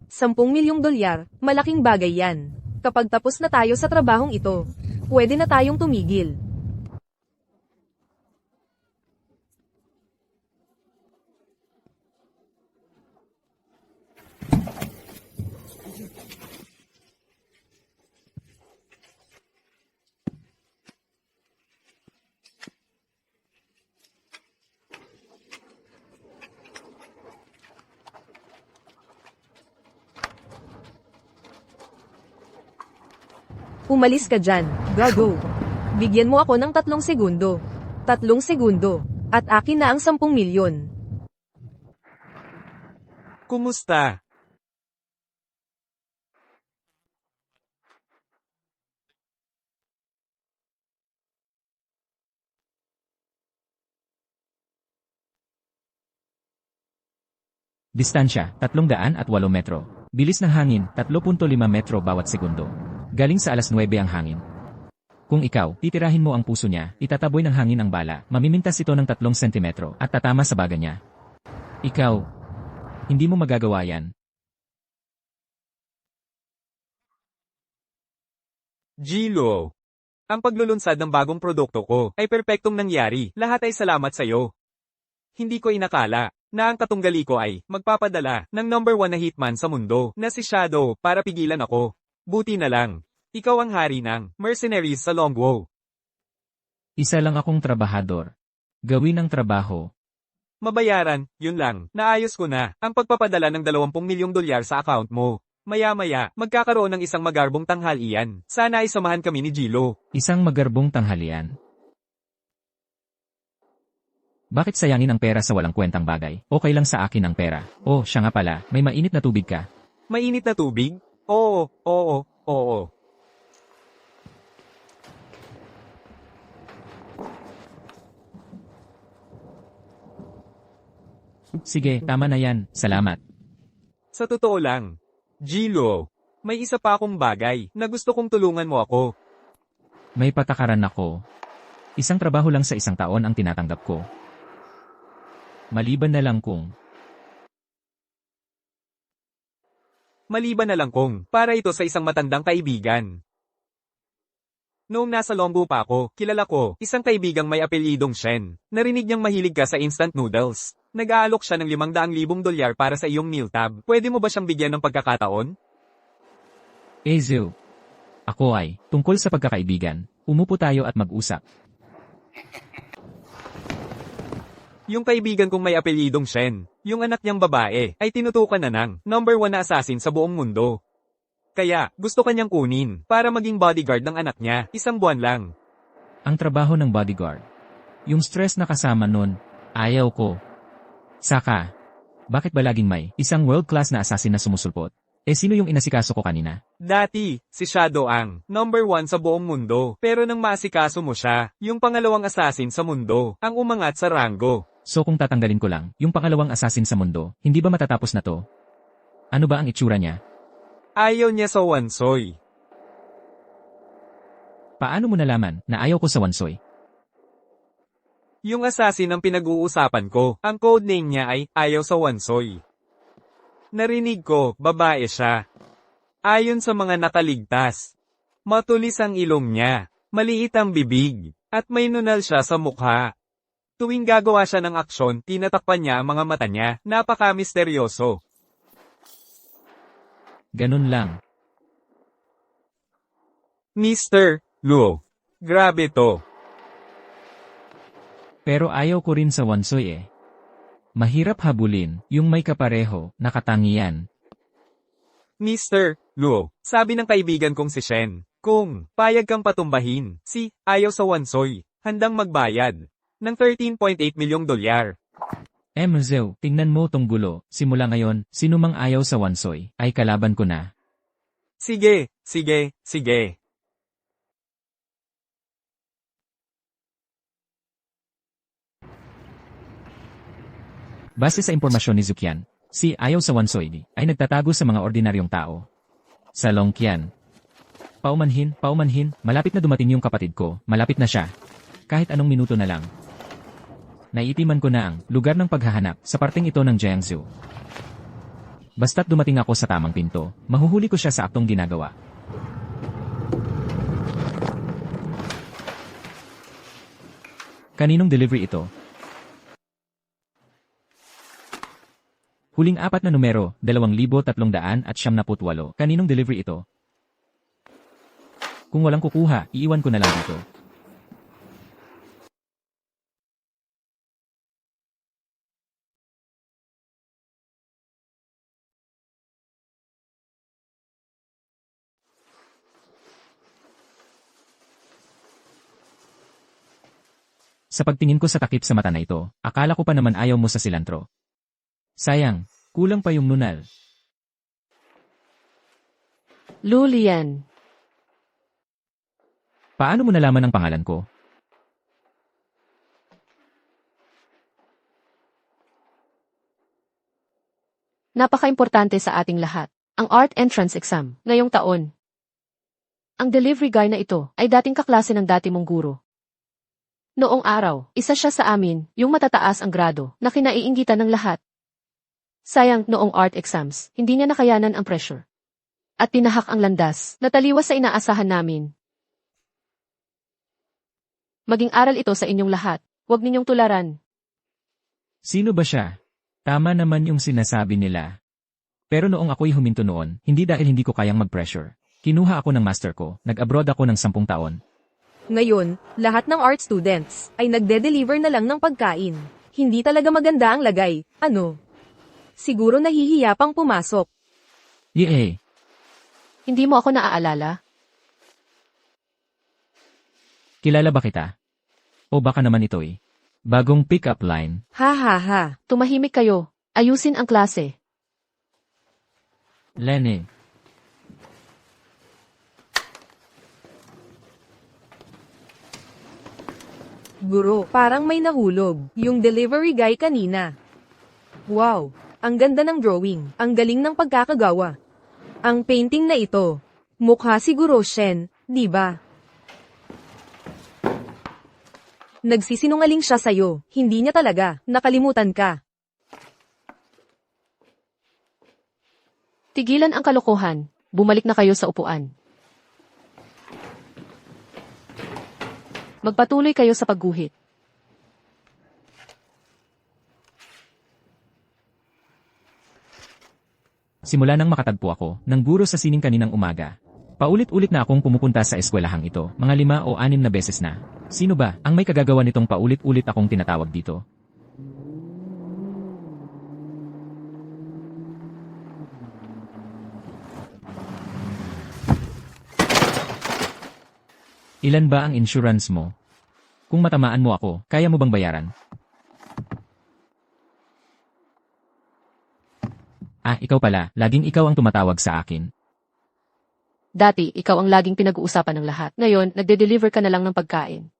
$10 milyong, malaking bagay yan. Kapag tapos na tayo sa trabahong ito, pwede na tayong tumigil. Umalis ka dyan, gago. Bigyan mo ako ng 3 segundo. 3 segundo. At akin na ang 10 milyon. Kumusta? Distansya, 308 metro. Bilis ng hangin, 3.5 metro bawat segundo. Galing sa 9:00 ang hangin. Kung ikaw, titirahin mo ang puso niya, itataboy ng hangin ang bala, mamimintas ito ng 3 sentimetro, at tatama sa baga niya. Ikaw, hindi mo magagawa yan. Gilo. Ang paglulunsad ng bagong produkto ko ay perpektong nangyari. Lahat ay salamat sa'yo. Hindi ko inakala na ang katunggali ko ay magpapadala ng #1 na hitman sa mundo na si Shadow para pigilan ako. Buti na lang. Ikaw ang hari ng mercenaries sa Longwo. Isa lang akong trabahador. Gawin ang trabaho. Mabayaran, yun lang. Naayos ko na ang pagpapadala ng $20 milyong sa account mo. Maya-maya, magkakaroon ng isang magarbong tanghalian. Sana ay samahan kami ni Gilo. Isang magarbong tanghalian. Bakit sayangin ang pera sa walang kwentang bagay? Okay lang sa akin ang pera. Oh, siya nga pala, may mainit na tubig ka. Mainit na tubig? Oo. Sige, tama na yan. Salamat. Sa totoo lang, Gilo, may isa pa akong bagay na gusto kong tulungan mo ako. May patakaran ako. Isang trabaho lang sa 1 taon ang tinatanggap ko. Maliban na lang kung para ito sa isang matandang kaibigan. Noong nasa Longbu pa ako, kilala ko isang kaibigang may apelyidong Shen. Narinig niyang mahilig ka sa instant noodles. Nag-aalok siya ng $500,000 para sa iyong meal tab. Pwede mo ba siyang bigyan ng pagkakataon? Ezio. Ako ay, tungkol sa pagkakaibigan, umupo tayo at mag-usap. Yung kaibigan kong may apelyidong Shen, yung anak niyang babae, ay tinutukan na ng #1 na assassin sa buong mundo. Kaya, gusto kanyang kunin, para maging bodyguard ng anak niya, 1 buwan lang. Ang trabaho ng bodyguard. Yung stress na kasama nun, ayaw ko. Saka, bakit ba laging may isang world-class na assassin na sumusulpot? Sino yung inasikaso ko kanina? Dati, si Shadow ang #1 sa buong mundo. Pero nang maasikaso mo siya, yung pangalawang assassin sa mundo, ang umangat sa ranggo. So kung tatanggalin ko lang, yung pangalawang assassin sa mundo, hindi ba matatapos na to? Ano ba ang itsura niya? Ayaw niya sa Wansoy. Paano mo nalaman na ayaw ko sa Wansoy? Yung assassin ang pinag-uusapan ko, ang codename niya ay Ayaw sa Wansoy. Narinig ko, babae siya. Ayon sa mga nakaligtas. Matulis ang ilong niya, maliit ang bibig, at may nunal siya sa mukha. Tuwing gagawa siya ng aksyon, tinatakpan niya ang mga mata niya, napaka-misteryoso. Ganun lang. Mr. Luo. Grabe to. Pero ayaw ko rin sa Wansoy eh. Mahirap habulin, yung may kapareho, nakatangian. Mr. Luo, sabi ng kaibigan kong si Shen, kung payag kang patumbahin, si Ayaw sa Wansoy, handang magbayad ng $13.8 milyong. Mzeo, tingnan mo tong gulo, simula ngayon, sino mang ayaw sa Wansoy, ay kalaban ko na. Sige. Base sa impormasyon ni Zukian, si Ayaw sa Wansoy ay nagtatago sa mga ordinaryong tao. Sa Longqian. Paumanhin, malapit na dumating yung kapatid ko, malapit na siya. Kahit anong minuto na lang. Naiitiman ko na ang lugar ng paghahanap sa parteng ito ng Jiangsu. Basta't dumating ako sa tamang pinto, mahuhuli ko siya sa aktong ginagawa. Kaninong delivery ito? Huling 4 na numero, 2,378. Kaninong delivery ito? Kung walang kukuha, iiwan ko na lang dito. Sa pagtingin ko sa takip sa mata na ito, akala ko pa naman ayaw mo sa silantro. Sayang, kulang pa yung nunal. Lulian. Paano mo nalaman ang pangalan ko? Napaka-importante sa ating lahat. Ang art entrance exam, ngayong taon. Ang delivery guy na ito ay dating kaklase ng dati mong guro. Noong araw, isa siya sa amin, yung matataas ang grado, na kinaiinggitan ng lahat. Sayang, noong art exams, hindi niya nakayanan ang pressure. At tinahak ang landas, na taliwas sa inaasahan namin. Maging aral ito sa inyong lahat, huwag ninyong tularan. Sino ba siya? Tama naman yung sinasabi nila. Pero noong ako'y huminto noon, hindi dahil hindi ko kayang mag-pressure. Kinuha ako ng master ko, nag-abroad ako ng 10 taon. Ngayon, lahat ng art students ay nagde-deliver na lang ng pagkain. Hindi talaga maganda ang lagay, ano? Siguro nahihiya pang pumasok. Yee! Hindi mo ako naaalala? Kilala ba kita? O baka naman ito'y bagong pick-up line. Ha ha ha. Tumahimik kayo. Ayusin ang klase. Lenny. Guro, parang may nahulog. Yung delivery guy kanina. Wow, ang ganda ng drawing. Ang galing ng pagkakagawa. Ang painting na ito. Mukha siguro Shen, di ba? Nagsisinungaling siya sa'yo. Hindi niya talaga. Nakalimutan ka. Tigilan ang kalokohan. Bumalik na kayo sa upuan. Magpatuloy kayo sa pagguhit. Simula nang makatagpo ako ng guro sa sining kaninang umaga. Paulit-ulit na akong pumupunta sa eskwelahang ito, mga 5 o 6 na beses na. Sino ba ang may kagagawa nitong paulit-ulit akong tinatawag dito? Ilan ba ang insurance mo? Kung matamaan mo ako, kaya mo bang bayaran? Ikaw pala, laging ikaw ang tumatawag sa akin. Dati, ikaw ang laging pinag-uusapan ng lahat. Ngayon, nagde-deliver ka na lang ng pagkain.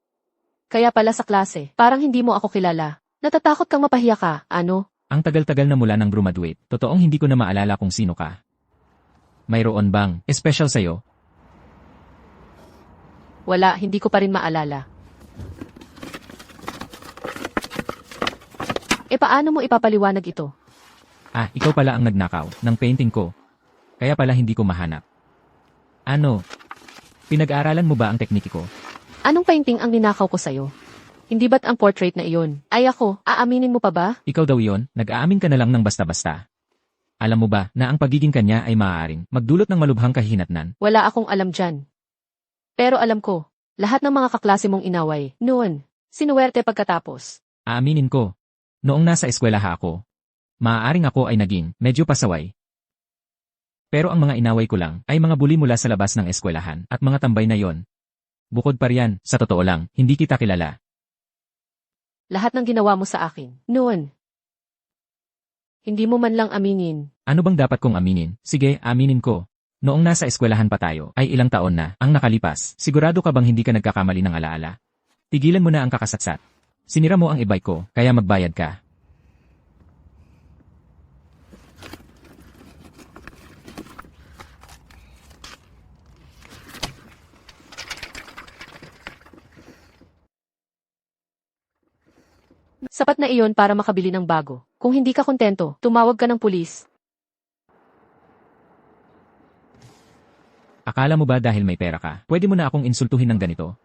Kaya pala sa klase, parang hindi mo ako kilala. Natatakot kang mapahiya ka, ano? Ang tagal-tagal na mula nang graduate, totoong hindi ko na maalala kung sino ka. Mayroon bang special sa'yo? Wala, hindi ko pa rin maalala. Paano mo ipapaliwanag ito? Ikaw pala ang nagnakaw ng painting ko. Kaya pala hindi ko mahanap. Ano? Pinag-aaralan mo ba ang tekniki ko? Anong painting ang ninakaw ko sa'yo? Hindi ba't ang portrait na iyon? Ay ako, aaminin mo pa ba? Ikaw daw yon, nag-aamin ka na lang ng basta-basta. Alam mo ba na ang pagiging kanya ay maaaring magdulot ng malubhang kahihinatnan? Wala akong alam dyan. Pero alam ko, lahat ng mga kaklase mong inaway, noon, sinuwerte pagkatapos. Aaminin ko, noong nasa eskwelaha ako, maaaring ako ay naging medyo pasaway. Pero ang mga inaway ko lang ay mga bully mula sa labas ng eskwelahan at mga tambay na yon. Bukod pa riyan, sa totoo lang, hindi kita kilala. Lahat ng ginawa mo sa akin, noon. Hindi mo man lang aminin. Ano bang dapat kong aminin? Sige, aminin ko. Noong nasa eskwelahan pa tayo, ay ilang taon na ang nakalipas. Sigurado ka bang hindi ka nagkakamali ng alaala? Tigilan mo na ang kakasatsat. Sinira mo ang e-bike ko, kaya magbayad ka. Sapat na iyon para makabili ng bago. Kung hindi ka kontento, tumawag ka ng pulis. Akala mo ba dahil may pera ka, pwede mo na akong insultuhin ng ganito?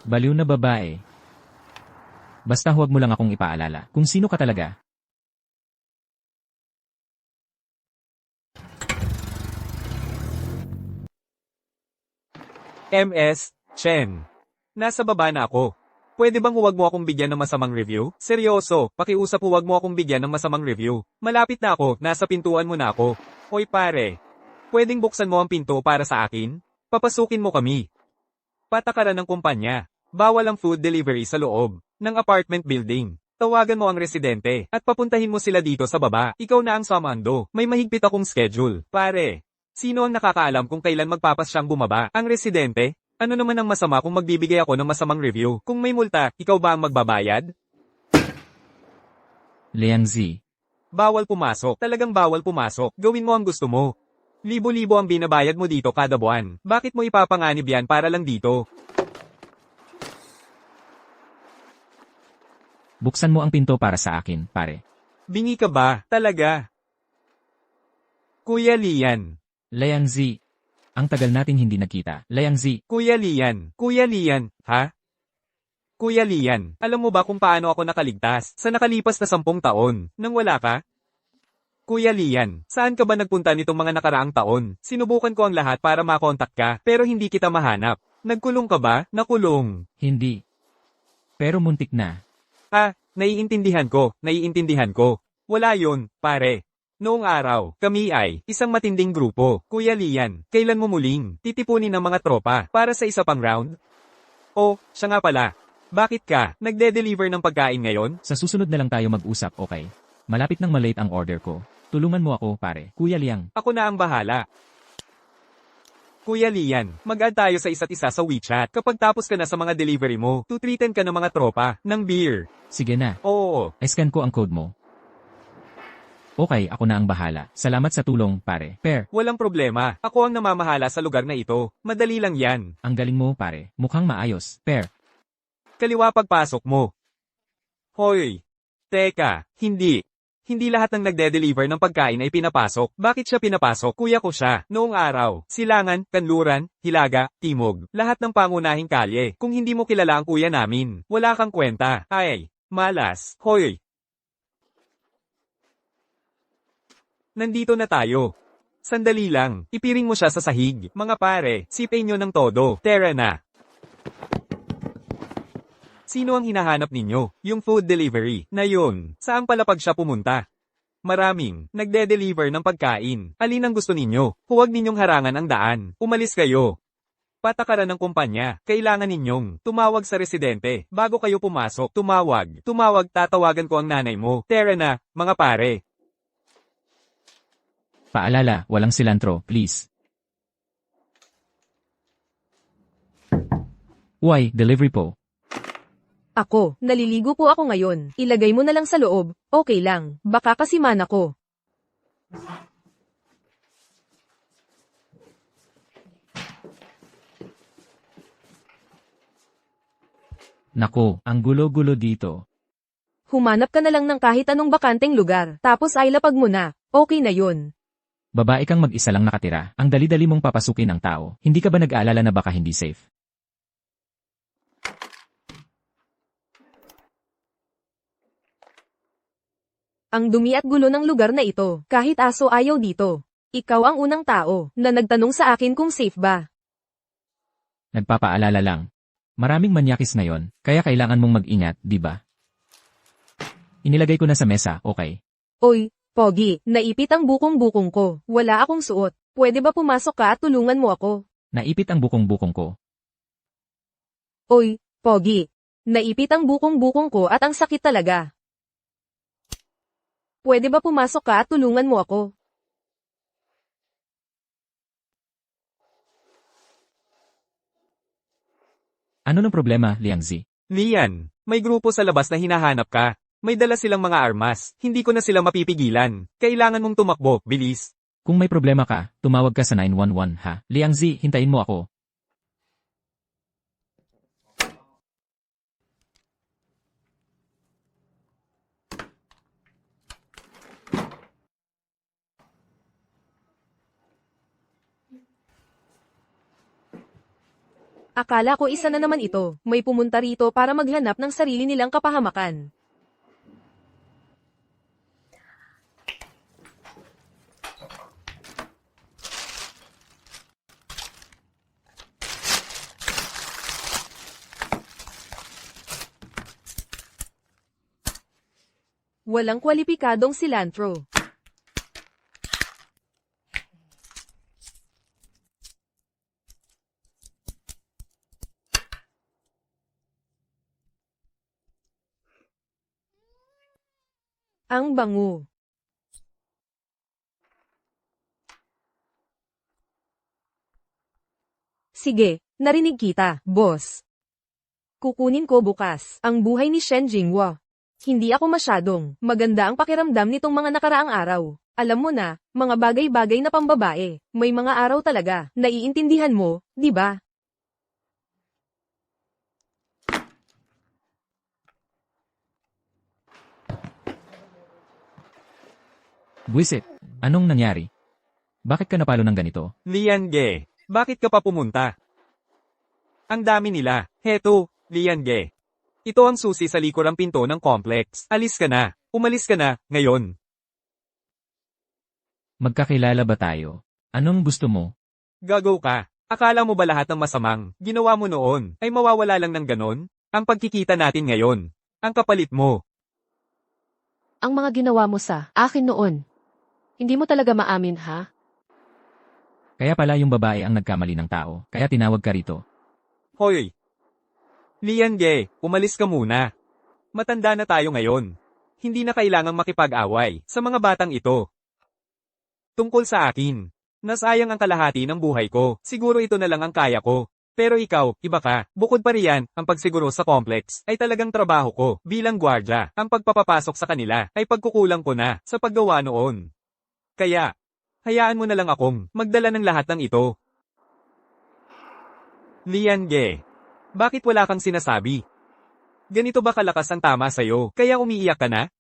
Baliw na babae. Basta huwag mo lang akong ipaalala kung sino ka talaga. MS, Chen. Nasa baba na ako. Pwede bang huwag mo akong bigyan ng masamang review? Seryoso, pakiusap huwag mo akong bigyan ng masamang review. Malapit na ako, nasa pintuan mo na ako. Hoy pare, pwedeng buksan mo ang pinto para sa akin? Papasukin mo kami. Patakaran ng kumpanya. Bawal ang food delivery sa loob ng apartment building. Tawagan mo ang residente at papuntahin mo sila dito sa baba. Ikaw na ang samando. May mahigpit akong schedule. Pare, sino ang nakakaalam kung kailan magpapas siyang bumaba? Ang residente? Ano naman ang masama kung magbibigay ako ng masamang review? Kung may multa, ikaw ba ang magbabayad? Liang Zi. Bawal pumasok. Talagang bawal pumasok. Gawin mo ang gusto mo. Libo-libo ang binabayad mo dito kada buwan. Bakit mo ipapanganib yan para lang dito? Buksan mo ang pinto para sa akin, pare. Bingi ka ba? Talaga? Kuya Lian. Liang Zi. Ang tagal nating hindi nagkita. Liang Zi. Kuya Lian. Kuya Lian. Ha? Kuya Lian, alam mo ba kung paano ako nakaligtas sa nakalipas na 10 taon nang wala ka? Kuya Lian, saan ka ba nagpunta nitong mga nakaraang taon? Sinubukan ko ang lahat para makontak ka, pero hindi kita mahanap. Nagkulong ka ba? Nakulong. Hindi. Pero muntik na. Naiintindihan ko. Wala yun, pare. Noong araw, kami ay isang matinding grupo. Kuya Lian, kailan mo muling titipunin ng mga tropa para sa isa pang round? Oh, siya nga pala. Bakit ka nagde-deliver ng pagkain ngayon? Sa susunod na lang tayo mag-usap, okay? Malapit nang malate ang order ko. Tulungan mo ako, pare. Kuya Liang. Ako na ang bahala. Kuya Lian, mag-add tayo sa isa't isa sa WeChat. Kapag tapos ka na sa mga delivery mo, tutreaten ka ng mga tropa ng beer. Sige na. Oo. I-scan ko ang code mo. Okay, ako na ang bahala. Salamat sa tulong, pare. Per, Walang problema. Ako ang namamahala sa lugar na ito. Madali lang yan. ang galing mo, pare. Mukhang maayos. Per, Kaliwa pagpasok mo. Hoy. Teka, hindi. Hindi lahat ng nagde-deliver ng pagkain ay pinapasok. Bakit siya pinapasok? Kuya ko siya. Noong araw, Silangan, Kanluran, Hilaga, Timog. Lahat ng pangunahing kalye. Kung hindi mo kilala ang kuya namin, wala kang kwenta. Ay, malas. Hoy. Nandito na tayo. Sandali lang. Ipiring mo siya sa sahig. Mga pare, sipin nyo ng todo. Tara na. Sino ang hinahanap ninyo? Yung food delivery na yun. Saan palapag siya pumunta? Maraming nagde-deliver ng pagkain. Alin ang gusto ninyo? Huwag ninyong harangan ang daan. Umalis kayo. Patakaran ng kumpanya. Kailangan ninyong tumawag sa residente. Bago kayo pumasok, tumawag. Tatawagan ko ang nanay mo. Tara na, mga pare. paalala, walang cilantro, please. Why, delivery po. Ako, naliligo po ako ngayon. Ilagay mo na lang sa loob. Okay lang. Baka kasiman ako. Nako, ang gulo-gulo dito. Humanap ka na lang ng kahit anong bakanteng lugar. Tapos ay lapag mo na. Okay na yun. Babae kang mag-isa lang nakatira. Ang dali-dali mong papasukin ang tao. Hindi ka ba nag-aalala na baka hindi safe? Ang dumi at gulo ng lugar na ito. Kahit aso ayaw dito. Ikaw ang unang tao na nagtanong sa akin kung safe ba. Nagpapaalala lang. Maraming manyakis ngayon, kaya kailangan mong mag-ingat, di ba? Inilagay ko na sa mesa, okay? Oy, Pogi, naipit ang bukong-bukong ko. Wala akong suot. Pwede ba pumasok ka at tulungan mo ako? Naipit ang bukong-bukong ko. Oy, Pogi. Naipit ang bukong-bukong ko at ang sakit talaga. Pwede ba pumasok ka at tulungan mo ako? Ano ng problema, Liang Zi? Lian, may grupo sa labas na hinahanap ka. May dala silang mga armas. Hindi ko na sila mapipigilan. Kailangan mong tumakbo, bilis. Kung may problema ka, tumawag ka sa 911 ha. Liang Zi, hintayin mo ako. Akala ko isa na naman ito. May pumunta rito para maghanap ng sarili nilang kapahamakan. Walang kwalipikadong silantro. Ang bango. Sige, narinig kita, boss. Kukunin ko bukas ang buhay ni Shen Jinghua. Hindi ako masyadong maganda ang pakiramdam nitong mga nakaraang araw. Alam mo na, mga bagay-bagay na pambabae. May mga araw talaga, naiintindihan mo, di ba? Buisit, anong nangyari? Bakit ka napalo ng ganito? Lian Ge, bakit ka pa pumunta? Ang dami nila. Heto, Lian Ge. Ito ang susi sa likurang pinto ng complex. Alis ka na. Umalis ka na, ngayon. Magkakilala ba tayo? Anong gusto mo? Gago ka. Akala mo ba lahat ng masamang ginawa mo noon ay mawawala lang ng ganon? Ang pagkikita natin ngayon. Ang kapalit mo. Ang mga ginawa mo sa akin noon. Hindi mo talaga maamin, ha? Kaya pala yung babae ang nagkamali ng tao, kaya tinawag ka rito. Hoy! Lian Ge, umalis ka muna. Matanda na tayo ngayon. Hindi na kailangang makipag-away sa mga batang ito. Tungkol sa akin, nasayang ang kalahati ng buhay ko. Siguro ito na lang ang kaya ko. Pero ikaw, iba ka. Bukod pa riyan, ang pagsiguro sa complex ay talagang trabaho ko bilang gwardya. Ang pagpapapasok sa kanila ay pagkukulang ko na sa paggawa noon. Kaya, hayaan mo na lang akong magdala ng lahat ng ito. Lian Ge, bakit wala kang sinasabi? Ganito ba kalakas ang tama sa'yo, kaya umiiyak ka na?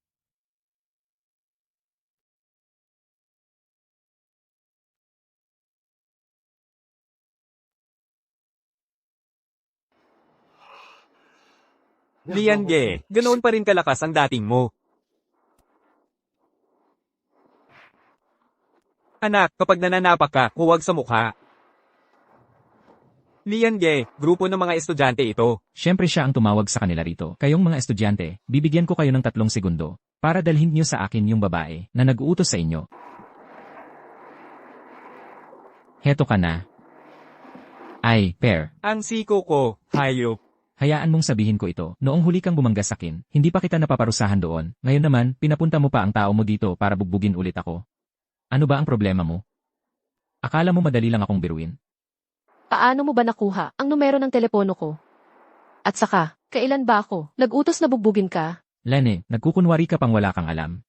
Lian Ge, ganoon pa rin kalakas ang dating mo. Anak, kapag nananapak ka, huwag sa mukha. Lian Ge, grupo ng mga estudyante ito. Siyempre siya ang tumawag sa kanila rito. Kayong mga estudyante, bibigyan ko kayo ng 3 segundo para dalhin niyo sa akin yung babae na nag-uutos sa inyo. Heto ka na. Ay, pair. Ang siko ko, hayop. Hayaan mong sabihin ko ito. Noong huli kang bumangga sa akin, hindi pa kita napaparusahan doon. Ngayon naman, pinapunta mo pa ang tao mo dito para bugbugin ulit ako. Ano ba ang problema mo? Akala mo madali lang akong biruin? Paano mo ba nakuha ang numero ng telepono ko? At saka, kailan ba ako nag-utos na bugbugin ka? Lene, nagkukunwari ka pang wala kang alam.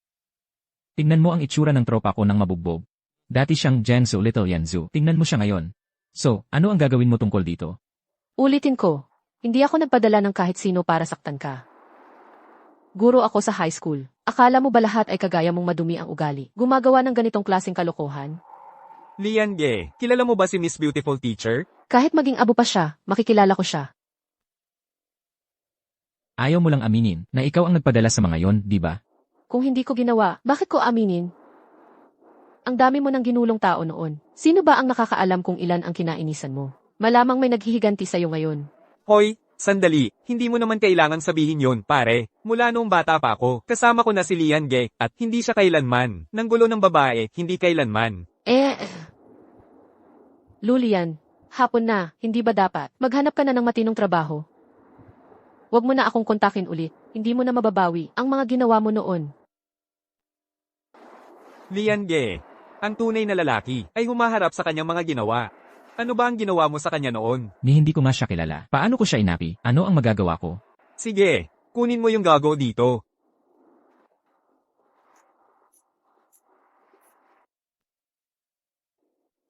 Tingnan mo ang itsura ng tropa ko ng mabugbog. Dati siyang Jansu Little Yanzu. Tingnan mo siya ngayon. So, ano ang gagawin mo tungkol dito? Ulitin ko, hindi ako nagpadala ng kahit sino para saktan ka. Guro ako sa high school. Akala mo ba lahat ay kagaya mong madumi ang ugali? Gumagawa ng ganitong klaseng kalokohan? Lian Ge, kilala mo ba si Miss Beautiful Teacher? Kahit maging abo pa siya, makikilala ko siya. Ayaw mo lang aminin na ikaw ang nagpadala sa mga yon, di ba? Kung hindi ko ginawa, bakit ko aminin? Ang dami mo ng ginulong tao noon. Sino ba ang nakakaalam kung ilan ang kinainisan mo? Malamang may naghihiganti sa'yo ngayon. Hoy, sandali, hindi mo naman kailangan sabihin yon, pare. Mula noong bata pa ako, kasama ko na si Lian Ge, at hindi siya kailanman. Nang gulo ng babae, hindi kailanman. Lulian, hapon na, hindi ba dapat? Maghanap ka na ng matinong trabaho. Huwag mo na akong kontakin ulit. Hindi mo na mababawi ang mga ginawa mo noon. Lian Ge, ang tunay na lalaki ay humaharap sa kanyang mga ginawa. Ano ba ang ginawa mo sa kanya noon? Ni hindi ko nga siya kilala. Paano ko siya inapi? Ano ang magagawa ko? Sige, kunin mo yung gago dito.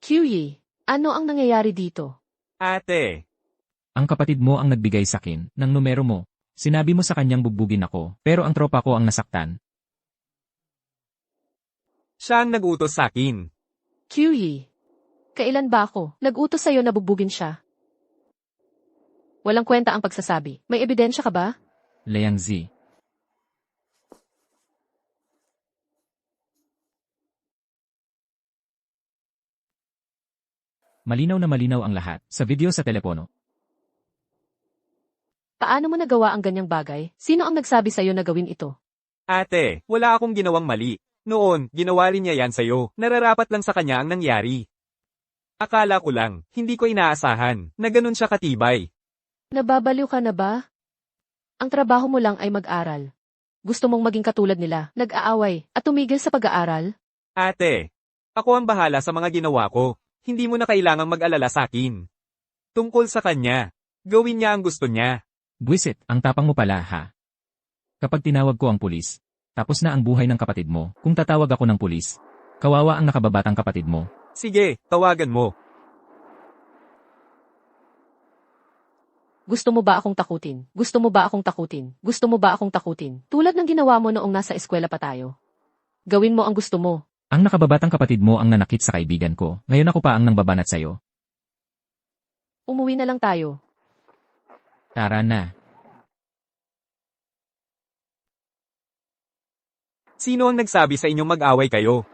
Kyuyi, ano ang nangyayari dito? Ate, Ang kapatid mo ang nagbigay sa akin ng numero mo. Sinabi mo sa kanyang bugbugin ako, pero ang tropa ko ang nasaktan. siya ang nag-utos sa akin. Kyuyi, kailan ba ako nag-utos sa'yo na bugbugin siya? Walang kwenta ang pagsasabi. May ebidensya ka ba? Liang Zi. Malinaw na malinaw ang lahat, sa video sa telepono. Paano mo nagawa ang ganyang bagay? Sino ang nagsabi sa'yo na gawin ito? Ate, wala akong ginawang mali. Noon, ginawa rin niya yan sa'yo. Nararapat lang sa kanya ang nangyari. Akala ko lang, hindi ko inaasahan, na ganun siya katibay. Nababaliw ka na ba? Ang trabaho mo lang ay mag-aral. Gusto mong maging katulad nila, nag-aaway, at tumigil sa pag-aaral? Ate, ako ang bahala sa mga ginawa ko. Hindi mo na kailangang mag-alala sa akin. Tungkol sa kanya, gawin niya ang gusto niya. Buwisit, ang tapang mo pala ha. Kapag tinawag ko ang pulis, tapos na ang buhay ng kapatid mo. Kung tatawag ako ng pulis, kawawa ang nakababatang kapatid mo. Sige, tawagan mo. Gusto mo ba akong takutin? Gusto mo ba akong takutin? Gusto mo ba akong takutin? Tulad ng ginawa mo noong nasa eskwela pa tayo. Gawin mo ang gusto mo. Ang nakababatang kapatid mo ang nanakit sa kaibigan ko. Ngayon ako pa ang nangbabanat sa'yo. Umuwi na lang tayo. Tara na. Sino ang nagsabi sa inyong mag-away kayo?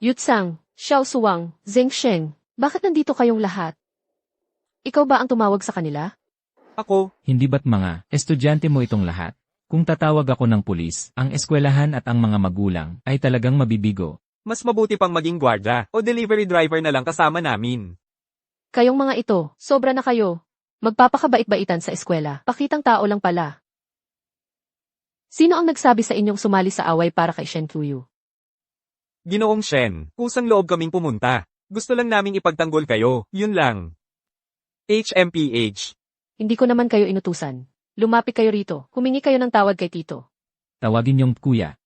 Yutsang, Xiao Suwang, Zheng Sheng, bakit nandito kayong lahat? Ikaw ba ang tumawag sa kanila? Ako, Hindi ba't mga estudyante mo itong lahat? Kung tatawag ako ng pulis, ang eskwelahan at ang mga magulang ay talagang mabibigo. mas mabuti pang maging gwardya o delivery driver na lang kasama namin. Kayong mga ito, sobra na kayo. Magpapakabait-baitan sa eskwela, pakitang tao lang pala. Sino ang nagsabi sa inyong sumali sa away para kay Shen Kuyu? Ginoong Shen, kusang loob kaming pumunta. Gusto lang naming ipagtanggol kayo, yun lang. HMPH. Hindi ko naman kayo inutusan. Lumapit kayo rito, humingi kayo ng tawad kay Tito. Tawagin yung kuya.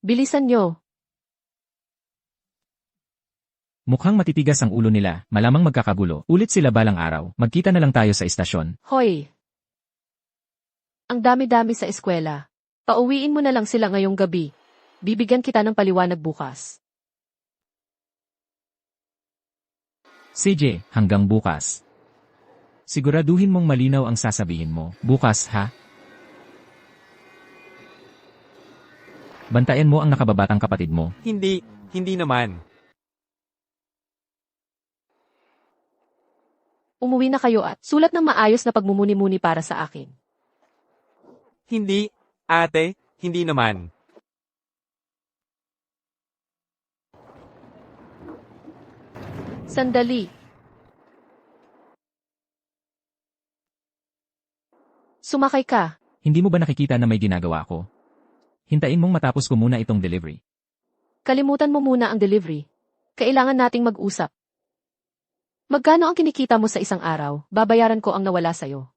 Bilisan nyo. Mukhang matitigas ang ulo nila, malamang magkakagulo. Ulit sila balang araw. Magkita na lang tayo sa istasyon. Hoy! Ang dami-dami sa eskwela. Pauwiin mo na lang sila ngayong gabi. Bibigyan kita ng paliwanag bukas. CJ, hanggang bukas. Siguraduhin mong malinaw ang sasabihin mo. Bukas, ha? Bantayan mo ang nakababatang kapatid mo. Hindi naman. Umuwi na kayo at sulat ng maayos na pagmumuni-muni para sa akin. Hindi, ate, hindi naman. Sandali. Sumakay ka. Hindi mo ba nakikita na may ginagawa ko? Hintayin mong matapos ko muna itong delivery. Kalimutan mo muna ang delivery. Kailangan nating mag-usap. Magkano ang kinikita mo sa isang araw? Babayaran ko ang nawala sa'yo.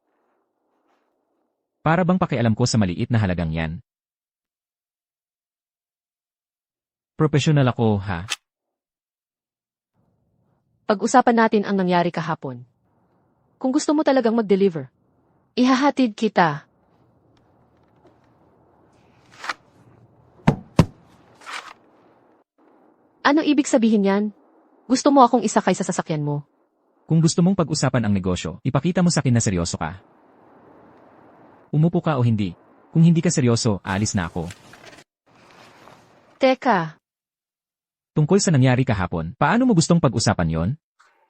Para bang pakialam ko sa maliit na halagang yan? Profesional ako, ha? Pag-usapan natin ang nangyari kahapon. Kung gusto mo talagang mag-deliver, ihahatid kita. Ano ibig sabihin yan? Gusto mo akong isakay sa sasakyan mo? Kung gusto mong pag-usapan ang negosyo, ipakita mo sa akin na seryoso ka. Umupo ka o hindi. Kung hindi ka seryoso, aalis na ako. Teka, Tungkol sa nangyari kahapon, paano mo gustong pag-usapan yon?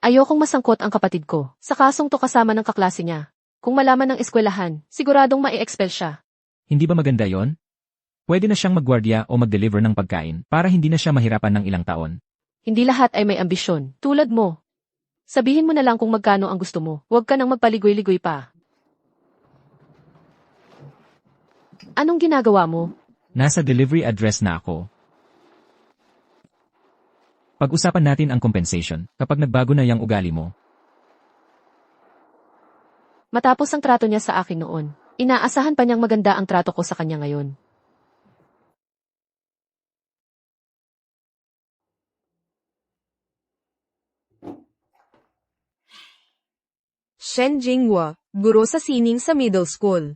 ayokong masangkot ang kapatid ko sa kasong to kasama ng kaklase niya. Kung malaman ng eskwelahan, siguradong mai-expel siya. Hindi ba maganda yon? Pwede na siyang magwardya o mag-deliver ng pagkain para hindi na siya mahirapan ng ilang taon. Hindi lahat ay may ambisyon, tulad mo. Sabihin mo na lang kung magkano ang gusto mo, huwag ka nang magpaligoy-ligoy pa. Anong ginagawa mo? Nasa delivery address na ako. Pag-usapan natin ang compensation kapag nagbago na yung ugali mo. Matapos ang trato niya sa akin noon, inaasahan pa niyang maganda ang trato ko sa kanya ngayon. Shen Jinghua, guro sa sining sa middle school.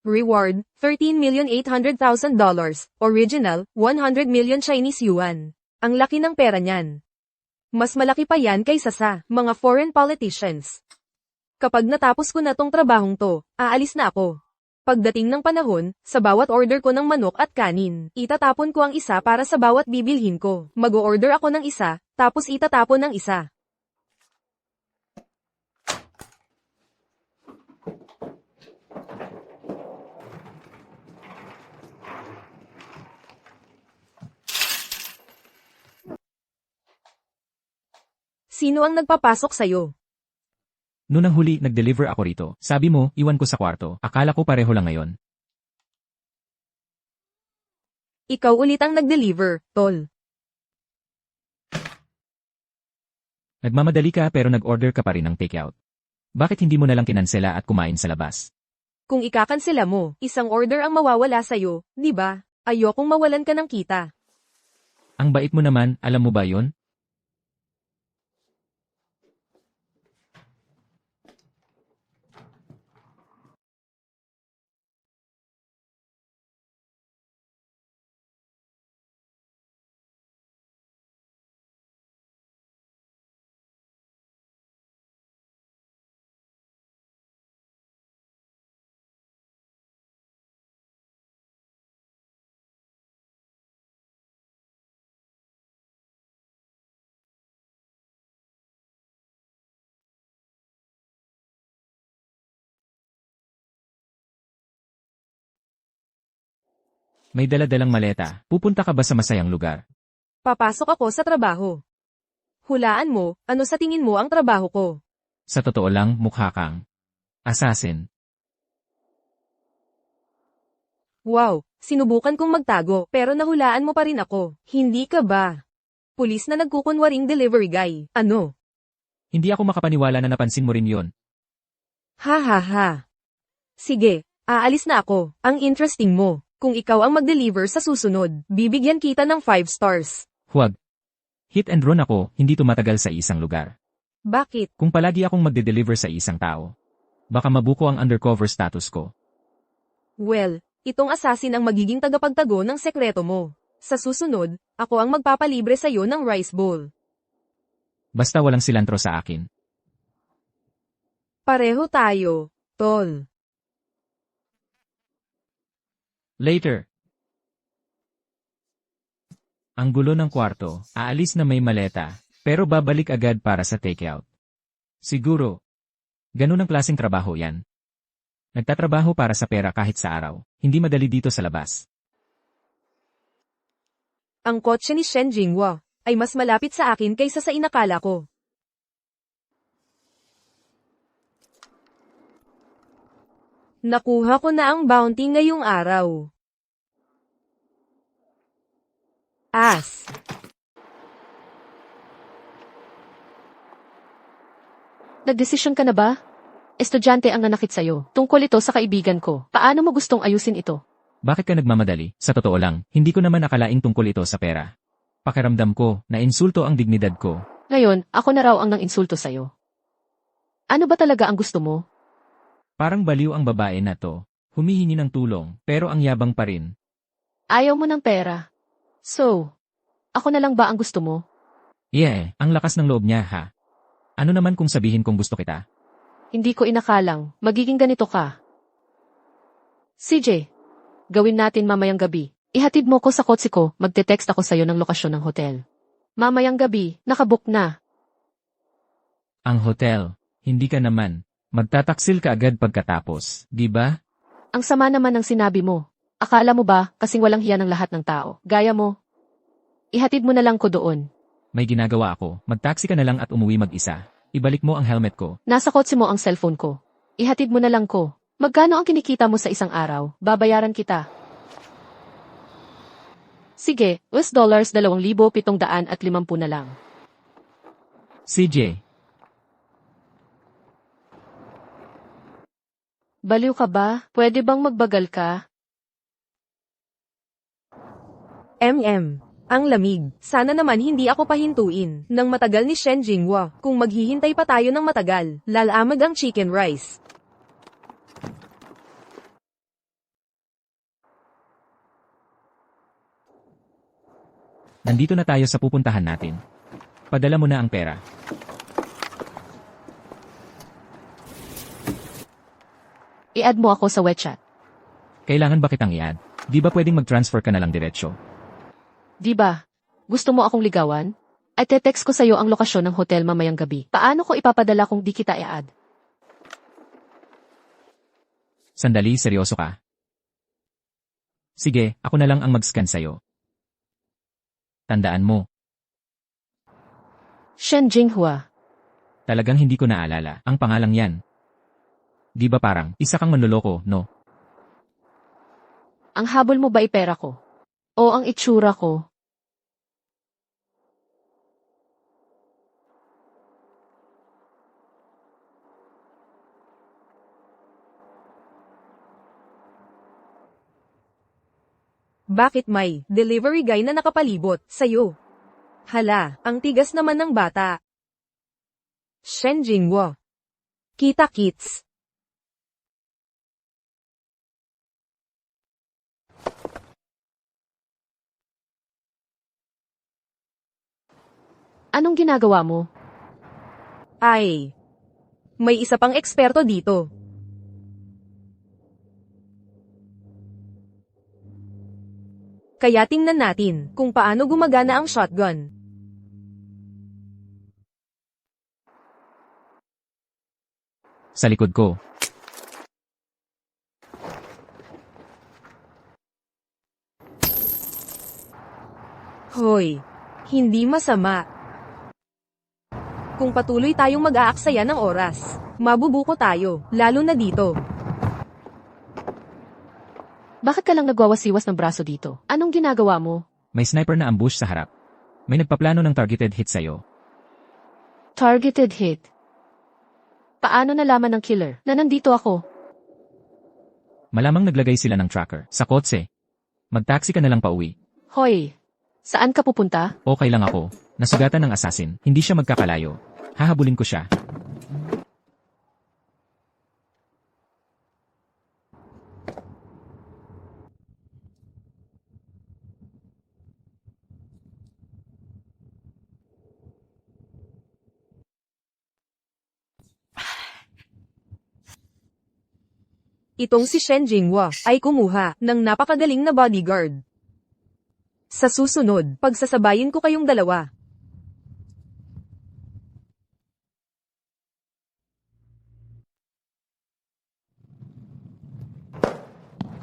Reward, $13,800,000. Original, 100 million Chinese yuan. Ang laki ng pera niyan. Mas malaki pa yan kaysa sa mga foreign politicians. Kapag natapos ko na tong trabahong to, aalis na ako. Pagdating ng panahon, sa bawat order ko ng manok at kanin, itatapon ko ang isa para sa bawat bibilhin ko. Mag-o-order ako ng isa, tapos itatapon ng isa. Sino ang nagpapasok sa'yo? Noon ang huli, nag-deliver ako rito. Sabi mo, iwan ko sa kwarto. Akala ko pareho lang ngayon. Ikaw ulit ang nag-deliver, tol. Nagmamadali ka pero nag-order ka pa rin ng takeout. Bakit hindi mo nalang kinansela at kumain sa labas? Kung ikakansela mo, isang order ang mawawala sa'yo, di ba? Ayokong mawalan ka ng kita. Ang bait mo naman, alam mo ba yon? May dala-dalang maleta. Pupunta ka ba sa masayang lugar? Papasok ako sa trabaho. Hulaan mo, ano sa tingin mo ang trabaho ko? Sa totoo lang, mukha kang assassin. Wow, sinubukan kong magtago, pero nahulaan mo pa rin ako. Hindi ka ba? Pulis na nagkukunwaring delivery guy. Ano? Hindi ako makapaniwala na napansin mo rin yon. Ha ha ha. Sige, aalis na ako. Ang interesting mo. Kung ikaw ang mag-deliver sa susunod, bibigyan kita ng 5 stars. Huwag. Hit and run ako, hindi tumatagal sa isang lugar. Bakit? Kung palagi akong magde-deliver sa isang tao, baka mabuko ang undercover status ko. Well, itong assassin ang magiging tagapagtago ng sekreto mo. Sa susunod, ako ang magpapalibre sa'yo ng rice bowl. Basta walang silantro sa akin. Pareho tayo, tol. Later. Ang gulo ng kwarto, aalis na may maleta, pero babalik agad para sa takeout. Siguro. Ganun ang klaseng trabaho yan. Nagtatrabaho para sa pera kahit sa araw, hindi madali dito sa labas. Ang kotse ni Shen Jinghua ay mas malapit sa akin kaysa sa inakala ko. Nakuha ko na ang bounty ngayong araw. As. Nagdesisyon ka na ba? Estudyante ang nanakit sa'yo. Tungkol ito sa kaibigan ko. Paano mo gustong ayusin ito? Bakit ka nagmamadali? Sa totoo lang, hindi ko naman akalaing tungkol ito sa pera. Pakiramdam ko, na insulto ang dignidad ko. Ngayon, ako na raw ang nang insulto sa'yo. Ano ba talaga ang gusto mo? Parang baliw ang babae na to. Humihingi ng tulong, pero ang yabang pa rin. Ayaw mo ng pera. So, ako na lang ba ang gusto mo? Yeah, ang lakas ng loob niya ha. Ano naman kung sabihin kong gusto kita? Hindi ko inakalang magiging ganito ka. CJ, gawin natin mamayang gabi. Ihatid mo ko sa kotse ko, magte-text ako sa'yo ng lokasyon ng hotel. Mamayang gabi, nakabook na. Ang hotel, hindi ka naman. Magtataksil ka agad pagkatapos, di ba? Ang sama naman ng sinabi mo. Akala mo ba, kasing walang hiya ng lahat ng tao, gaya mo? Ihatid mo na lang ko doon. May ginagawa ako, magtaksi ka na lang at umuwi mag-isa. Ibalik mo ang helmet ko. Nasa kotse mo ang cellphone ko. Ihatid mo na lang ko. Magkano ang kinikita mo sa isang araw? Babayaran kita. Sige, $2,750 na lang. CJ, Baliw ka ba? Pwede bang magbagal ka? Ang lamig. Sana naman hindi ako pahintuin ng matagal ni Shen Jinghua. Kung maghihintay pa tayo ng matagal, lalamag ang chicken rice. Nandito na tayo sa pupuntahan natin. Padala mo na ang pera. I-add mo ako sa WeChat. Kailangan ba kitang i-add? Di ba pwedeng mag-transfer ka na lang diretsyo? Di ba? Gusto mo akong ligawan? Ay te-text ko sa'yo ang lokasyon ng hotel mamayang gabi. Paano ko ipapadala kung di kita i-add? Sandali, seryoso ka? Sige, ako na lang ang mag-scan sa'yo. Tandaan mo, Shen Jinghua. talagang hindi ko naalala ang pangalang yan. Di ba parang isa kang manloloko, no? Ang habol mo ba pera ko? O ang itsura ko? Bakit may delivery guy na nakapalibot sa'yo? Hala, ang tigas naman ng bata. Shen Jinghua. Kita kits. Anong ginagawa mo? Ay. May isa pang eksperto dito. Kaya tingnan natin kung paano gumagana ang shotgun. Sa likod ko. Hoy, hindi masama. Kung patuloy tayong mag-aaksaya ng oras, mabubuko tayo, lalo na dito. Bakit ka lang nagwawasiwas ng braso dito? Anong ginagawa mo? May sniper na ambush sa harap. May nagpaplano ng targeted hit sa'yo. Targeted hit. Paano nalaman ng killer na nandito ako? Malamang naglagay sila ng tracker sa kotse. Mag-taxi ka na lang pauwi. Hoy, saan ka pupunta? Okay lang ako. Nasugatan ng assassin. Hindi siya magkakalayo. Hahabulin ko siya. Itong si Shen Jinghua ay kumuha ng napakagaling na bodyguard. Sa susunod, pagsasabayin ko kayong dalawa.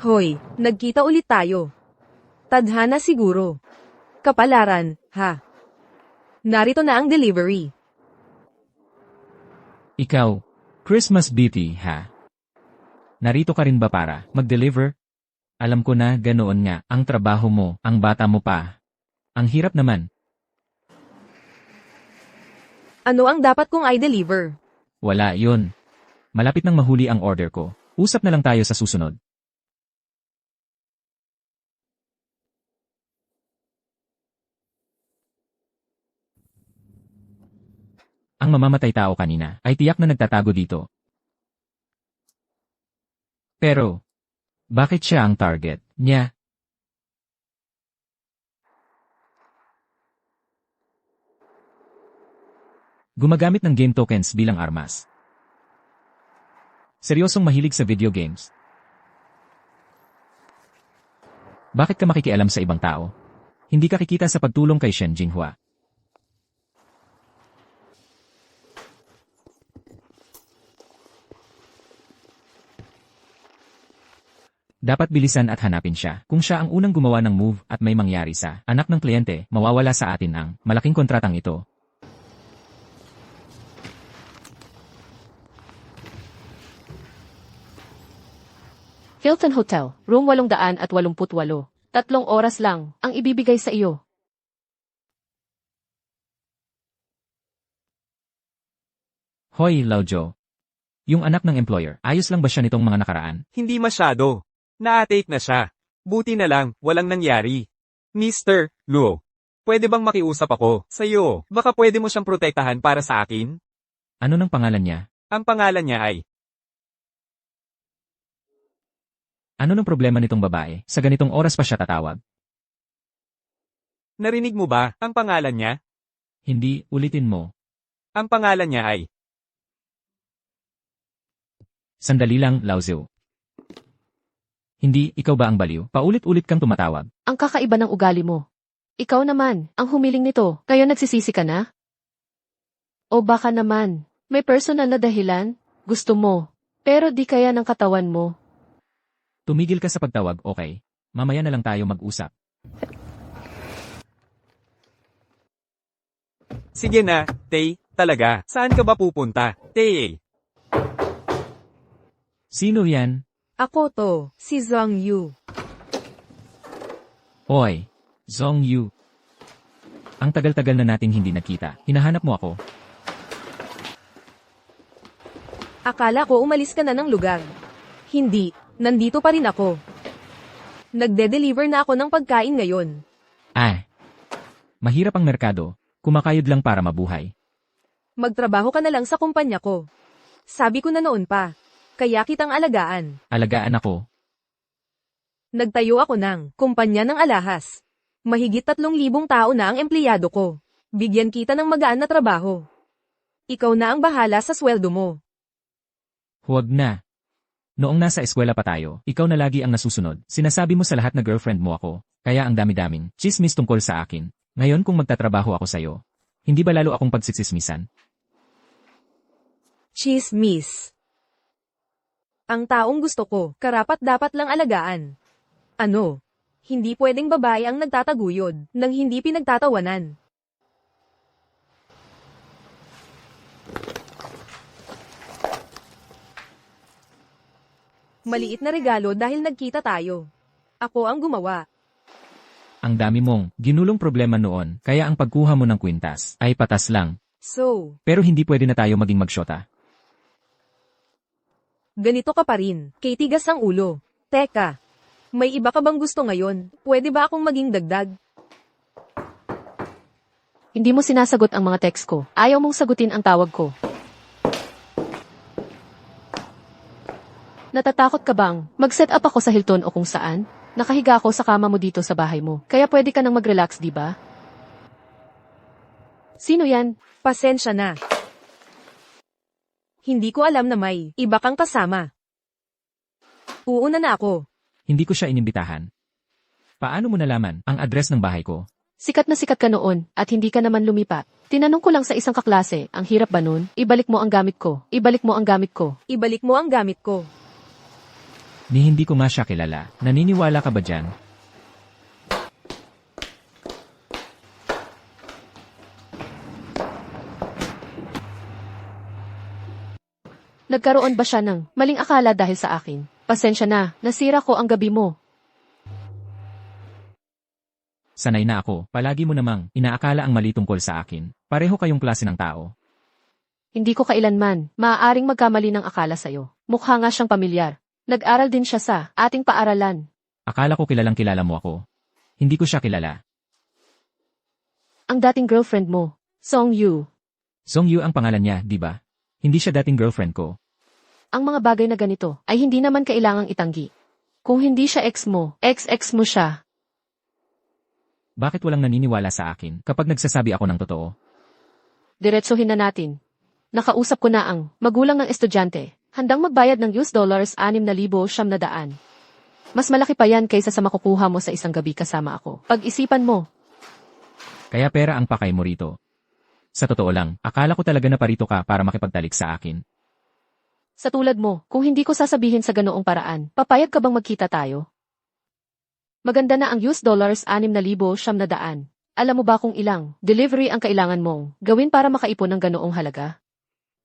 Hoy, nagkita ulit tayo. Tadhana siguro. Kapalaran, ha? Narito na ang delivery. Ikaw, Christmas beauty, ha? Narito ka rin ba para mag-deliver? Alam ko na ganoon nga ang trabaho mo, ang bata mo pa. Ang hirap naman. Ano ang dapat kong i-deliver? Wala yun. Malapit nang mahuli ang order ko. Usap na lang tayo sa susunod. Ang mamamatay tao kanina ay tiyak na nagtatago dito. Pero, bakit siya ang target niya? Gumagamit ng game tokens bilang armas. Seryosong mahilig sa video games. Bakit ka makikialam sa ibang tao? Hindi ka kikita sa pagtulong kay Shen Jinghua. Dapat bilisan at hanapin siya. Kung siya ang unang gumawa ng move at may mangyari sa anak ng kliyente, mawawala sa atin ang malaking kontratang ito. Hilton Hotel, room 888. 3 oras lang ang ibibigay sa iyo. Hoy, Laujo. Yung anak ng employer, ayos lang ba siya nitong mga nakaraan? Hindi masyado. Na-take na siya. Buti na lang, walang nangyari. Mr. Luo, pwede bang makiusap ako sa'yo? Baka pwede mo siyang protektahan para sa akin? Ano nang pangalan niya? Ang pangalan niya ay Ano nang problema nitong babae? Sa ganitong oras pa siya tatawag? Narinig mo ba ang pangalan niya? Hindi, ulitin mo. Ang pangalan niya ay... Sandali lang, Laozyo. Hindi, ikaw ba ang baliw? Paulit-ulit kang tumatawag. Ang kakaiba ng ugali mo. Ikaw naman, ang humiling nito, kaya nagsisisi ka na? O baka naman, may personal na dahilan? Gusto mo, pero di kaya ng katawan mo. Tumigil ka sa pagtawag, okay? Mamaya na lang tayo mag-usap. Sige na, Tay, talaga. Saan ka ba pupunta, Tay? Sino yan? Ako to, si Zhang Yu. Hoy, Zhong Yu. Ang tagal-tagal na nating hindi nakita. Hinahanap mo ako. Akala ko umalis ka na ng lugar. Hindi, nandito pa rin ako. Nagde-deliver na ako ng pagkain ngayon. Mahirap ang merkado. Kumakayod lang para mabuhay. Magtrabaho ka na lang sa kumpanya ko. Sabi ko na noon pa. Kaya kitang alagaan. Alagaan ako. Nagtayo ako ng kumpanya ng alahas. Mahigit 3,000 tao na ang empleyado ko. Bigyan kita ng magaan na trabaho. Ikaw na ang bahala sa sweldo mo. Huwag na. Noong nasa eskwela pa tayo, ikaw na lagi ang nasusunod. Sinasabi mo sa lahat na girlfriend mo ako, kaya ang dami-daming chismis tungkol sa akin. Ngayon kung magtatrabaho ako sa'yo, hindi ba lalo akong pagsisismisan? Chismis. Ang taong gusto ko, karapat-dapat lang alagaan. Ano? Hindi pwedeng babae ang nagtataguyod, nang hindi pinagtatawanan. Maliit na regalo dahil nagkita tayo. Ako ang gumawa. Ang dami mong ginulong problema noon, kaya ang pagkuha mo ng kwintas ay patas lang. So, Pero hindi pwede na tayo maging magsyota. ganito ka pa rin, kay tigas ang ulo. Teka, may iba ka bang gusto ngayon? Pwede ba akong maging dagdag? Hindi mo sinasagot ang mga text ko. Ayaw mong sagutin ang tawag ko. Natatakot ka bang mag-set up ako sa Hilton o kung saan? Nakahiga ako sa kama mo dito sa bahay mo. Kaya pwede ka nang mag-relax, di ba? Sino yan? Pasensya na. Hindi ko alam na may iba kang kasama. Uuna na ako. Hindi ko siya inimbitahan. Paano mo nalaman ang address ng bahay ko? Sikat na sikat ka noon at hindi ka naman lumipat. Tinanong ko lang sa isang kaklase, ang hirap ba nun? Ibalik mo ang gamit ko. Ibalik mo ang gamit ko. Ibalik mo ang gamit ko. Ni hindi ko nga siya kilala. Naniniwala ka ba dyan? Nagkaroon ba siya ng maling akala dahil sa akin? Pasensya na, nasira ko ang gabi mo. Sanay na ako. Palagi mo namang inaakala ang mali tungkol sa akin. Pareho kayong klase ng tao. Hindi ko kailanman maaaring magkamali ng akala sa'yo. Mukha nga siyang pamilyar. Nag-aral din siya sa ating paaralan. Akala ko kilalang kilala mo ako. Hindi ko siya kilala. Ang dating girlfriend mo, Song Yu. Zhong Yu ang pangalan niya, di ba? Hindi siya dating girlfriend ko. Ang mga bagay na ganito ay hindi naman kailangang itanggi. Kung hindi siya ex mo, ex-ex mo siya. Bakit walang naniniwala sa akin kapag nagsasabi ako ng totoo? Diretsuhin na natin. Nakausap ko na ang magulang ng estudyante. Handang magbayad ng $6,900. Mas malaki pa yan kaysa sa makukuha mo sa isang gabi kasama ako. Pag-isipan mo. Kaya pera ang pakay mo rito. Sa totoo lang, akala ko talaga na parito ka para makipagtalik sa akin. Sa tulad mo, kung hindi ko sasabihin sa ganoong paraan, papayag ka bang magkita tayo? Maganda na ang $6,900. Alam mo ba kung ilang delivery ang kailangan mong gawin para makaipon ng ganoong halaga?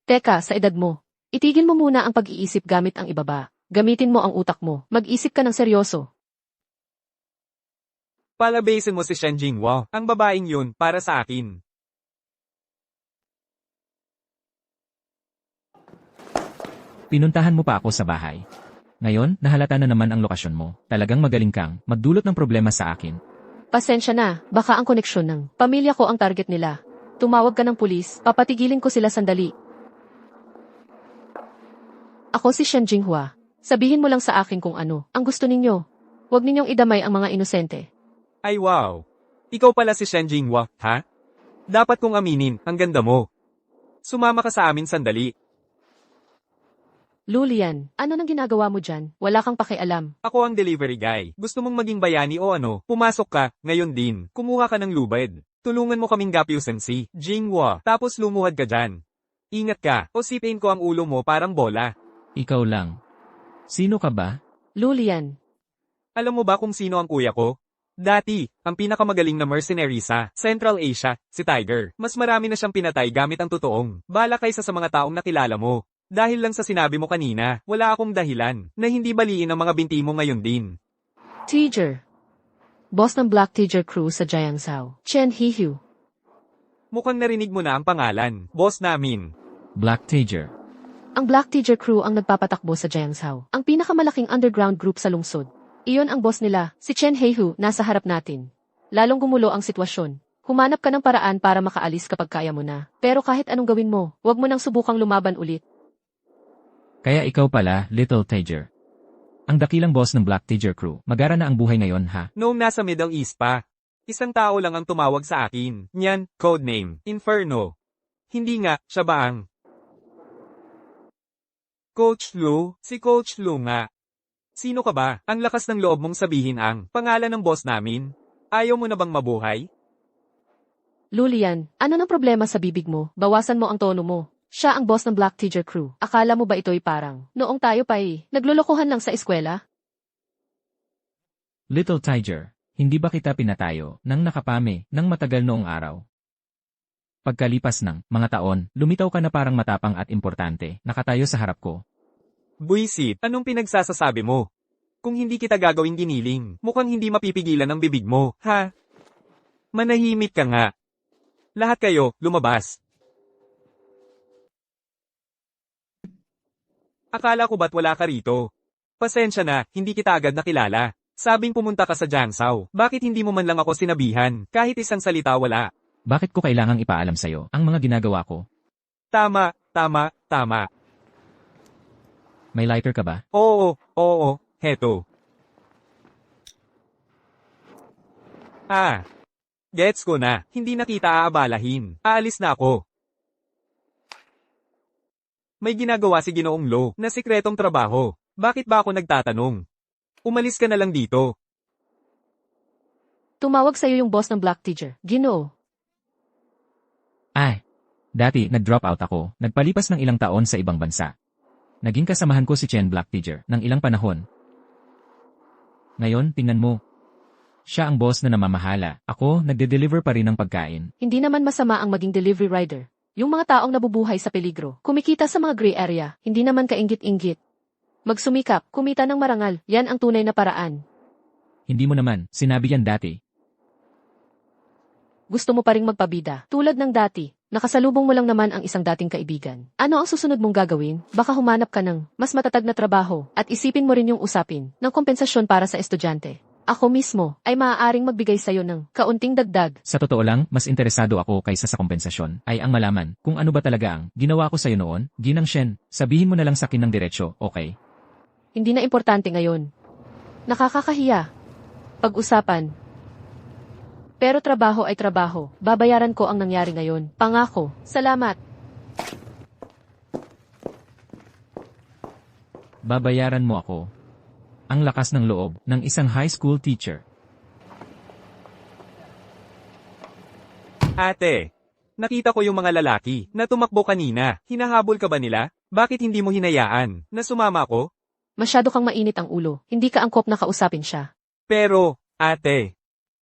Teka, sa edad mo, itigil mo muna ang pag-iisip gamit ang ibaba. Gamitin mo ang utak mo. Mag-isip ka ng seryoso. Palabasin mo si Shen Jinghua. Ang babaeng yun para sa akin. Pinuntahan mo pa ako sa bahay. Ngayon, nahalata na naman ang lokasyon mo. Talagang magaling kang magdulot ng problema sa akin. Pasensya na, baka ang koneksyon ng pamilya ko ang target nila. Tumawag ka ng pulis, papatigilin ko sila sandali. Ako si Shen Jinghua. Sabihin mo lang sa akin kung ano ang gusto ninyo. Huwag ninyong idamay ang mga inosente. Ay wow! Ikaw pala si Shen Jinghua, ha? Dapat kong aminin, ang ganda mo. Sumama ka sa amin sandali. Lulian, ano nang ginagawa mo dyan? Wala kang pakialam. Ako ang delivery guy. Gusto mong maging bayani o ano? Pumasok ka, ngayon din. Kumuha ka ng lubid. Tulungan mo kaming gapiusan si Jinghua. Tapos lumuhad ka dyan. Ingat ka, o sipin ko ang ulo mo parang bola. Ikaw lang. Sino ka ba? Lulian, Alam mo ba kung sino ang kuya ko? Dati, ang pinakamagaling na mercenary sa Central Asia, si Tiger. Mas marami na siyang pinatay gamit ang totoong bala kaysa sa mga taong nakilala mo. Dahil lang sa sinabi mo kanina, wala akong dahilan na hindi baliin ang mga binti mo ngayon din. Teacher. Boss ng Black Teacher Crew sa Jiangzhou, Chen Hihu. Mukhang narinig mo na ang pangalan, boss namin. Black Tiger. Ang Black Teacher Crew ang nagpapatakbo sa Jiangzhou, ang pinakamalaking underground group sa lungsod. Iyon ang boss nila, si Chen Hihu, nasa harap natin. Lalong gumulo ang sitwasyon. Humanap ka ng paraan para makaalis kapag kaya mo na. Pero kahit anong gawin mo, huwag mo nang subukang lumaban ulit. Kaya ikaw pala, Little Tiger. Ang dakilang boss ng Black Tiger Crew. Magara na ang buhay ngayon, ha? Noong nasa Middle East pa, isang tao lang ang tumawag sa akin. Niyan, codename, Inferno. Hindi nga, siya ba ang Coach Lu? Si Coach Lu nga. Sino ka ba? Ang lakas ng loob mong sabihin ang pangalan ng boss namin. Ayaw mo na bang mabuhay? Lulian, ano nang problema sa bibig mo? Bawasan mo ang tono mo. Siya ang boss ng Black Teacher Crew. Akala mo ba ito'y parang, noong tayo pa'y, naglolokohan lang sa eskwela? Little Tiger, hindi ba kita pinatayo nang nakapame ng matagal noong araw? Pagkalipas ng mga taon, lumitaw ka na parang matapang at importante, nakatayo sa harap ko. Buisit, anong pinagsasasabi mo? Kung hindi kita gagawing giniling, mukhang hindi mapipigilan ang bibig mo, ha? Manahimik ka nga. Lahat kayo, lumabas. Akala ko ba't wala ka rito? Pasensya na, hindi kita agad nakilala. Sabing pumunta ka sa Jiangzhou. Bakit hindi mo man lang ako sinabihan? Kahit isang salita wala. Bakit ko kailangang ipaalam sa'yo ang mga ginagawa ko? Tama, tama, tama. May lighter ka ba? Oo, heto. Gets ko na. Hindi na kita aabalahin. Aalis na ako. May ginagawa si Ginoong Lo na sikretong trabaho. Bakit ba ako nagtatanong? Umalis ka na lang dito. Tumawag sa'yo yung boss ng Black Teacher, Ginoo. Dati nag-drop out ako, nagpalipas ng ilang taon sa ibang bansa. Naging kasamahan ko si Chen Black Teacher ng ilang panahon. Ngayon, tingnan mo. Siya ang boss na namamahala. Ako, nagde-deliver pa rin ng pagkain. Hindi naman masama ang maging delivery rider. Yung mga taong nabubuhay sa peligro, kumikita sa mga gray area, hindi naman kainggit-inggit. Magsumikap, kumita ng marangal, yan ang tunay na paraan. Hindi mo naman, sinabi yan dati. Gusto mo pa ring magpabida, tulad ng dati. Nakasalubong mo lang naman ang isang dating kaibigan. Ano ang susunod mong gagawin? Baka humanap ka ng mas matatag na trabaho at isipin mo rin yung usapin ng kompensasyon para sa estudyante. Ako mismo ay maaaring magbigay sa'yo ng kaunting dagdag. Sa totoo lang, mas interesado ako kaysa sa kompensasyon ay ang malaman kung ano ba talaga ang ginawa ko sa'yo noon. Ginang Shen, sabihin mo na lang sa akin ng diretsyo, okay? Hindi na importante ngayon. Nakakakahiya. Pag-usapan. Pero trabaho ay trabaho. Babayaran ko ang nangyari ngayon. Pangako. Salamat. Babayaran mo ako. Ang lakas ng loob ng isang high school teacher. Ate, nakita ko yung mga lalaki na tumakbo kanina. Hinahabol ka ba nila? Bakit hindi mo hinayaan na sumama ko? Masyado kang mainit ang ulo. Hindi ka angkop na kausapin siya. Pero, ate,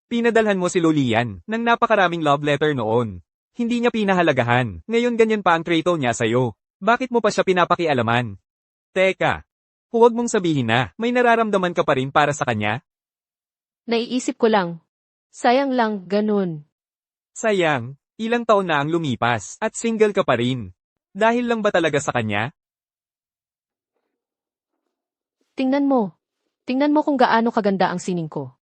pinadalhan mo si Lulian ng napakaraming love letter noon. Hindi niya pinahalagahan. Ngayon ganyan pa ang trato niya sa'yo. Bakit mo pa siya pinapakialaman? Teka, huwag mong sabihin na may nararamdaman ka pa rin para sa kanya? Naiisip ko lang. Sayang lang, ganun. Sayang, ilang taon na ang lumipas at single ka pa rin. Dahil lang ba talaga sa kanya? Tingnan mo. Tingnan mo kung gaano kaganda ang sining ko.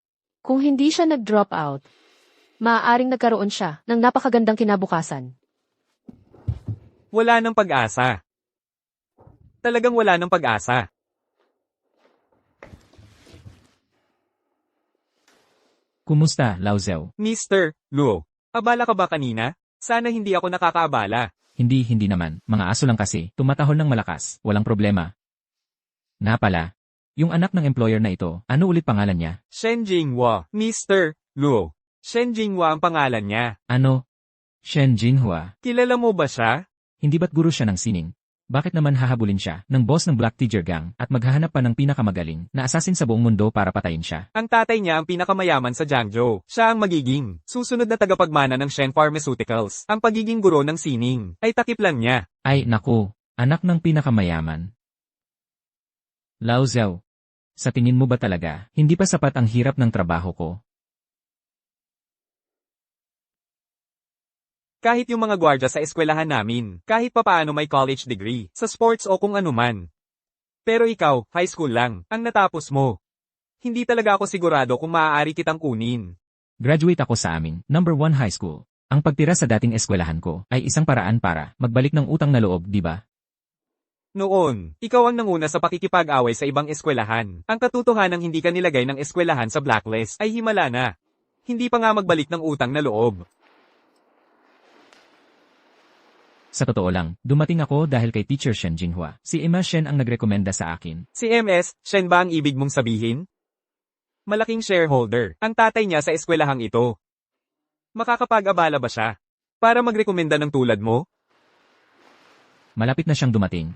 Kung hindi siya nag-drop out, maaaring nagkaroon siya ng napakagandang kinabukasan. Wala ng pag-asa. Talagang wala ng pag-asa. Kumusta, Laozeo? Mr. Luo, abala ka ba kanina? Sana hindi ako nakakaabala. Hindi naman. Mga aso lang kasi. Tumatahol ng malakas. Walang problema. Nga pala. Yung anak ng employer na ito, ano ulit pangalan niya? Shen Jinghua, Mr. Luo. Shen Jinghua ang pangalan niya. Ano? Shen Jinhua. Kilala mo ba siya? Hindi ba't guro siya ng sining? Bakit naman hahabulin siya ng boss ng Black Tiger Gang at maghahanap pa ng pinakamagaling na assassin sa buong mundo para patayin siya? Ang tatay niya ang pinakamayaman sa Jiangzhou. Siya ang magiging susunod na tagapagmana ng Shen Pharmaceuticals. Ang pagiging guro ng sining ay takip lang niya. Ay, naku. Anak ng pinakamayaman. Laozeo. Sa tingin mo ba talaga, hindi pa sapat ang hirap ng trabaho ko? Kahit yung mga gwardya sa eskwelahan namin, kahit papaano may college degree, sa sports o kung ano man. Pero ikaw, high school lang, ang natapos mo. Hindi talaga ako sigurado kung maaari kitang kunin. Graduate ako sa aming number 1 high school. Ang pagtira sa dating eskwelahan ko ay isang paraan para magbalik ng utang na loob, di ba? Noon, ikaw ang nanguna sa pakikipag-away sa ibang eskwelahan. Ang katotohanang hindi ka nilagay ng eskwelahan sa blacklist ay himala na. Hindi pa nga magbalik ng utang na loob. Sa totoo lang, dumating ako dahil kay Teacher Shen Jinhua. Si Emma Shen ang nagrekomenda sa akin. Si MS, Shen ba ang ibig mong sabihin? Malaking shareholder, ang tatay niya sa eskwelahang ito. Makakapag-abala ba siya? Para magrekomenda ng tulad mo? Malapit na siyang dumating.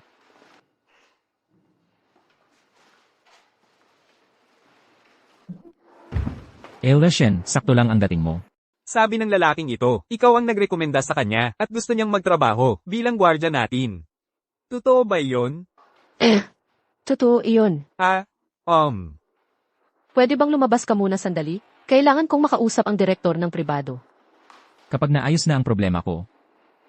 Eula Shen, sakto lang ang dating mo. Sabi ng lalaking ito, ikaw ang nagrekomenda sa kanya at gusto niyang magtrabaho bilang gwardya natin. Totoo ba iyon? Totoo iyon. Pwede bang lumabas ka muna sandali? Kailangan kong makausap ang direktor ng pribado. Kapag naayos na ang problema ko,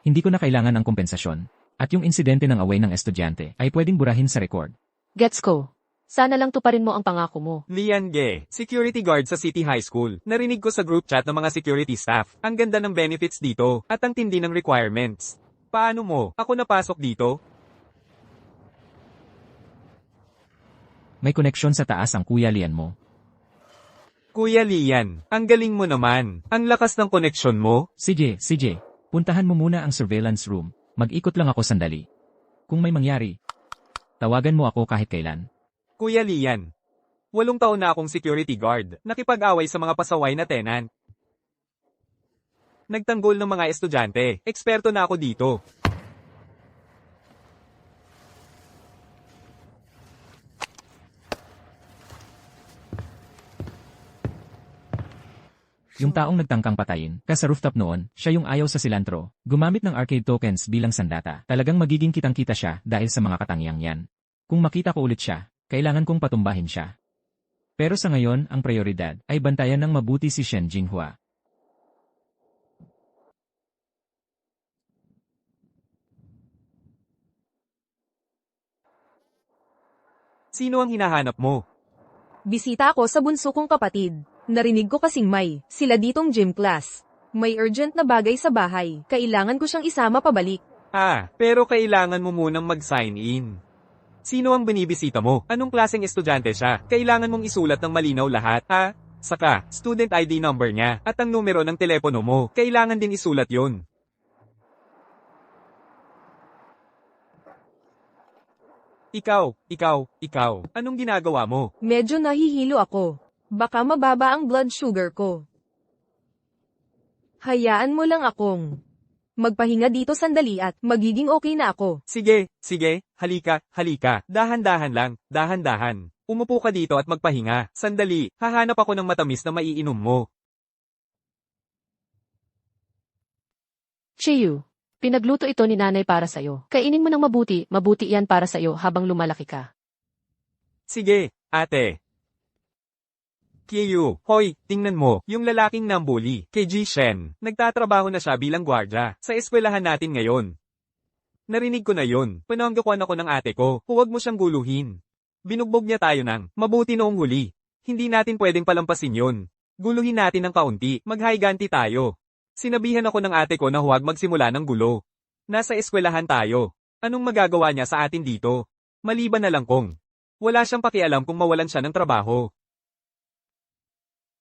hindi ko na kailangan ang kompensasyon. At yung insidente ng away ng estudyante ay pwedeng burahin sa record. Gets ko. Sana lang tuparin mo ang pangako mo. Lian Ge, security guard sa City High School. Narinig ko sa group chat ng mga security staff. Ang ganda ng benefits dito at ang tindi ng requirements. Paano mo? Ako napasok dito? May koneksyon sa taas ang Kuya Lian mo. Kuya Lian, ang galing mo naman. Ang lakas ng koneksyon mo. CJ, puntahan mo muna ang surveillance room. Mag-ikot lang ako sandali. Kung may mangyari, tawagan mo ako kahit kailan. Kuya Lian, 8 taon na akong security guard, nakipag-away sa mga pasaway na tenant. Nagtanggol ng mga estudyante, eksperto na ako dito. Yung taong nagtangkang patayin, ka sa rooftop noon, siya yung ayaw sa silantro, gumamit ng arcade tokens bilang sandata. Talagang magiging kitang-kita siya dahil sa mga katangiang yan. Kung makita ko ulit siya, kailangan kong patumbahin siya. Pero sa ngayon, ang prioridad ay bantayan ng mabuti si Shen Jinhua. Sino ang hinahanap mo? Bisita ako sa bunso kong kapatid. Narinig ko kasing may sila ditong gym class. May urgent na bagay sa bahay. Kailangan ko siyang isama pabalik. Pero kailangan mo munang mag-sign in. Sino ang binibisita mo? Anong klaseng estudyante siya? Kailangan mong isulat ng malinaw lahat, Saka, student ID number niya, at ang numero ng telepono mo. Kailangan din isulat yon. Ikaw, anong ginagawa mo? Medyo nahihilo ako. Baka mababa ang blood sugar ko. Hayaan mo lang akong magpahinga dito sandali at magiging okay na ako. Sige, halika. Dahan-dahan lang, dahan-dahan. Umupo ka dito at magpahinga. Sandali, hahanap ako ng matamis na maiinom mo. Chiyu, pinagluto ito ni nanay para sa'yo. Kainin mo ng mabuti, mabuti yan para sa'yo habang lumalaki ka. Sige, ate. Kiyu, hoy, tingnan mo, yung lalaking nambuli, kay Ji Shen, nagtatrabaho na siya bilang gwardya, sa eskwelahan natin ngayon. Narinig ko na yun, pananggakuan ako ng ate ko, huwag mo siyang guluhin. Binugbog niya tayo ng mabuti noong huli. Hindi natin pwedeng palampasin yun. Guluhin natin ng kaunti, maghiganti tayo. Sinabihan ako ng ate ko na huwag magsimula ng gulo. Nasa eskwelahan tayo. Anong magagawa niya sa atin dito? Maliban na lang kung wala siyang pakialam kung mawalan siya ng trabaho.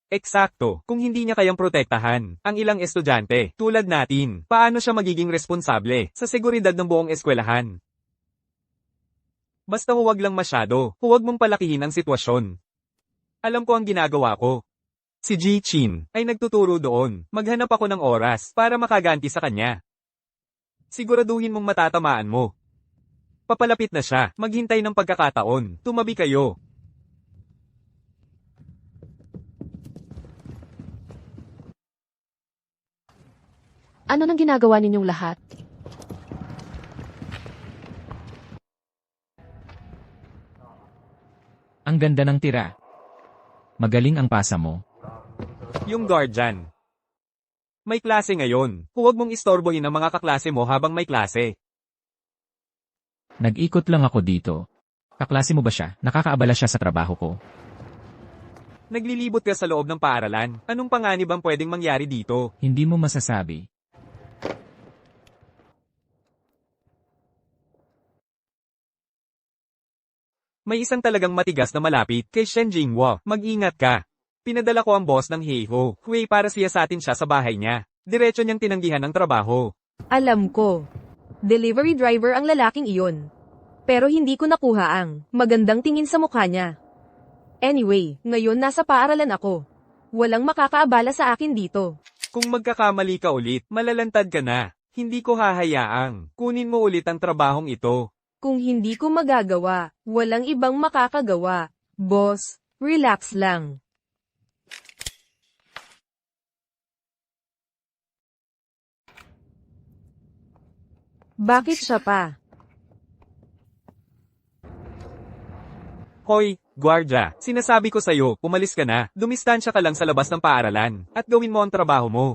Eksakto, kung hindi niya kayang protektahan ang ilang estudyante, tulad natin, paano siya magiging responsable sa seguridad ng buong eskwelahan? Basta huwag lang masyado, huwag mong palakihin ang sitwasyon. Alam ko ang ginagawa ko. Si Ji Chin ay nagtuturo doon, maghanap ako ng oras para makaganti sa kanya. Siguraduhin mong matatamaan mo. Papalapit na siya, maghintay ng pagkakataon, tumabi kayo. Ano nang ginagawa ninyong lahat? Ang ganda ng tira. Magaling ang pasa mo. Yung guardian. May klase ngayon, huwag mong istorbohin ang mga kaklase mo habang may klase. Nag-ikot lang ako dito. Kaklase mo ba siya? Nakakaabala siya sa trabaho ko. Naglilibot ka sa loob ng paaralan, anong panganib ang pwedeng mangyari dito? Hindi mo masasabi. May isang talagang matigas na malapit kay Shen Jinghua. Mag-ingat ka. Pinadala ko ang boss ng Heiho, Hui para siyasatin siya sa bahay niya. Diretso niyang tinanggihan ang trabaho. Alam ko. Delivery driver ang lalaking iyon. Pero hindi ko nakuha ang magandang tingin sa mukha niya. Anyway, ngayon nasa paaralan ako. Walang makakaabala sa akin dito. Kung magkakamali ka ulit, malalantad ka na. Hindi ko hahayaang kunin mo ulit ang trabahong ito. Kung hindi ko magagawa, walang ibang makakagawa. Boss, relax lang. Bakit siya pa? Hoy, guardia, sinasabi ko sa'yo, umalis ka na, dumistansya ka lang sa labas ng paaralan, at gawin mo ang trabaho mo.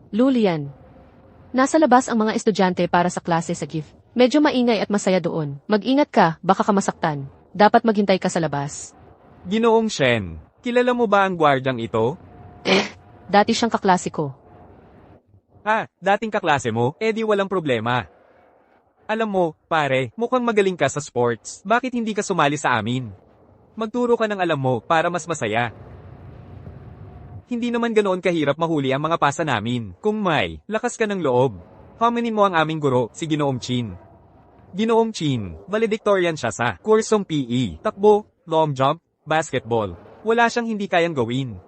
Lulian. Nasa labas ang mga estudyante para sa klase sa gift. Medyo maingay at masaya doon. Mag-ingat ka, baka ka masaktan. Dapat maghintay ka sa labas. Ginoong Shen, kilala mo ba ang guardyang ito? Dati siyang kaklase ko. Dating kaklase mo, edi walang problema. Alam mo, pare, mukhang magaling ka sa sports. Bakit hindi ka sumali sa amin? Magturo ka ng alam mo para mas masaya. Hindi naman ganoon kahirap mahuli ang mga pasa namin. Kung may lakas ka ng loob, hamanin mo ang aming guro, si Ginoong Chin. Ginoong Chin, valedictorian siya sa kursong PE, takbo, long jump, basketball. Wala siyang hindi kayang gawin.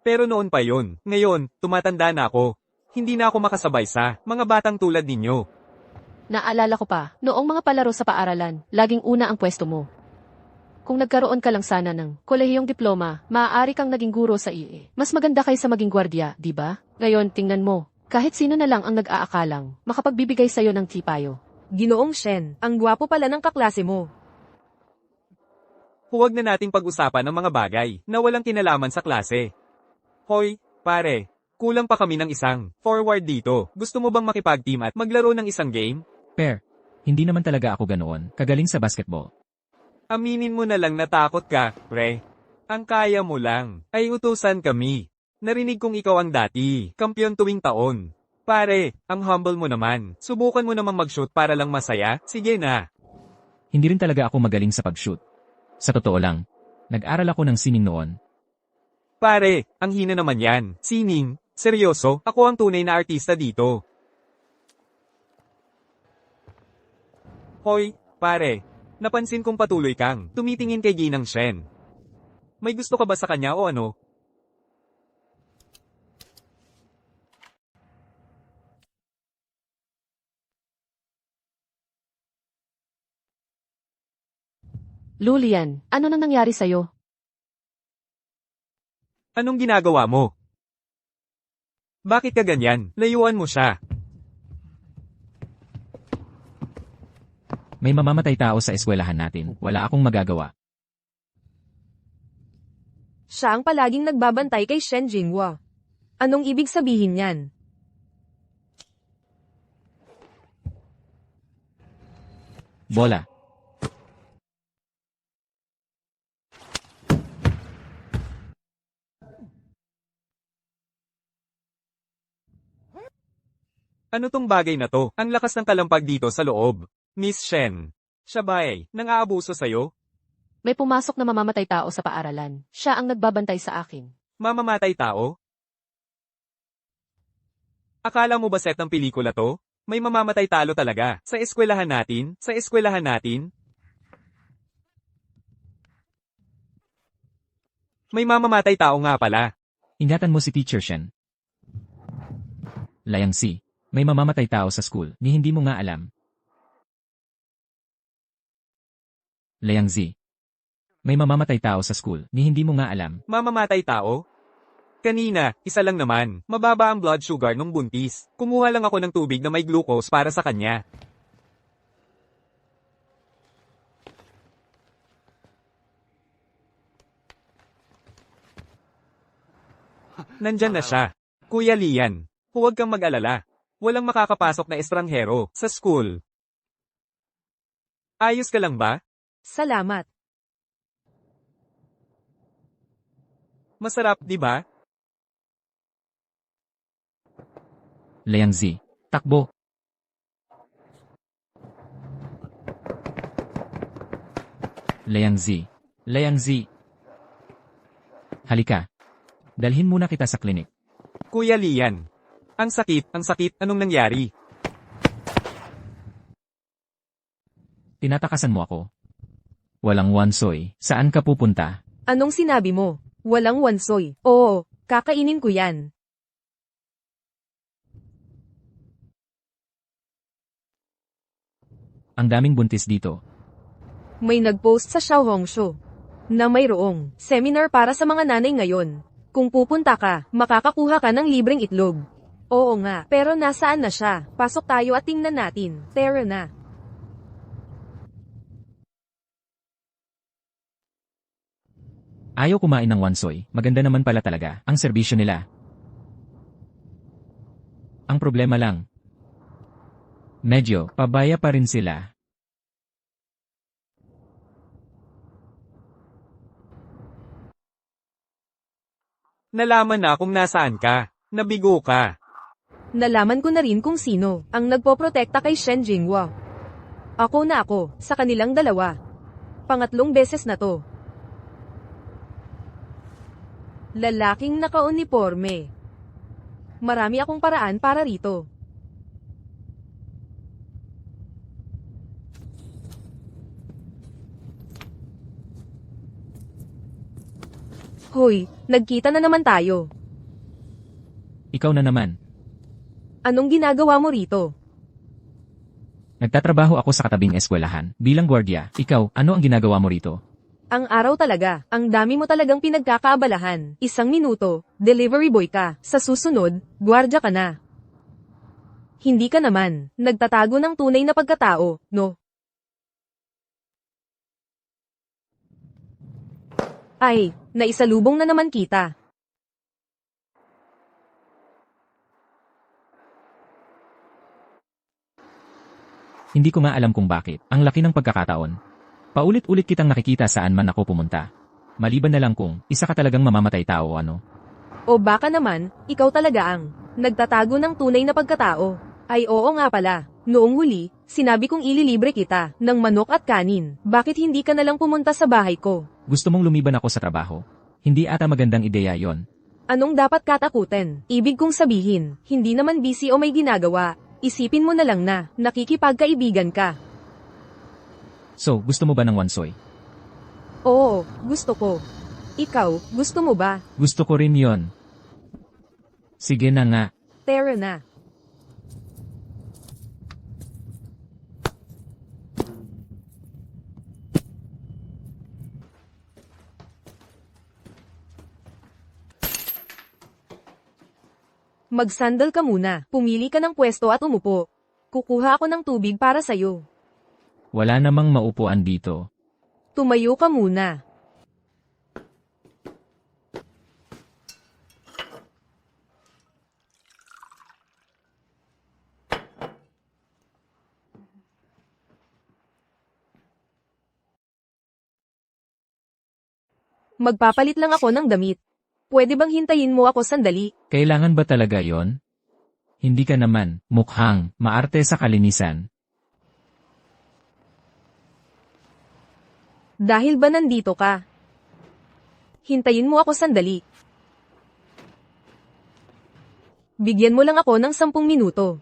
Pero noon pa yon. Ngayon, tumatanda na ako. Hindi na ako makasabay sa mga batang tulad ninyo. Naalala ko pa, noong mga palaro sa paaralan, laging una ang pwesto mo. Kung nagkaroon ka lang sana ng kolehiyong diploma, maaari kang naging guro sa IE. Mas maganda kaysa maging gwardiya, di ba? Ngayon, tingnan mo. Kahit sino na lang ang nag-aakalang, makapagbibigay sa'yo ng tipayo. Ginoong Shen, ang gwapo pala ng kaklase mo. Huwag na nating pag-usapan ng mga bagay na walang kinalaman sa klase. Hoy, pare, kulang pa kami ng isang forward dito. Gusto mo bang makipag-team at maglaro ng isang game? Per, hindi naman talaga ako ganoon. Kagaling sa basketball. Aminin mo na lang natakot ka, pre. Ang kaya mo lang ay utusan kami. Narinig kong ikaw ang dati, kampiyon tuwing taon. Pare, ang humble mo naman. Subukan mo namang mag-shoot para lang masaya. Sige na. Hindi rin talaga ako magaling sa pag-shoot. Sa totoo lang, nag-aral ako ng sining noon. Pare, ang hina naman yan. Sining, seryoso, ako ang tunay na artista dito. Hoy, pare. Napansin kong patuloy kang tumitingin kay Ginang Shen. May gusto ka ba sa kanya o ano? Lulian, ano nang nangyari sa'yo? Anong ginagawa mo? Bakit ka ganyan? Layuan mo siya. May mamamatay tao sa eskwelahan natin. Wala akong magagawa. Siya ang palaging nagbabantay kay Shen Jinghua. Anong ibig sabihin niyan? Bola. Ano tong bagay na to? Ang lakas ng kalampag dito sa loob. Miss Shen. Siya ba nang-aabuso sa'yo? May pumasok na mamamatay tao sa paaralan. Siya ang nagbabantay sa akin. Mamamatay tao? Akala mo ba set ng pelikula to? May mamamatay talo talaga. Sa eskwelahan natin? Sa eskwelahan natin? May mamamatay tao nga pala. Ingatan mo si Teacher Shen. Layang Si, may mamamatay tao sa school ni hindi mo nga alam. Layang Zi, may mamamatay tao sa school ni hindi mo nga alam. Mamamatay tao? Kanina, isa lang naman. Mababa ang blood sugar nung buntis. Kumuha lang ako ng tubig na may glucose para sa kanya. Nandyan na siya. Kuya Lian, huwag kang mag-alala. Walang makakapasok na estranghero sa school. Ayos ka lang ba? Salamat. Masarap, di ba? Layang Zi, takbo. Layang Zi, Layang Zi. Halika. Dalhin muna kita sa klinik. Kuya Lian. Ang sakit, anong nangyari? Tinatakasan mo ako. Walang wansoy, saan ka pupunta? Anong sinabi mo? Walang wansoy. Oo, kakainin ko yan. Ang daming buntis dito. May nag-post sa Xiaohongshu na mayroong seminar para sa mga nanay ngayon. Kung pupunta ka, makakakuha ka ng libreng itlog. Oo nga, pero nasaan na siya? Pasok tayo at tingnan natin. Tara na. Ayaw kumain ng wansoy, maganda naman pala talaga ang serbisyo nila. Ang problema lang, medyo pabaya pa rin sila. Nalaman na kung nasaan ka. Nabigo ka. Nalaman ko na rin kung sino ang nagpoprotekta kay Shen Jinghua. Ako na ako, sa kanilang dalawa. Pangatlong beses na to. Lalaking naka-uniforme. Marami akong paraan para rito. Hoy, nagkita na naman tayo. Ikaw na naman. Anong ginagawa mo rito? Nagtatrabaho ako sa katabing eskwelahan bilang gwardiya. Ikaw, ano ang ginagawa mo rito? Ang araw talaga, ang dami mo talagang pinagkakaabalahan. 1 minuto, delivery boy ka. Sa susunod, gwardya ka na. Hindi ka naman, nagtatago ng tunay na pagkatao, no? Ay, naisalubong na naman kita. Hindi ko nga alam kung bakit. Ang laki ng pagkakataon. Paulit-ulit kitang nakikita saan man ako pumunta. Maliban na lang kung isa ka talagang mamamatay tao ano. O baka naman, ikaw talaga ang nagtatago ng tunay na pagkatao. Ay oo nga pala, noong huli, sinabi kong ililibre kita ng manok at kanin. Bakit hindi ka nalang pumunta sa bahay ko? Gusto mong lumiban ako sa trabaho. Hindi ata magandang ideya yon. Anong dapat katakutin? Ibig kong sabihin, hindi naman busy o may ginagawa. Isipin mo na lang na, nakikipagkaibigan ka. So, gusto mo ba ng wansoy? Oo, gusto ko. Ikaw, gusto mo ba? Gusto ko rin yon. Sige na nga. Tara na. Magsandal ka muna. Pumili ka ng pwesto at umupo. Kukuha ako ng tubig para sa'yo. Wala namang maupuan dito. Tumayo ka muna. Magpapalit lang ako ng damit. Pwede bang hintayin mo ako sandali? Kailangan ba talaga yon? Hindi ka naman, mukhang, maarte sa kalinisan. Dahil ba nandito ka? Hintayin mo ako sandali. Bigyan mo lang ako ng 10 minuto.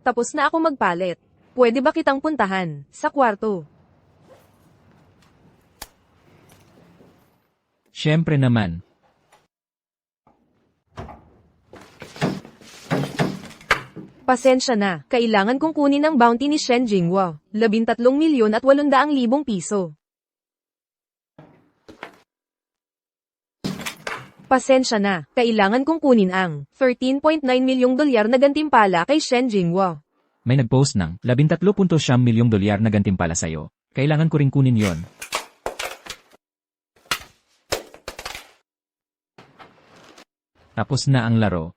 Tapos na ako magpalit. Pwede ba kitang puntahan sa kwarto? Siyempre naman. Pasensya na, kailangan kong kunin ang bounty ni Shen Jinghua, 13,800,000 piso. Pasensya na, kailangan kong kunin ang 13.9 milyong dolyar na gantimpala kay Shen Jinghua. May nag-post ng 13.9 milyong dolyar na gantimpala sa'yo. Kailangan ko ring kunin yon. Tapos na ang laro.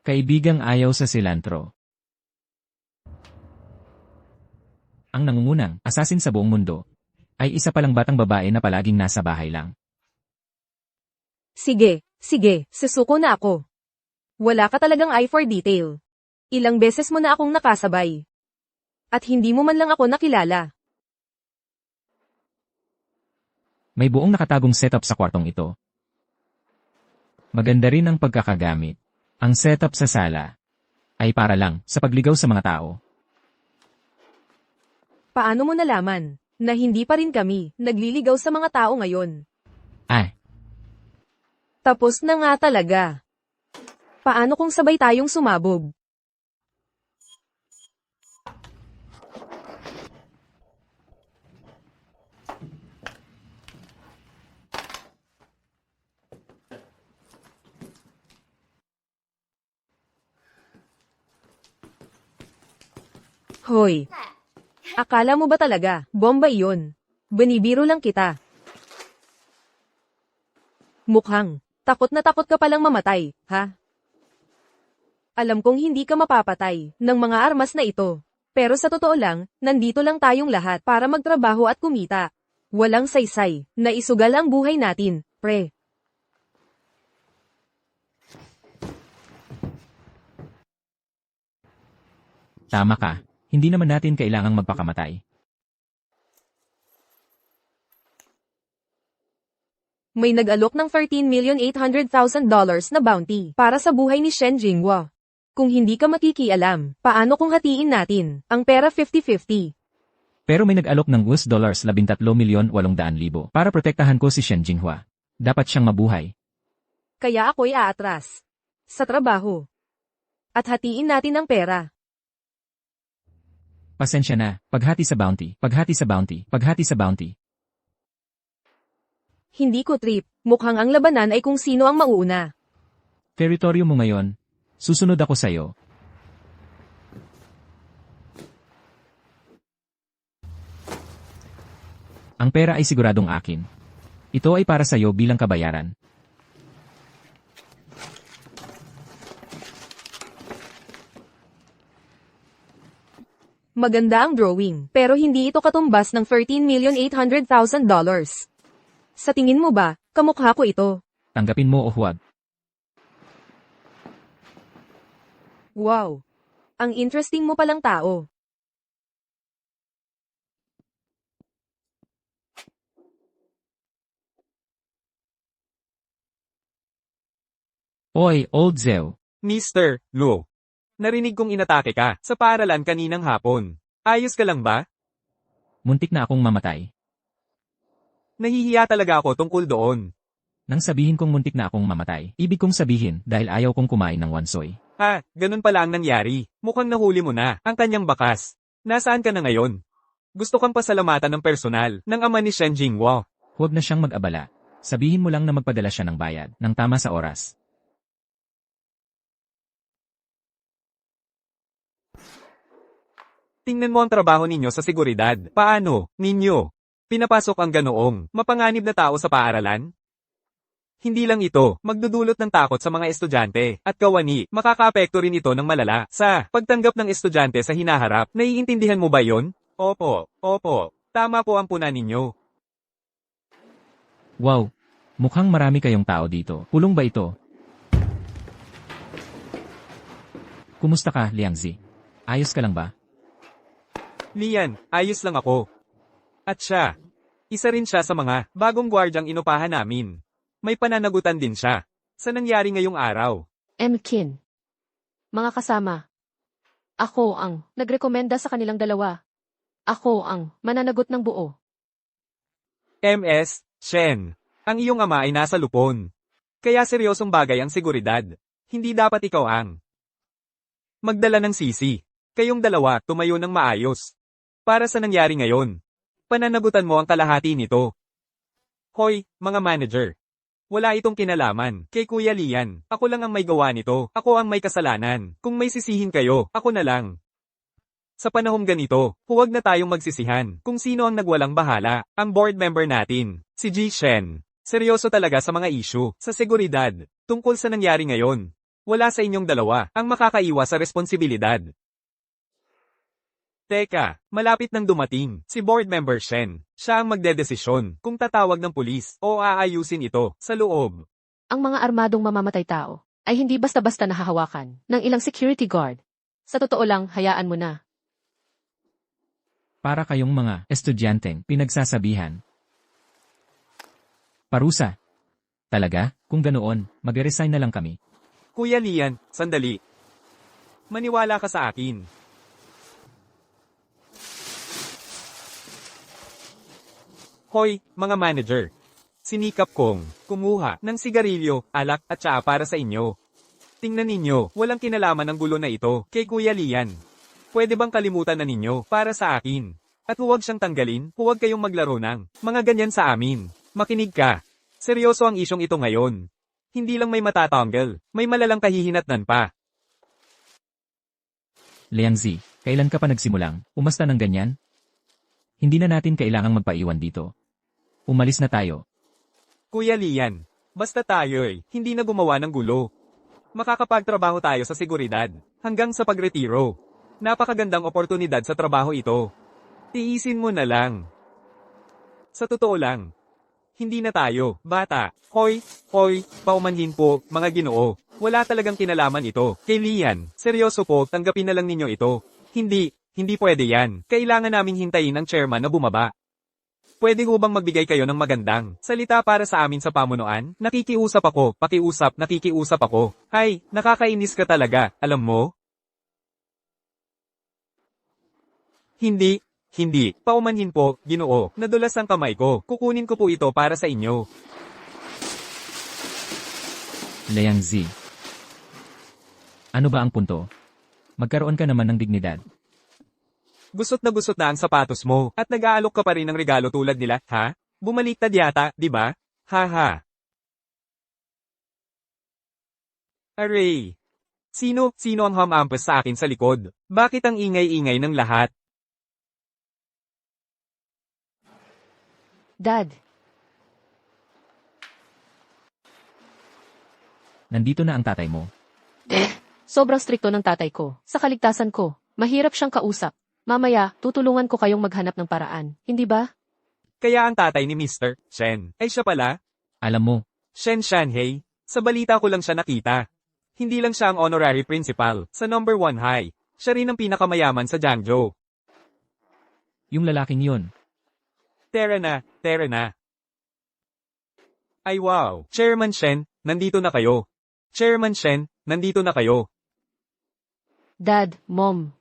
Kaibigang ayaw sa silantro. Ang nangungunang assassin sa buong mundo ay isa palang batang babae na palaging nasa bahay lang. Sige, susuko na ako. Wala ka talagang eye for detail. Ilang beses mo na akong nakasabay. At hindi mo man lang ako nakilala. May buong nakatagong setup sa kwartong ito. Maganda rin ang pagkakagamit. Ang setup sa sala ay para lang sa pagligaw sa mga tao. Paano mo nalaman na hindi pa rin kami nagliligaw sa mga tao ngayon? Ay, Tapos na nga talaga. Paano kung sabay tayong sumabog? Hoy! Akala mo ba talaga, bomba iyon? Binibiro lang kita. Mukhang, takot na takot ka palang mamatay, ha? Alam kong hindi ka mapapatay ng mga armas na ito. Pero sa totoo lang, nandito lang tayong lahat para magtrabaho at kumita. Walang saysay, na isugal ang buhay natin, pre. tama ka. Hindi naman natin kailangang magpakamatay. May nag-alok ng $13,800,000 na bounty para sa buhay ni Shen Jinghua. Kung hindi ka makikialam, paano kung hatiin natin ang pera 50-50? Pero may nag-alok ng $13,800,000 para protektahan ko si Shen Jinghua. Dapat siyang mabuhay. Kaya ako'y aatras sa trabaho. At hatiin natin ang pera. Pasensya na, paghati sa bounty, paghati sa bounty, paghati sa bounty. Hindi ko trip, mukhang ang labanan ay kung sino ang mauuna. Teritoryo mo ngayon. Susunod ako sa'yo. Ang pera ay siguradong akin. Ito ay para sa'yo bilang kabayaran. Maganda ang drawing, pero hindi ito katumbas ng $13,800,000. Sa tingin mo ba, kamukha ko ito? Tanggapin mo o huwag. Wow! Ang interesting mo palang tao. Oy, old Zeo. Mr. Lu. Narinig kong inatake ka sa paaralan kaninang hapon. Ayos ka lang ba? Muntik na akong mamatay. Nahihiya talaga ako tungkol doon. Nang sabihin kong muntik na akong mamatay, ibig kong sabihin dahil ayaw kong kumain ng wansoy. Ha, ganun pala ang nangyari. Mukhang nahuli mo na ang kanyang bakas. Nasaan ka na ngayon? Gusto kang pasalamatan ng personal ng ama ni Shen Jinghua. Huwag na siyang mag-abala. Sabihin mo lang na magpadala siya ng bayad ng tama sa oras. Tingnan mo ang trabaho ninyo sa seguridad. Paano, ninyo? Pinapasok ang ganoong mapanganib na tao sa paaralan? Hindi lang ito, magdudulot ng takot sa mga estudyante, at kawani, makakaapekto rin ito ng malala sa pagtanggap ng estudyante sa hinaharap. Naiintindihan mo ba yon? Opo. Tama po ang puna ninyo. Wow! Mukhang marami kayong tao dito. Pulong ba ito? Kumusta ka, Liangzi? Ayos ka lang ba? Lian, ayos lang ako. At siya, isa rin siya sa mga bagong gwardyang inupahan namin. May pananagutan din siya sa nangyari ngayong araw. Kin. Mga kasama. Ako ang nagrekomenda sa kanilang dalawa. Ako ang mananagot ng buo. MS, Shen, ang iyong ama ay nasa lupon. Kaya seryosong bagay ang seguridad. Hindi dapat ikaw ang magdala ng sisi. Kayong dalawa tumayo ng maayos. Para sa nangyari ngayon, pananagutan mo ang kalahati nito. Hoy, mga manager. Wala itong kinalaman kay Kuya Lian. Ako lang ang may gawa nito. Ako ang may kasalanan. Kung may sisihin kayo, ako na lang. Sa panahong ganito, huwag na tayong magsisihan kung sino ang nagwalang bahala. Ang board member natin, si Ji Shen. Seryoso talaga sa mga issue, sa seguridad, tungkol sa nangyari ngayon. Wala sa inyong dalawa ang makakaiwas sa responsibilidad. Teka, malapit nang dumating si board member Shen. Siya ang magdedesisyon kung tatawag ng pulis o aayusin ito sa loob. Ang mga armadong mamamatay tao ay hindi basta-basta nahahawakan ng ilang security guard. Sa totoo lang, hayaan mo na. Para kayong mga estudyanteng pinagsasabihan. Parusa. Talaga? Kung ganoon, mag-resign na lang kami. Kuya Lian, sandali. Maniwala ka sa akin. Hoy, mga manager. Sinikap kong kumuha ng sigarilyo, alak at tsaa para sa inyo. Tingnan ninyo, walang kinalaman ang gulo na ito kay Kuya Lian. Pwede bang kalimutan na ninyo para sa akin? At huwag siyang tanggalin, huwag kayong maglaro ng mga ganyan sa amin. Makinig ka. Seryoso ang isyong ito ngayon. Hindi lang may matatanggal, may malalang kahihinatnan pa. Liangzi, kailan ka pa nagsimulang umasta ng ganyan? Hindi na natin kailangang magpaiwan dito. Umalis na tayo. Kuya Lian, basta tayo'y hindi na gumawa ng gulo. Makakapagtrabaho tayo sa seguridad hanggang sa pagretiro. Napakagandang oportunidad sa trabaho ito. Tiisin mo na lang. Sa totoo lang, hindi na tayo, bata. Hoy, paumanhin po, mga ginoo. Wala talagang kinalaman ito. Kay Lian, seryoso po, tanggapin na lang ninyo ito. Hindi pwede yan. Kailangan naming hintayin ang chairman na bumaba. Pwede ho bang magbigay kayo ng magandang salita para sa amin sa pamunuan? Nakikiusap ako, nakikiusap ako. Hay, nakakainis ka talaga, alam mo? Hindi. Paumanhin po, ginoo. Nadulas ang kamay ko. Kukunin ko po ito para sa inyo. Liangzi. Ano ba ang punto? Magkaroon ka naman ng dignidad. Gusot na ang sapatos mo, at nag-aalok ka pa rin ng regalo tulad nila, ha? Bumaliktad yata, di ba? Haha. Aray. Sino ang hamampas sa akin sa likod? Bakit ang ingay-ingay ng lahat? Dad, Nandito na ang tatay mo. sobrang strikto ng tatay ko. Sa kaligtasan ko, mahirap siyang kausap. Mamaya, tutulungan ko kayong maghanap ng paraan, hindi ba? Kaya ang tatay ni Mr. Shen, ay siya pala, Alam mo, Shen Shanhei. Sa balita ko lang siya nakita. Hindi lang siya ang honorary principal sa number 1 high. Siya rin ang pinakamayaman sa Jiangzhou. yung lalaking yun. Tara na. Ay wow, Chairman Shen, nandito na kayo. Chairman Shen, nandito na kayo. Dad, Mom,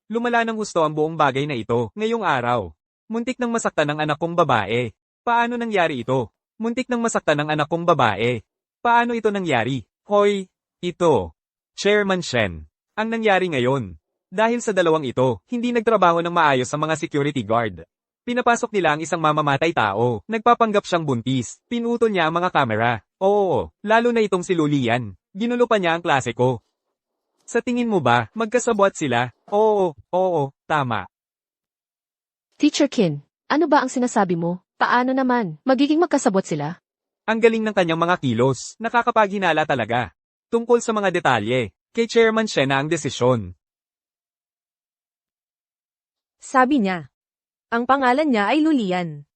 Lumala ng gusto ang buong bagay na ito, ngayong araw. Muntik nang masaktan ng anak kong babae. Paano nangyari ito? Muntik nang masaktan ng anak kong babae. Paano ito nangyari? Hoy, ito. Chairman Shen. Ang nangyari ngayon. Dahil sa dalawang ito, hindi nagtrabaho ng maayos ang mga security guard. Pinapasok nila ang isang mamamatay tao. Nagpapanggap siyang buntis. Pinutol niya ang mga kamera. Oo, lalo na itong si Lulian. Ginulo pa niya ang klase ko. Sa tingin mo ba, magkasabwat sila? Oo, tama. Teacher Kin, ano ba ang sinasabi mo? Paano naman? Magiging magkasabot sila? Ang galing ng kanyang mga kilos, nakakapaghinala talaga. Tungkol sa mga detalye, kay Chairman Shen na ang desisyon. Sabi niya. Ang pangalan niya ay Lulian.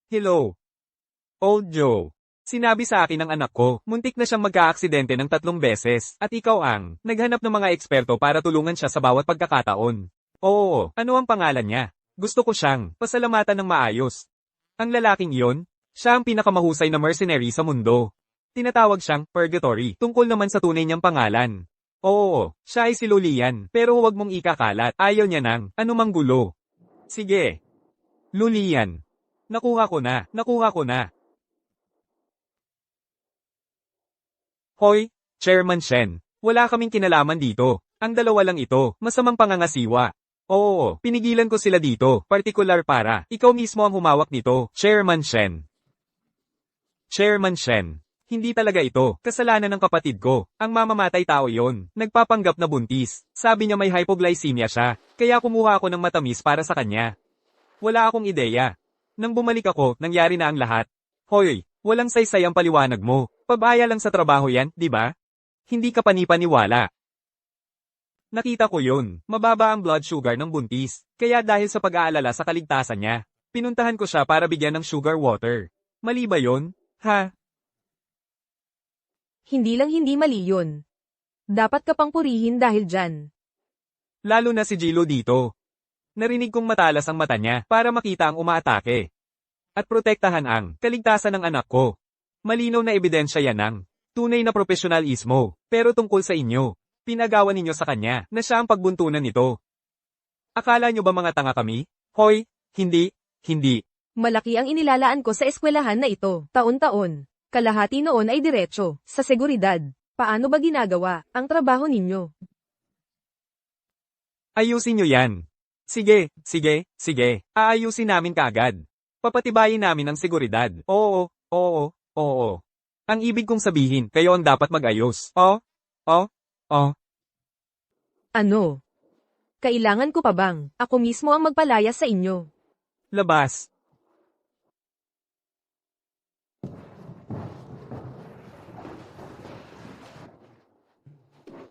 Hello. Old Joe. Sinabi sa akin ng anak ko, muntik na siyang magka-aksidente ng 3 beses, at ikaw ang naghanap ng mga eksperto para tulungan siya sa bawat pagkakataon. Oo, ano ang pangalan niya? Gusto ko siyang pasalamatan ng maayos. Ang lalaking iyon, siya ang pinakamahusay na mercenary sa mundo. Tinatawag siyang Purgatory, tungkol naman sa tunay niyang pangalan. Oo, siya ay si Lulian, pero huwag mong ikakalat, ayaw niya ng anumang gulo. Sige. Lulian. Nakuha ko na. Hoy, Chairman Shen. Wala kaming kinalaman dito. Ang dalawa lang ito, masamang pangangasiwa. Oo, pinigilan ko sila dito, partikular para, ikaw mismo ang humawak nito, Chairman Shen. Chairman Shen. Hindi talaga ito, kasalanan ng kapatid ko. Ang mamamatay tao yon, nagpapanggap na buntis. Sabi niya may hypoglycemia siya, kaya kumuha ako ng matamis para sa kanya. Wala akong ideya. Nang bumalik ako, nangyari na ang lahat. Hoy, walang saysay ang paliwanag mo. Pabaya lang sa trabaho yan, di ba? Hindi ka panipaniwala. Nakita ko yun. Mababa ang blood sugar ng buntis. Kaya dahil sa pag-aalala sa kaligtasan niya, pinuntahan ko siya para bigyan ng sugar water. Mali ba yun? Ha? Hindi lang hindi mali yun. Dapat ka pang purihin dahil dyan. Lalo na si Jilo dito. Narinig kong matalas ang mata niya para makita ang umaatake. At protektahan ang kaligtasan ng anak ko. Malinaw na ebidensya yan ng tunay na profesionalismo. Pero tungkol sa inyo, pinagawa ninyo sa kanya na siya ang pagbuntunan nito. Akala nyo ba mga tanga kami? Hoy, hindi. Malaki ang inilalaan ko sa eskwelahan na ito, taon-taon. Kalahati noon ay diretso, sa seguridad. Paano ba ginagawa ang trabaho ninyo? Ayusin nyo yan. Sige. Aayusin namin kaagad. Papatibayin namin ang seguridad. Oo. Ang ibig kong sabihin, kayo ang dapat mag-ayos. Ano? Kailangan ko pa bang ako mismo ang magpalaya sa inyo? Labas.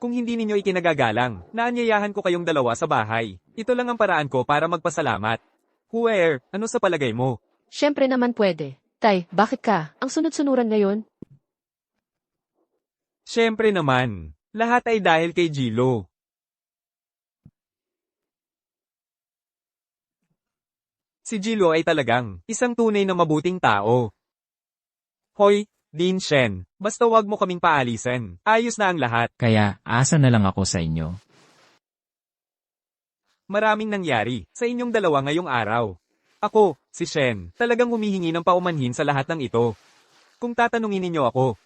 Kung hindi ninyo ikinagagalang, naanyayahan ko kayong dalawa sa bahay. Ito lang ang paraan ko para magpasalamat. Huwer, ano sa palagay mo? Siyempre naman pwede. Tay, bakit ka? Ang sunod-sunuran ngayon? Siyempre naman. Lahat ay dahil kay Jilo. Si Jilo ay talagang isang tunay na mabuting tao. Hoy, Dean Shen, basta wag mo kaming paalisan. Ayos na ang lahat. Kaya, asa na lang ako sa inyo. Maraming nangyari sa inyong dalawa ngayong araw. Ako, si Shen, talagang humihingi ng paumanhin sa lahat ng ito. Kung tatanungin ninyo ako,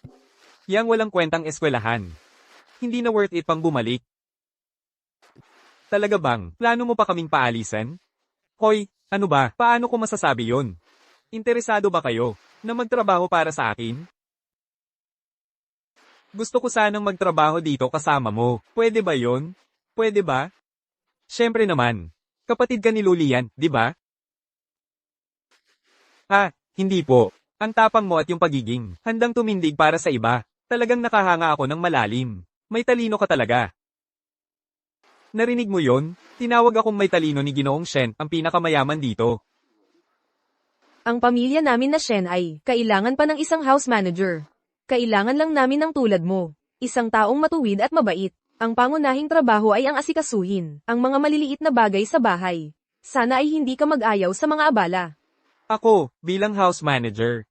yang walang kwentang eskwelahan. Hindi na worth it pang bumalik. Talaga bang, plano mo pa kaming paalisan? Hoy, ano ba, paano ko masasabi yon? Interesado ba kayo na magtrabaho para sa akin? Gusto ko sanang magtrabaho dito kasama mo. Pwede ba yon? Pwede ba? Siyempre naman. Kapatid ka ni Lulian, di ba? Hindi po. Ang tapang mo at yung pagiging handang tumindig para sa iba. Talagang nakahanga ako ng malalim. May talino ka talaga. Narinig mo yon? Tinawag akong may talino ni Ginoong Shen, ang pinakamayaman dito. Ang pamilya namin na Shen ay kailangan pa ng isang house manager. Kailangan lang namin ng tulad mo. Isang taong matuwid at mabait. Ang pangunahing trabaho ay ang asikasuhin ang mga maliliit na bagay sa bahay. Sana ay hindi ka mag-ayaw sa mga abala. Ako, bilang house manager.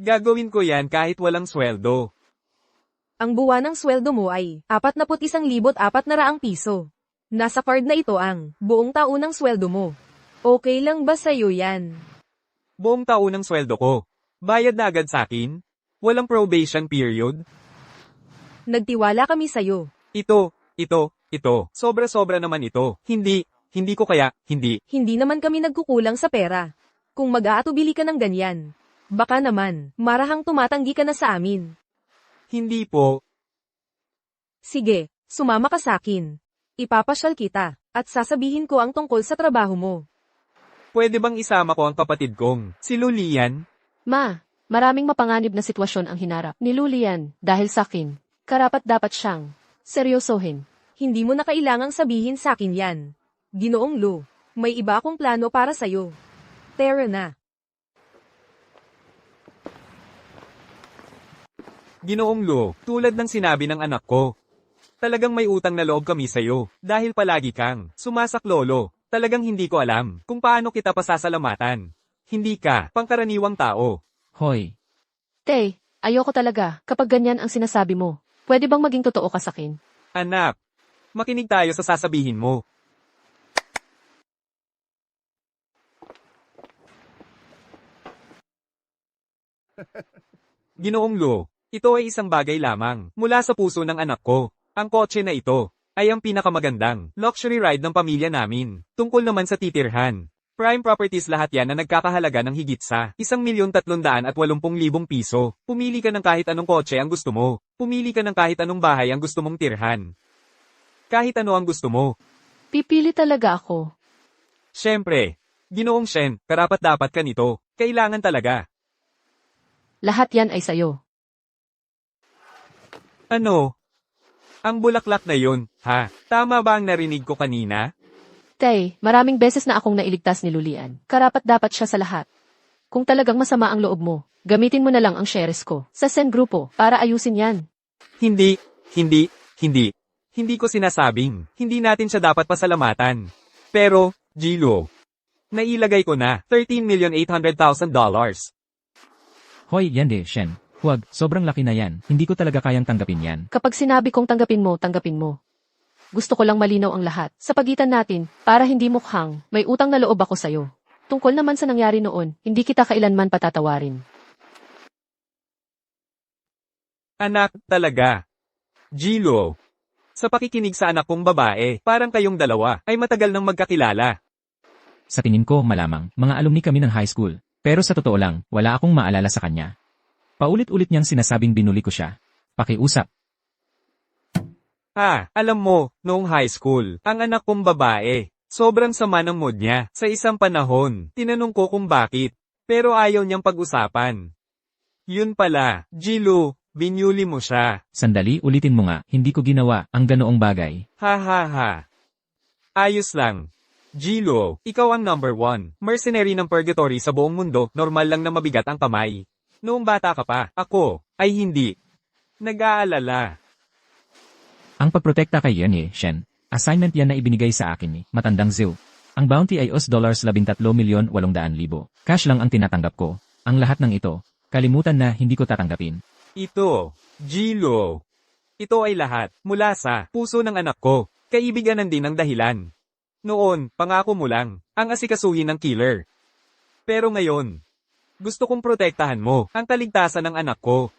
Gagawin ko yan kahit walang sweldo. Ang buwanang sweldo mo ay 41,400 piso. Nasa card na ito ang buong taunang sweldo mo. Okay lang ba sa'yo yan? Buong taon ng sweldo ko. Bayad na agad sa akin? Walang probation period? Nagtiwala kami sa'yo. Ito. Sobra-sobra naman ito. Hindi ko kaya, hindi. Hindi naman kami nagkukulang sa pera. Kung mag-aatubili ka ng ganyan, baka naman, marahang tumatanggi ka na sa amin. Hindi po. Sige, sumama ka sa akin. Ipapasyal kita, at sasabihin ko ang tungkol sa trabaho mo. Pwede bang isama ko ang kapatid kong, si Lulian? Ma, Maraming mapanganib na sitwasyon ang hinarap ni Lulian dahil sa akin. Karapat-dapat siyang seryosohin. Hindi mo na kailangang sabihin sa akin yan. Ginoong Lu, may iba akong plano para sa'yo. Tara na. Ginoong Lu, tulad ng sinabi ng anak ko. Talagang may utang na loob kami sa'yo, dahil palagi kang sumasaklolo. Talagang hindi ko alam kung paano kita pasasalamatan. Hindi ka pangkaraniwang tao. Hoy, Tay, ayoko talaga kapag ganyan ang sinasabi mo. Pwede bang maging totoo ka sa akin? Anak, makinig tayo sa sasabihin mo. Ginoong Lu, ito ay isang bagay lamang mula sa puso ng anak ko. Ang kotse na ito ay ang pinakamagandang luxury ride ng pamilya namin. Tungkol naman sa titirhan. Prime properties lahat yan na nagkakahalaga ng higit sa 1,380,000 piso. Pumili ka ng kahit anong kotse ang gusto mo. Pumili ka ng kahit anong bahay ang gusto mong tirhan. Kahit ano ang gusto mo. Pipili talaga ako. Siyempre, Ginoong Shen, karapat-dapat ka nito. Kailangan talaga. Lahat yan ay sayo. Ano? Ang bulaklak na yun, ha? Tama ba ang narinig ko kanina? Tay, maraming beses na akong nailigtas ni Lulian. Karapat-dapat siya sa lahat. Kung talagang masama ang loob mo, gamitin mo na lang ang shares ko sa Sen Grupo para ayusin yan. Hindi. Hindi ko sinasabing, hindi natin siya dapat pasalamatan. Pero, Gilo, nailagay ko na $13,800,000. hoy Yande, Shen. Huwag, sobrang laki na yan. Hindi ko talaga kayang tanggapin yan. Kapag sinabi kong tanggapin mo, tanggapin mo. Gusto ko lang malinaw ang lahat sa pagitan natin para hindi mukhang may utang na loob ako sa'yo. Tungkol naman sa nangyari noon, hindi kita kailanman patatawarin. Anak, talaga. Gilo, sa pakikinig sa anak kong babae, parang kayong dalawa ay matagal nang magkakilala. Sa tingin ko, malamang, mga alumni kami ng high school. Pero sa totoo lang, wala akong maalala sa kanya. Paulit-ulit niyang sinasabing binuli ko siya. Pakiusap. Alam mo, noong high school, ang anak kong babae, sobrang sama ng mood niya. Sa isang panahon, tinanong ko kung bakit, pero ayaw niyang pag-usapan. Yun pala, Gilo, binuli mo siya. Sandali, ulitin mo nga, hindi ko ginawa ang ganoong bagay. Ha. Ayos lang. Gilo, ikaw ang number 1. Mercenary ng purgatory sa buong mundo, normal lang na mabigat ang kamay. Noong bata ka pa, ako, ay hindi. Nag-aalala. Ang pagprotekta kay Yane, Shen, assignment yan na ibinigay sa akin ni Matandang Zhou. Ang bounty ay $13,800,000. Cash lang ang tinatanggap ko. Ang lahat ng ito, kalimutan na hindi ko tatanggapin. Ito, Gilo. Ito ay lahat, mula sa puso ng anak ko. Kaibiganan din ang dahilan. Noon, pangako mo lang, ang asikasuhin ng killer. Pero ngayon, gusto kong protektahan mo ang kaligtasan ng anak ko.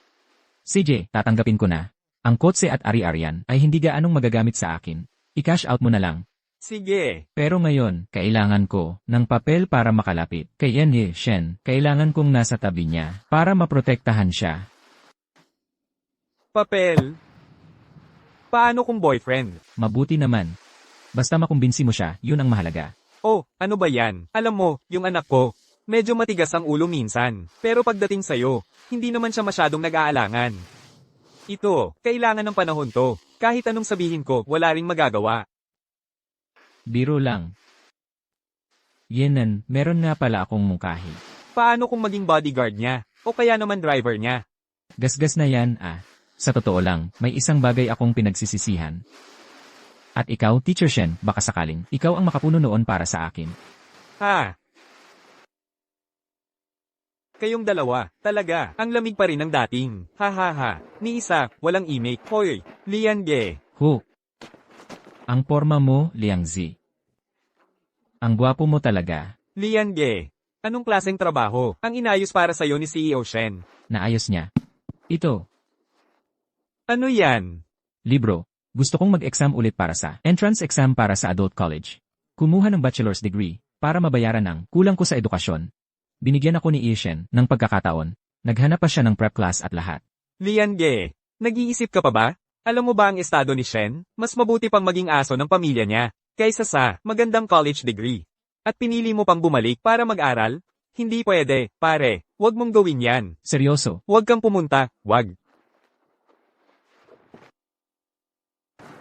CJ, tatanggapin ko na. Ang kotse at ari-arian ay hindi gaanong magagamit sa akin. I-cash out mo na lang. Sige. Pero ngayon, kailangan ko ng papel para makalapit. Kay Yane, Shen, kailangan kong nasa tabi niya para maprotektahan siya. Papel? Paano kung boyfriend? Mabuti naman. Basta makumbinsi mo siya, yun ang mahalaga. Oh, ano ba yan? Alam mo, yung anak ko, medyo matigas ang ulo minsan. Pero pagdating sa'yo, hindi naman siya masyadong nag-aalangan. Ito, kailangan ng panahon to. Kahit anong sabihin ko, wala ring magagawa. Biro lang. Yenan, meron nga pala akong mungkahi. Paano kung maging bodyguard niya? O kaya naman driver niya? Gasgas na yan, Sa totoo lang, may isang bagay akong pinagsisisihan. At ikaw, Teacher Shen, baka sakaling, ikaw ang makapuno noon para sa akin. Kayong dalawa, talaga, ang lamig pa rin ng dating. Ni isa, walang imik. Hoy, Lian Ge. Hu. Ang porma mo, Liang Zi. Ang gwapo mo talaga. Lian Ge. Anong klaseng trabaho ang inayos para sa'yo ni CEO Shen? Naayos niya. Ito, Ano yan? libro. Gusto kong mag-exam ulit para sa entrance exam para sa adult college. Kumuha ng bachelor's degree para mabayaran ang kulang ko sa edukasyon. Binigyan ako ni Ishen ng pagkakataon. Naghanap pa siya ng prep class at lahat. Lian Ge, nag-iisip ka pa ba? Alam mo ba ang estado ni Shen? Mas mabuti pang maging aso ng pamilya niya, kaysa sa magandang college degree. At pinili mo pang bumalik para mag-aral? Hindi pwede, pare. Huwag mong gawin yan. Seryoso. Huwag kang pumunta. Huwag.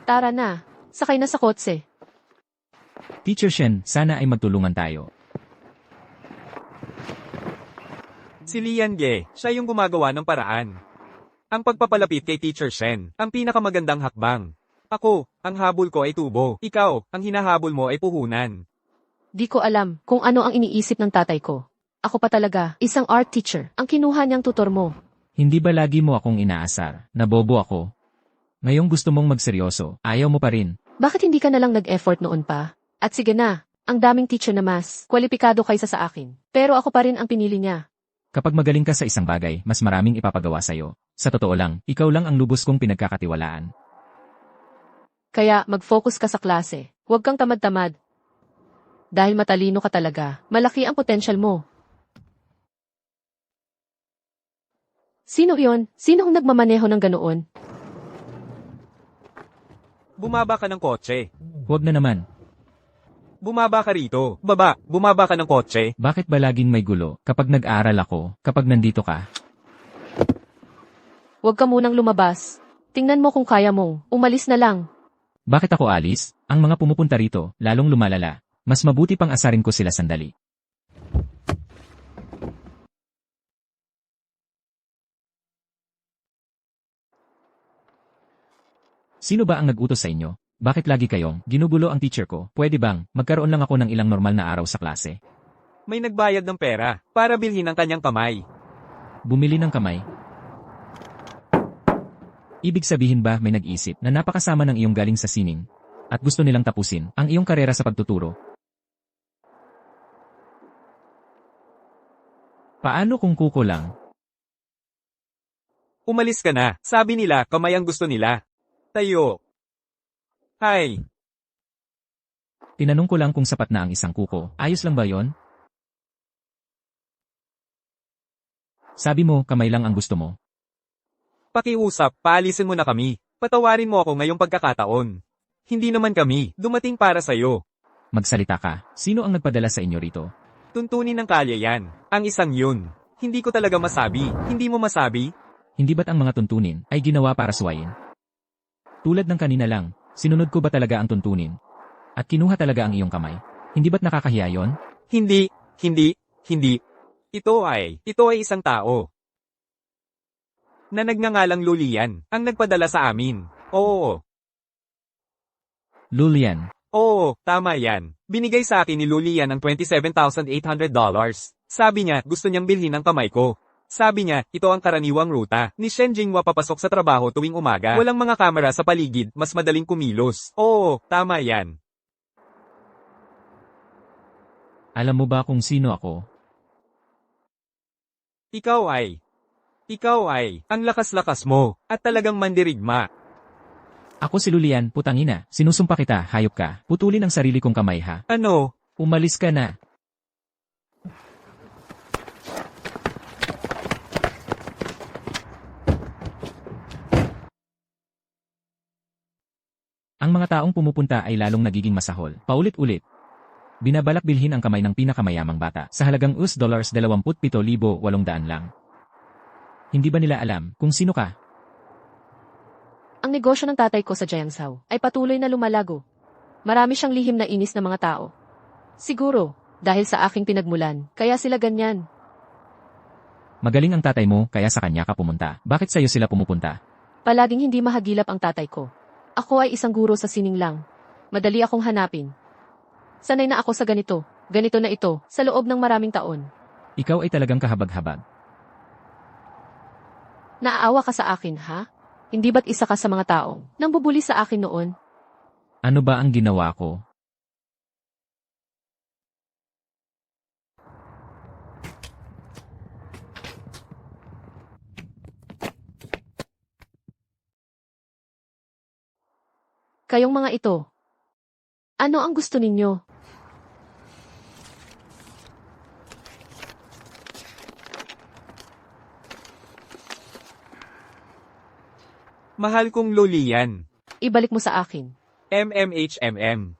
Tara na. Sakay na sa kotse. Teacher Shen, sana ay magtulungan tayo. Si Lian Ge, siya yung gumagawa ng paraan. Ang pagpapalapit kay Teacher Shen, ang pinakamagandang hakbang. Ako, ang habol ko ay tubo. Ikaw, ang hinahabol mo ay puhunan. Di ko alam kung ano ang iniisip ng tatay ko. Ako pa talaga, isang art teacher, ang kinuha niyang tutor mo. Hindi ba lagi mo akong inaasar? Nabobo ako. Ngayong gusto mong magseryoso, ayaw mo pa rin. Bakit hindi ka nalang nag-effort noon pa? At sige na, ang daming teacher na mas kwalipikado kaysa sa akin. Pero ako pa rin ang pinili niya. Kapag magaling ka sa isang bagay, mas maraming ipapagawa sa'yo. Sa totoo lang, ikaw lang ang lubos kong pinagkakatiwalaan. Kaya mag-focus ka sa klase. Huwag kang tamad-tamad. Dahil matalino ka talaga, malaki ang potensyal mo. Sino yon? Sino ang nagmamaneho ng ganoon? Bumaba ka ng kotse. Huwag na naman. Bumaba ka rito. Bumaba ka ng kotse. Bakit ba laging may gulo kapag nag-aaral ako, kapag nandito ka? Huwag ka munang lumabas. Tingnan mo kung kaya mong. Umalis na lang. Bakit ako alis? Ang mga pumupunta rito, lalong lumalala. Mas mabuti pang asarin ko sila sandali. Sino ba ang nag-utos sa inyo? Bakit lagi kayong ginugulo ang teacher ko? Pwede bang magkaroon lang ako ng ilang normal na araw sa klase? May nagbayad ng pera para bilhin ang kanyang kamay. Bumili ng kamay? Ibig sabihin ba may nag-isip na napakasama ng iyong galing sa sining at gusto nilang tapusin ang iyong karera sa pagtuturo? Paano kung kuko lang? Umalis ka na. Sabi nila, kamay ang gusto nila. Tayo. Hi. Tinanong ko lang kung sapat na ang isang kuko. Ayos lang ba yon? Sabi mo, kamay lang ang gusto mo. Pakiusap, paalisin mo na kami. Patawarin mo ako ngayong pagkakataon. Hindi naman kami dumating para sa'yo. Magsalita ka. Sino ang nagpadala sa inyo rito? Tuntunin ng kalye yan. Ang isang yun. Hindi ko talaga masabi. Hindi mo masabi? Hindi ba't ang mga tuntunin ay ginawa para suwayin? Tulad ng kanina lang, sinunod ko ba talaga ang tuntunin? At kinuha talaga ang iyong kamay? Hindi ba't nakakahiya yon? Hindi. Ito ay isang tao. Na nagngangalang Lulian, ang nagpadala sa amin. Oo. Lulian. Oo, tama yan. Binigay sa akin ni Lulian ang $27,800. Sabi niya, gusto niyang bilhin ang kamay ko. Sabi niya, ito ang karaniwang ruta ni Shen Jinghua papasok sa trabaho tuwing umaga. Walang mga kamera sa paligid, mas madaling kumilos. Oo, tama yan. Alam mo ba kung sino ako? Ikaw ay, ang lakas-lakas mo, at talagang mandirigma. Ako si Lulian, putangina. Sinusumpa kita, hayop ka. Putulin ang sarili kong kamay ha. Ano? Umalis ka na. Ang mga taong pumupunta ay lalong nagiging masahol. Paulit-ulit. Binabalak bilhin ang kamay ng pinakamayamang bata sa halagang $27,800 lang. Hindi ba nila alam kung sino ka? Ang negosyo ng tatay ko sa Jiangzhou ay patuloy na lumalago. Marami siyang lihim na inis ng mga tao. Siguro, dahil sa aking pinagmulan, kaya sila ganyan. Magaling ang tatay mo kaya sa kanya ka pumunta. Bakit sa'yo sila pumupunta? Palaging hindi mahagilap ang tatay ko. Ako ay isang guro sa sining lang. Madali akong hanapin. Sanay na ako sa ganito. Ganito na ito, sa loob ng maraming taon. Ikaw ay talagang kahabag-habag. Naaawa ka sa akin, ha? Hindi ba't isa ka sa mga taong nang bubuli sa akin noon? Ano ba ang ginawa ko? Kayong mga ito. Ano ang gusto ninyo? Mahal kong Lulian. Ibalik mo sa akin. MMHMM.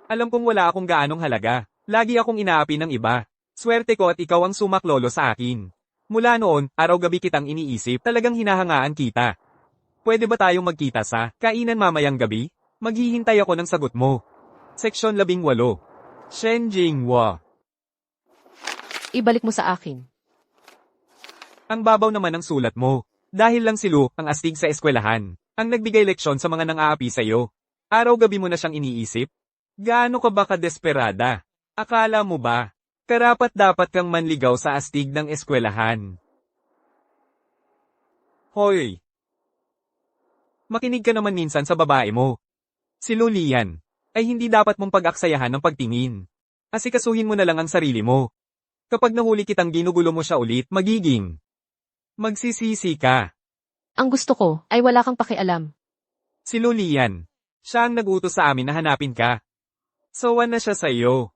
Alam kong wala akong gaanong halaga. Lagi akong inaapi ng iba. Swerte ko at ikaw ang sumaklolo sa akin. Mula noon, araw-gabi kitang iniisip, talagang hinahangaan kita. Pwede ba tayong magkita sa kainan mamayang gabi? Maghihintay ako ng sagot mo. Seksyon 18. Shen Jinghua. Ibalik mo sa akin. Ang babaw naman ng sulat mo. Dahil lang si Lu, ang astig sa eskwelahan, ang nagbigay leksyon sa mga nang-aapi sa'yo. Araw-gabi mo na siyang iniisip? Gaano ka ba kadesperada? Akala mo ba? Karapat dapat kang manligaw sa astig ng eskwelahan. Hoy! Makinig ka naman minsan sa babae mo. Si Lulian, ay hindi dapat mong pag-aksayahan ng pagtingin. Asikasuhin mo na lang ang sarili mo. Kapag nahuli kitang ginugulo mo siya ulit, magsisisi ka. Ang gusto ko ay wala kang pakialam. Si Lulian, siya ang nag-utos sa amin na hanapin ka. Sawa na siya sa'yo.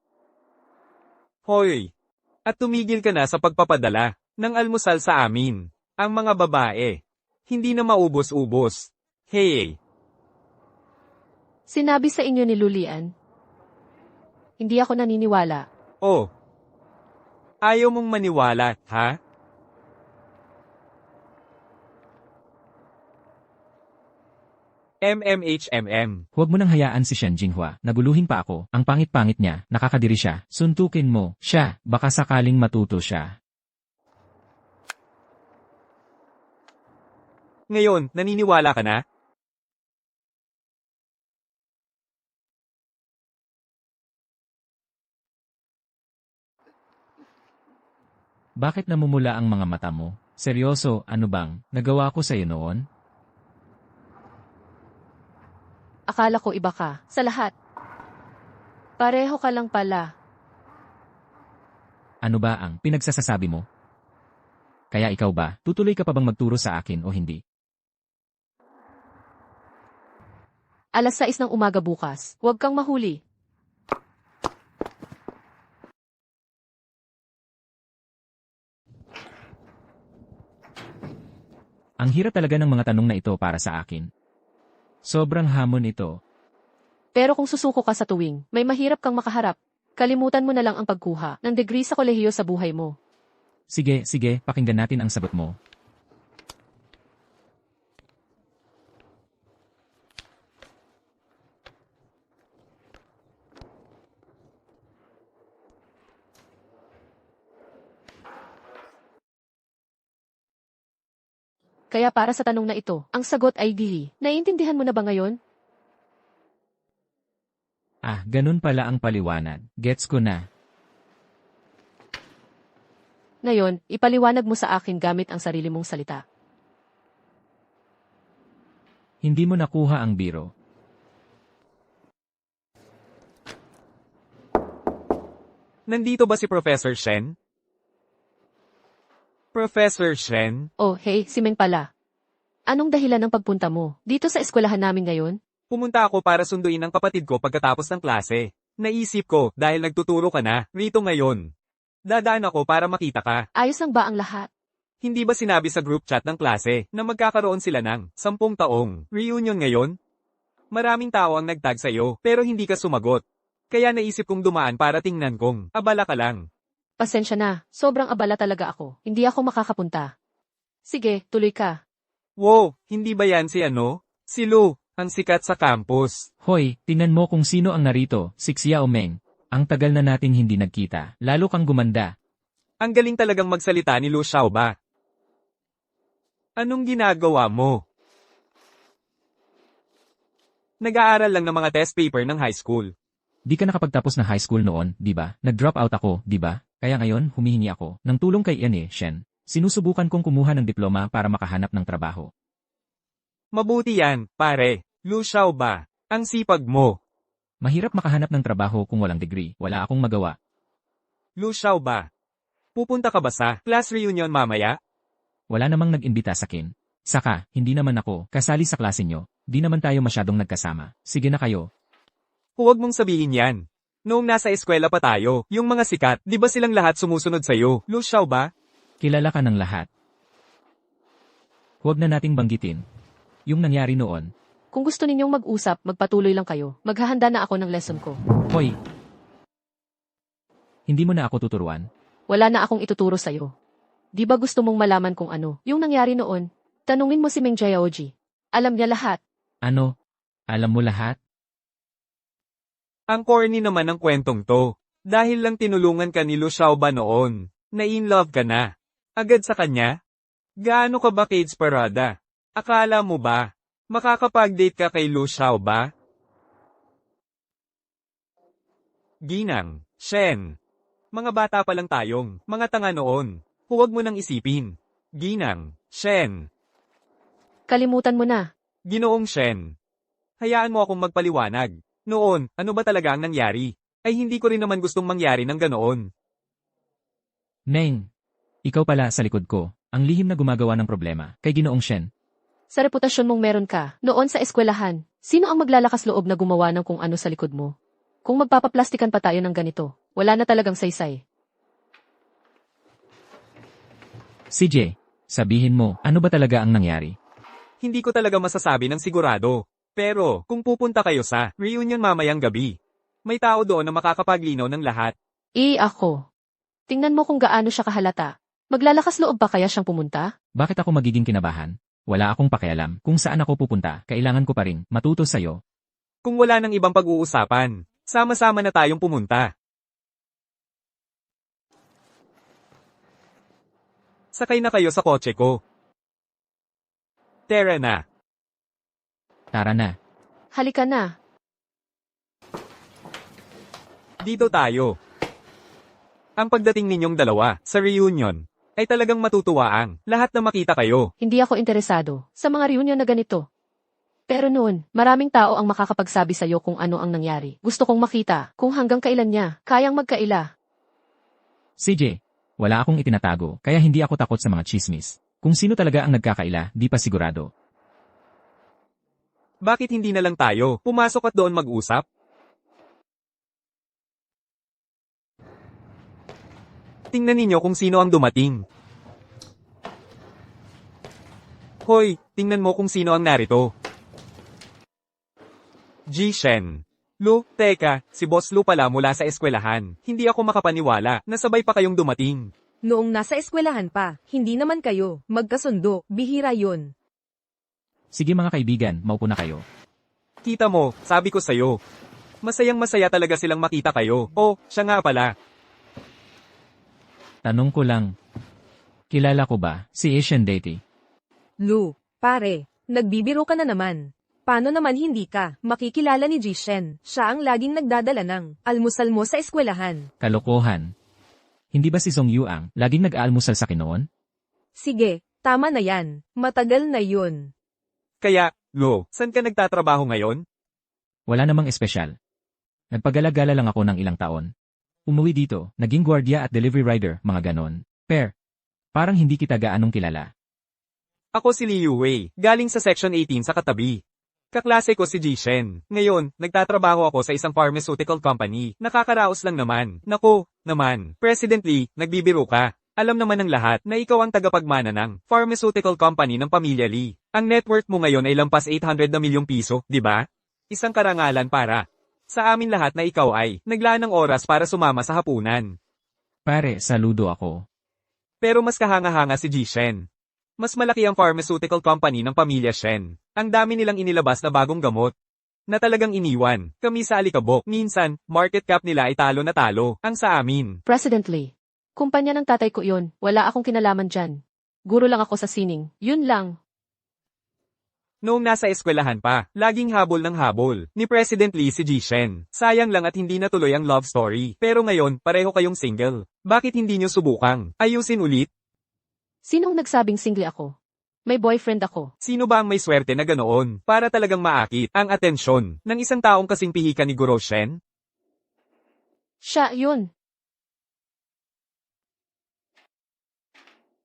Hoy! At tumigil ka na sa pagpapadala ng almusal sa amin. Ang mga babae. Hindi na maubos-ubos. Hey! Sinabi sa inyo ni Lulian. Hindi ako naniniwala. Oh! Ayaw mong maniwala, ha? MMHMM. Huwag mo nang hayaan si Shen Jinghua. Naguluhin pa ako. Ang pangit-pangit niya. Nakakadiri siya. Suntukin mo. Siya. Baka sakaling matuto siya. Ngayon, naniniwala ka na? Bakit namumula ang mga mata mo? Seryoso, ano bang nagawa ko sa'yo noon? Akala ko iba ka. Sa lahat. Pareho ka lang pala. Ano ba ang pinagsasasabi mo? Kaya ikaw ba, tutuloy ka pa bang magturo sa akin o hindi? 6:00 ng umaga bukas. Huwag kang mahuli. Ang hirap talaga ng mga tanong na ito para sa akin. Sobrang hamon ito. Pero kung susuko ka sa tuwing, may mahirap kang makaharap. Kalimutan mo na lang ang pagkuha ng degree sa kolehiyo sa buhay mo. Sige, pakinggan natin ang sagot mo. Kaya para sa tanong na ito, ang sagot ay dili. Naiintindihan mo na ba ngayon? Ah, ganun pala ang paliwanag. Gets ko na. Ngayon, ipaliwanag mo sa akin gamit ang sarili mong salita. Hindi mo nakuha ang biro. Nandito ba si Professor Shen? Professor Shen? Oh, hey, si Meng pala. Anong dahilan ng pagpunta mo dito sa eskwelahan namin ngayon? Pumunta ako para sunduin ang kapatid ko pagkatapos ng klase. Naisip ko, dahil nagtuturo ka na, rito ngayon. Dadaan ako para makita ka. Ayos lang ba ang lahat? Hindi ba sinabi sa group chat ng klase na magkakaroon sila ng 10 taong reunion ngayon? Maraming tao ang nagtag sa'yo, pero hindi ka sumagot. Kaya naisip kong dumaan para tingnan kong abala ka lang. Pasensya na, sobrang abala talaga ako. Hindi ako makakapunta. Sige, tuloy ka. Wow, hindi ba yan si ano? Si Lu, ang sikat sa campus. Hoy, tingnan mo kung sino ang narito, si Xiao Meng. Ang tagal na nating hindi nagkita. Lalo kang gumanda. Ang galing talagang magsalita ni Lu Xiaoba. Anong ginagawa mo? Nag-aaral lang ng mga test paper ng high school. Di ka nakapagtapos ng high school noon, di ba? Nag-drop out ako, di ba? Kaya ngayon, humihingi ako ng tulong kay Ian Shen. Sinusubukan kong kumuha ng diploma para makahanap ng trabaho. Mabuti yan, pare. Lu Xiaoba, ang sipag mo. Mahirap makahanap ng trabaho kung walang degree. Wala akong magawa. Lu Xiaoba, pupunta ka ba sa class reunion mamaya? Wala namang nag-imbita sa akin. Saka, hindi naman ako kasali sa klase nyo. Di naman tayo masyadong nagkasama. Sige na kayo. Huwag mong sabihin yan. Noong nasa eskwela pa tayo, yung mga sikat, di ba silang lahat sumusunod sa'yo? Lu Xiaoba? Kilala ka ng lahat. Huwag na nating banggitin. Yung nangyari noon. Kung gusto ninyong mag-usap, magpatuloy lang kayo. Maghahanda na ako ng lesson ko. Hoy! Hindi mo na ako tuturuan. wala na akong ituturo sa'yo. Di ba gusto mong malaman kung ano yung nangyari noon? Tanungin mo si Meng Jiaoji. Alam niya lahat. Ano? Alam mo lahat? Ang corny naman ng kwentong to. Dahil lang tinulungan ka ni Lu Xiaoba noon, na in love ka na. Agad sa kanya? Gaano ka ba ka-inspirada? Akala mo ba, makakapag-date ka kay Lu Xiaoba? Ginang, Shen. Mga bata pa lang tayong, mga tanga noon. Huwag mo nang isipin. Ginang, Shen. Kalimutan mo na. Ginoong Shen. Hayaan mo akong magpaliwanag. Noon, ano ba talaga ang nangyari? Ay hindi ko rin naman gustong mangyari ng ganoon. Meng, ikaw pala sa likod ko, ang lihim na gumagawa ng problema, kay Ginoong Shen. Sa reputasyon mong meron ka, noon sa eskwelahan, sino ang maglalakas loob na gumawa ng kung ano sa likod mo? Kung magpapaplastikan pa tayo ng ganito, wala na talagang saysay. CJ, sabihin mo, ano ba talaga ang nangyari? Hindi ko talaga masasabi ng sigurado. Pero, kung pupunta kayo sa reunion mamayang gabi, may tao doon na makakapaglinaw ng lahat. Ako. Tingnan mo kung gaano siya kahalata. Maglalakas loob ba kaya siyang pumunta? Bakit ako magiging kinabahan? Wala akong pakialam kung saan ako pupunta, kailangan ko pa rin matuto sa'yo. Kung wala nang ibang pag-uusapan, sama-sama na tayong pumunta. Sakay na kayo sa kotse ko. Tara na. Tara na. Halika na. Dito tayo. Ang pagdating ninyong dalawa sa reunion ay talagang matutuwa ang lahat na makita kayo. Hindi ako interesado sa mga reunion na ganito. Pero noon, maraming tao ang makakapagsabi sa'yo kung ano ang nangyari. Gusto kong makita kung hanggang kailan niya kayang magkaila. CJ, wala akong itinatago, kaya hindi ako takot sa mga chismis. Kung sino talaga ang nagkakaila, di pa sigurado. Bakit hindi na lang tayo pumasok at doon mag-usap? Tingnan ninyo kung sino ang dumating. Hoy, tingnan mo kung sino ang narito. Ji Shen. Lu, teka, si Boss Lu pala mula sa eskwelahan. Hindi ako makapaniwala na sabay pa kayong dumating. Noong nasa eskwelahan pa, hindi naman kayo magkasundo, bihira yun. Sige mga kaibigan, maupo na kayo. Kita mo, sabi ko sa'yo. Masayang masaya talaga silang makita kayo. Oh, siya nga pala. Tanong ko lang, kilala ko ba si Asian Deity? Lu, pare, nagbibiro ka na naman. Paano naman hindi ka makikilala ni Jishen? Siya ang laging nagdadala ng almusal mo sa eskwelahan. Kalokohan. Hindi ba si Zong Yuang laging nag-aalmusal sa kinoon? Sige, tama na yan. Matagal na yun. Kaya, Lu, saan ka nagtatrabaho ngayon? Wala namang espesyal. Nagpagala-gala lang ako ng ilang taon. Umuwi dito, naging gwardiya at delivery rider, mga ganon. Parang hindi kita gaanong kilala. Ako si Liu Wei, galing sa Section 18 sa katabi. Kaklase ko si Jishen. Ngayon, nagtatrabaho ako sa isang pharmaceutical company. Nakakaraos lang naman. Naku, naman. President Lee, nagbibiro ka. Alam naman ng lahat na ikaw ang tagapagmana ng pharmaceutical company ng pamilya Lee. Ang net worth mo ngayon ay lampas 800 na milyong piso, di ba? Isang karangalan para sa amin lahat na ikaw ay naglaan ng oras para sumama sa hapunan. Pare, saludo ako. Pero mas kahanga-hanga si Jishen. Mas malaki ang pharmaceutical company ng pamilya Shen. Ang dami nilang inilabas na bagong gamot na talagang iniwan. Kami sa alikabok. Minsan, market cap nila ay talo na talo. Ang sa amin. President Lee. Kumpanya ng tatay ko yun. Wala akong kinalaman dyan. Guro lang ako sa sining. Yun lang. Noong nasa eskwelahan pa, laging habol ng habol ni President Lee si Jishen. Sayang lang at hindi natuloy ang love story. Pero ngayon, pareho kayong single. Bakit hindi nyo subukang ayusin ulit? Sinong nagsabing single ako? May boyfriend ako. Sino ba ang may swerte na ganoon para talagang maakit ang atensyon ng isang taong kasing pihika ni Guro Shen? Siya, yun.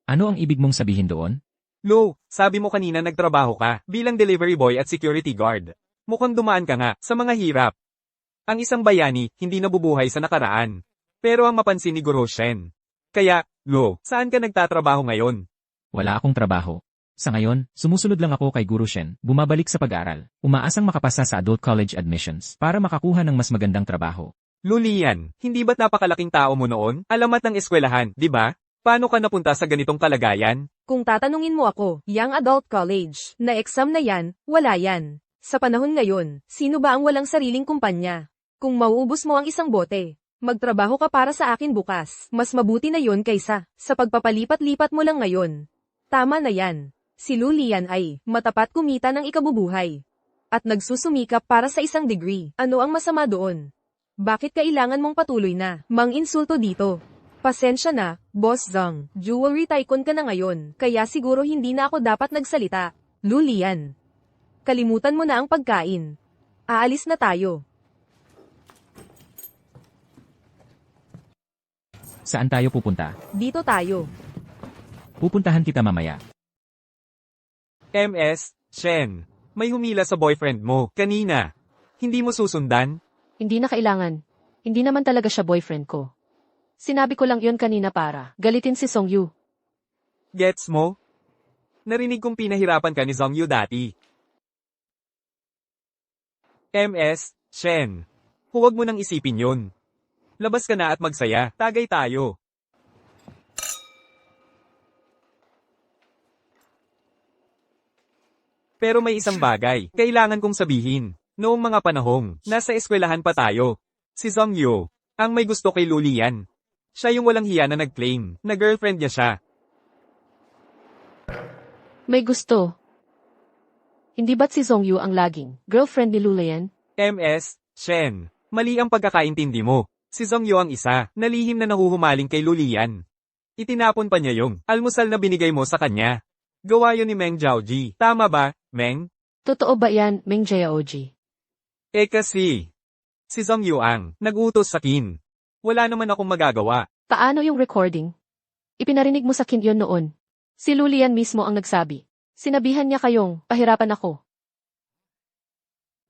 Ano ang ibig mong sabihin doon? Lo, sabi mo kanina nagtrabaho ka bilang delivery boy at security guard. Mukhang dumaan ka nga sa mga hirap. Ang isang bayani hindi nabubuhay sa nakaraan. Pero ang mapansin ni Guro Shen. Kaya, Lo, saan ka nagtatrabaho ngayon? Wala akong trabaho. Sa ngayon, sumusunod lang ako kay Guru Shen, bumabalik sa pag-aral, umaasang makapasa sa adult college admissions para makakuha ng mas magandang trabaho. Lulian, hindi ba't napakalaking tao mo noon? Alamat ng eskwelahan, di ba? Paano ka napunta sa ganitong kalagayan? Kung tatanungin mo ako, young adult college, na exam na yan, wala yan. Sa panahon ngayon, sino ba ang walang sariling kumpanya? Kung mauubos mo ang isang bote, magtrabaho ka para sa akin bukas. Mas mabuti na yon kaysa sa pagpapalipat-lipat mo lang ngayon. Tama na yan. Si Lulian ay matapat kumita ng ikabubuhay. At nagsusumikap para sa isang degree. Ano ang masama doon? Bakit kailangan mong patuloy na mang-insulto dito? Pasensya na, Boss Zhang. Jewelry tycoon ka na ngayon, kaya siguro hindi na ako dapat nagsalita. Lulian. Kalimutan mo na ang pagkain. Aalis na tayo. Saan tayo pupunta? Dito tayo. Pupuntahan kita mamaya. MS, Shen, may humila sa boyfriend mo, kanina. Hindi mo susundan? Hindi na kailangan. Hindi naman talaga siya boyfriend ko. Sinabi ko lang yon kanina para galitin si Songyu. Gets mo? Narinig kong pinahirapan ka ni Zhongyu dati. MS, Shen, huwag mo nang isipin yun. Labas ka na at magsaya, tagay tayo. Pero may isang bagay, kailangan kong sabihin. Noong mga panahong, nasa eskwelahan pa tayo. Si Zhongyu, ang may gusto kay Lulian. Siya yung walang hiya na nag-claim, na girlfriend niya siya. May gusto. Hindi ba't si Zhongyu ang laging girlfriend ni Lulian? MS, Shen, mali ang pagkakaintindi mo. Si Zhongyu ang isa, na lihim na nahuhumaling kay Lulian. Itinapon pa niya yung almusal na binigay mo sa kanya. Gawa yun ni Meng Zhaoji. Tama ba, Meng? Totoo ba yan, Meng Jiaoji? Kasi, si Zhongyu ang nag-utos sa kin. Wala naman akong magagawa. Paano yung recording? Ipinarinig mo sa kin yun noon. Si Lulian mismo ang nagsabi. Sinabihan niya kayong pahirapan ako.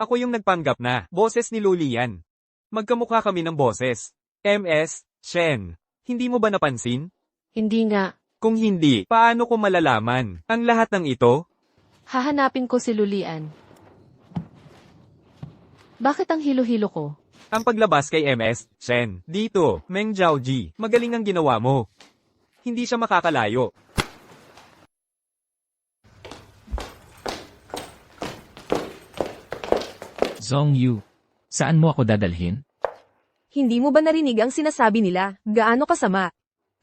Ako yung nagpanggap na boses ni Lulian. Magkamukha kami ng boses. MS, Shen, hindi mo ba napansin? Hindi nga. Kung hindi, paano ko malalaman ang lahat ng ito? Hahanapin ko si Lulian. Bakit ang hilo-hilo ko? Ang paglabas kay MS, Shen, dito, Meng Zhaoji, magaling ang ginawa mo. Hindi siya makakalayo. Zhongyu, saan mo ako dadalhin? Hindi mo ba narinig ang sinasabi nila? Gaano kasama?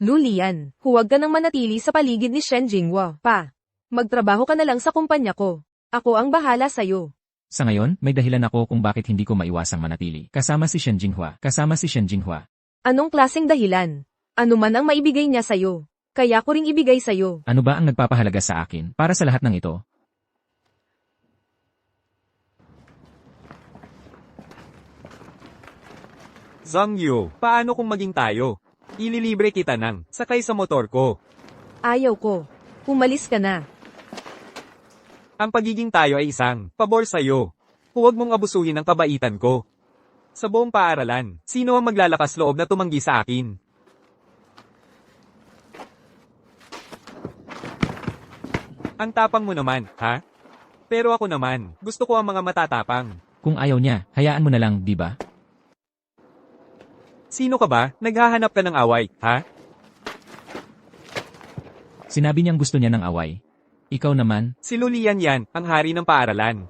Lulian, huwag ka nang manatili sa paligid ni Shen Jinghua, pa. Magtrabaho ka na lang sa kumpanya ko. Ako ang bahala sa'yo. Sa ngayon, may dahilan ako kung bakit hindi ko maiwasang manatili. Kasama si Shen Jinghua. Anong klaseng dahilan? Ano man ang maibigay niya sa'yo. Kaya ko ring ibigay sa'yo. Ano ba ang nagpapahalaga sa akin para sa lahat ng ito? Zhongyu, paano kung maging tayo? Ililibre kita ng sakay sa motor ko. Ayaw ko. Umalis ka na. Ang pagiging tayo ay isang pabor sa'yo. Huwag mong abusuhin ang kabaitan ko. Sa buong paaralan, sino ang maglalakas loob na tumanggi sa akin? Ang tapang mo naman, ha? Pero ako naman, gusto ko ang mga matatapang. Kung ayaw niya, hayaan mo na lang, di ba? Sino ka ba? Naghahanap ka ng away, ha? Sinabi niyang gusto niya ng away. Ikaw naman, Si Lulian yan, ang hari ng paaralan.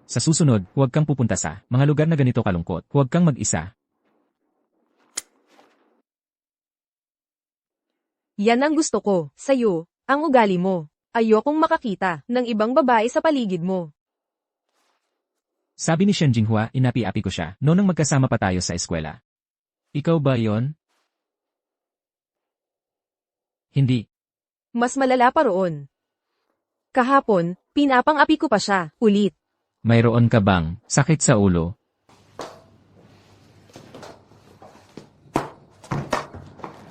sa susunod, huwag kang pupunta sa mga lugar na ganito kalungkot. Huwag kang mag-isa. Yan ang gusto ko. Sa'yo, ang ugali mo. Ayokong makakita ng ibang babae sa paligid mo. Sabi ni Shen Jinghua, inapi-api ko siya, noon nang magkasama pa tayo sa eskwela. Ikaw ba yon? Hindi. Mas malala pa roon. Kahapon, pinapang-api ko pa siya, ulit. Mayroon ka bang sakit sa ulo?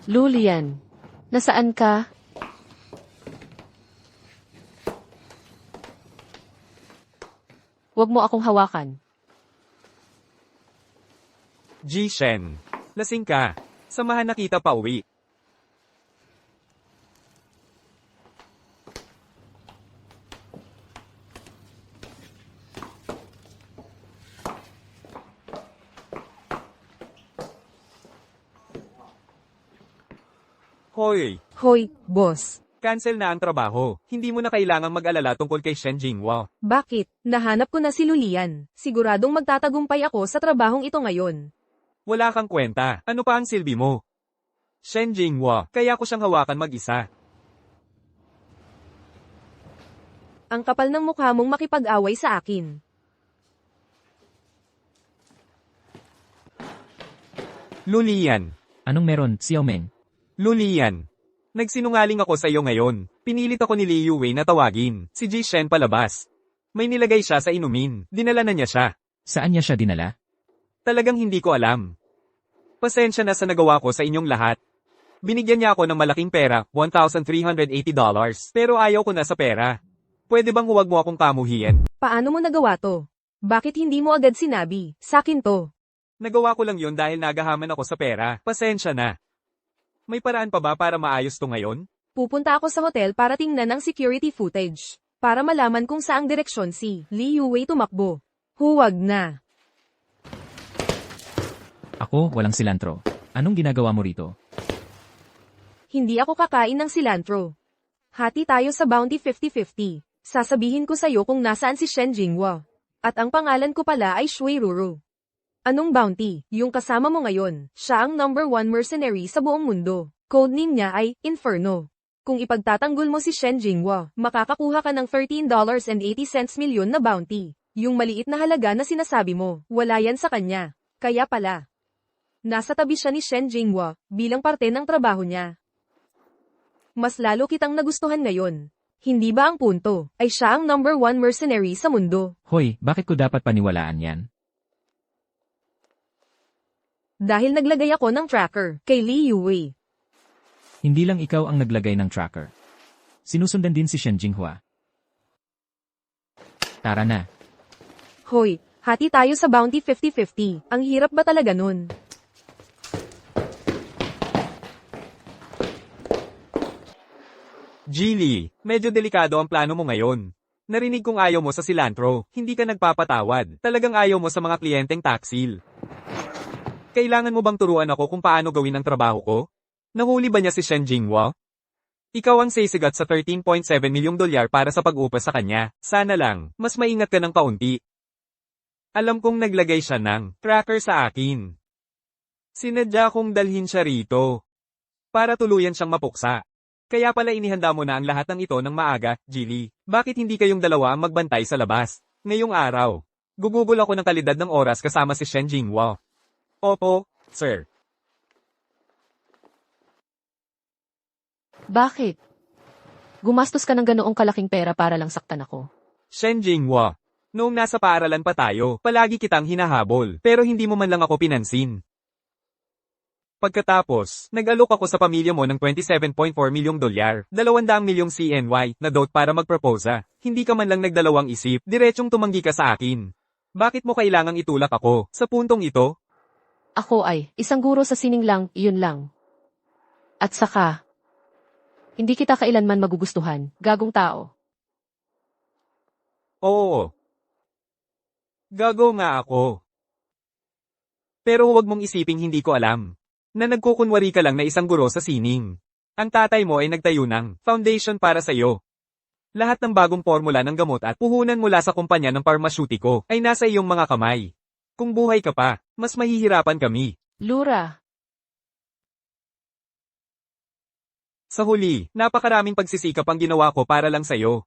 Lulian, nasaan ka? Huwag mo akong hawakan. Shen, lasing ka. Samahan na kita pa uwi. Hoy, Hoy, boss. cancel na ang trabaho. Hindi mo na kailangang mag-alala tungkol kay Shen Jinghua. Bakit? Nahanap ko na si Lulian. Siguradong magtatagumpay ako sa trabahong ito ngayon. Wala kang kwenta. Ano pa ang silbi mo? Shen Jinghua, kaya ko siyang hawakan mag-isa. Ang kapal ng mukha mong makipag-away sa akin. Lulian. Anong meron, Xiaomeng? Lulian. Nagsinungaling ako sa iyo ngayon. Pinilit ako ni Li Yuwei na tawagin. Si Ji Shen palabas. May nilagay siya sa inumin. Dinala na niya siya. Saan niya siya dinala? Talagang hindi ko alam. Pasensya na sa nagawa ko sa inyong lahat. Binigyan niya ako ng malaking pera, $1,380. Pero ayaw ko na sa pera. Pwede bang huwag mo akong kamuhian? Paano mo nagawa to? Bakit hindi mo agad sinabi? Sakin to. Nagawa ko lang yun dahil nagahaman ako sa pera. Pasensya na. May paraan pa ba para maayos to ngayon? Pupunta ako sa hotel para tingnan ang security footage. Para malaman kung saang direksyon si Li Yuwei tumakbo. Huwag na. Ako, walang silantro. Anong ginagawa mo rito? Hindi ako kakain ng cilantro. Hati tayo sa bounty 50-50. Sasabihin ko sa'yo kung nasaan si Shen Jinghua. At ang pangalan ko pala ay Shui Ruru. Anong bounty? Yung kasama mo ngayon. Siya ang #1 mercenary sa buong mundo. Codename niya ay Inferno. Kung ipagtatanggol mo si Shen Jinghua, makakakuha ka ng $13.80 milyon na bounty. Yung maliit na halaga na sinasabi mo, wala yan sa kanya. Kaya pala. Nasa tabi siya ni Shen Jinghua, bilang parte ng trabaho niya. Mas lalo kitang nagustuhan ngayon. Hindi ba ang punto, ay siya ang #1 mercenary sa mundo? Hoy, bakit ko dapat paniwalaan yan? Dahil naglagay ako ng tracker, kay Li Yuwei. Hindi lang ikaw ang naglagay ng tracker. Sinusundan din si Shen Jinghua. Tara na. Hoy, hati tayo sa bounty 50-50. Ang hirap ba talaga nun? Jilly, medyo delikado ang plano mo ngayon. Narinig kong ayaw mo sa cilantro, hindi ka nagpapatawad. Talagang ayaw mo sa mga kliyenteng taksil. Kailangan mo bang turuan ako kung paano gawin ang trabaho ko? Nahuli ba niya si Shen Jinghua? Ikaw ang sisigat sa $13.7 milyong para sa pag-upa sa kanya. Sana lang, mas maingat ka ng kaunti. Alam kong naglagay siya ng tracker sa akin. Sinadya kong dalhin siya rito. Para tuluyan siyang mapuksa. Kaya pala inihanda mo na ang lahat ng ito ng maaga, Jilly. Bakit hindi kayong dalawa ang magbantay sa labas? Ngayong araw. Gugugol ako ng kalidad ng oras kasama si Shen Jinghua. Opo, sir. Bakit? Gumastos ka ng ganoong kalaking pera para lang saktan ako. Shen Jinghua. Noong nasa paaralan pa tayo, palagi kitang hinahabol, pero hindi mo man lang ako pinansin. Pagkatapos, nag-alok ako sa pamilya mo ng $27.4 milyong, 200 milyong CNY na dote para magproposa. Hindi ka man lang nagdalawang isip, diretsong tumanggi ka sa akin. Bakit mo kailangang itulak ako sa puntong ito? Ako ay isang guro sa sining lang, iyon lang. At saka, hindi kita kailanman magugustuhan, gagong tao. Oo. Gago nga ako. Pero huwag mong isiping hindi ko alam. Na nagkukunwari ka lang na isang guro sa sining. Ang tatay mo ay nagtayo ng foundation para sa iyo. Lahat ng bagong formula ng gamot at puhunan mula sa kumpanya ng parmasyutiko ay nasa iyong mga kamay. Kung buhay ka pa, mas mahihirapan kami. Lura, Sa huli, napakaraming pagsisikap ang ginawa ko para lang sa'yo.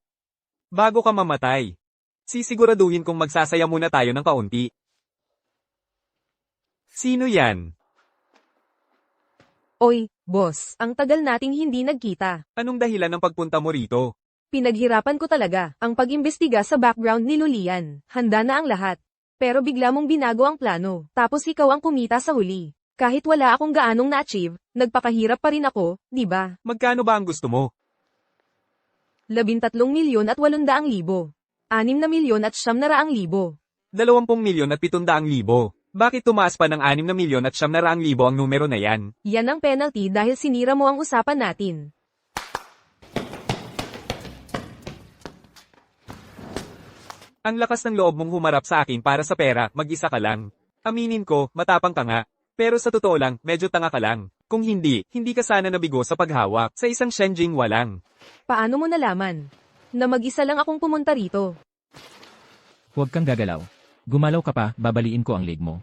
Bago ka mamatay, sisiguraduhin kong magsasaya muna tayo ng kaunti. Sino yan? Oy, boss, ang tagal nating hindi nagkita. Anong dahilan ng pagpunta mo rito? Pinaghirapan ko talaga ang pag-imbestiga sa background ni Lulian. Handa na ang lahat. Pero bigla mong binago ang plano, tapos ikaw ang kumita sa huli. Kahit wala akong gaanong na-achieve, nagpakahirap pa rin ako, di ba? Magkano ba ang gusto mo? 13,800,000. 6,900,000. 20,700,000. Bakit tumaas pa ng 6,900,000 ang numero na yan? Yan ang penalty dahil sinira mo ang usapan natin. Ang lakas ng loob mong humarap sa akin para sa pera, mag-isa ka lang. Aminin ko, matapang ka nga. Pero sa totoo lang, medyo tanga ka lang. Kung hindi, hindi ka sana nabigo sa paghawak sa isang Shen Jinghua lang. Paano mo nalaman? Na mag-isa lang akong pumunta rito. Huwag kang gagalaw. Gumalaw ka pa, babaliin ko ang leg mo.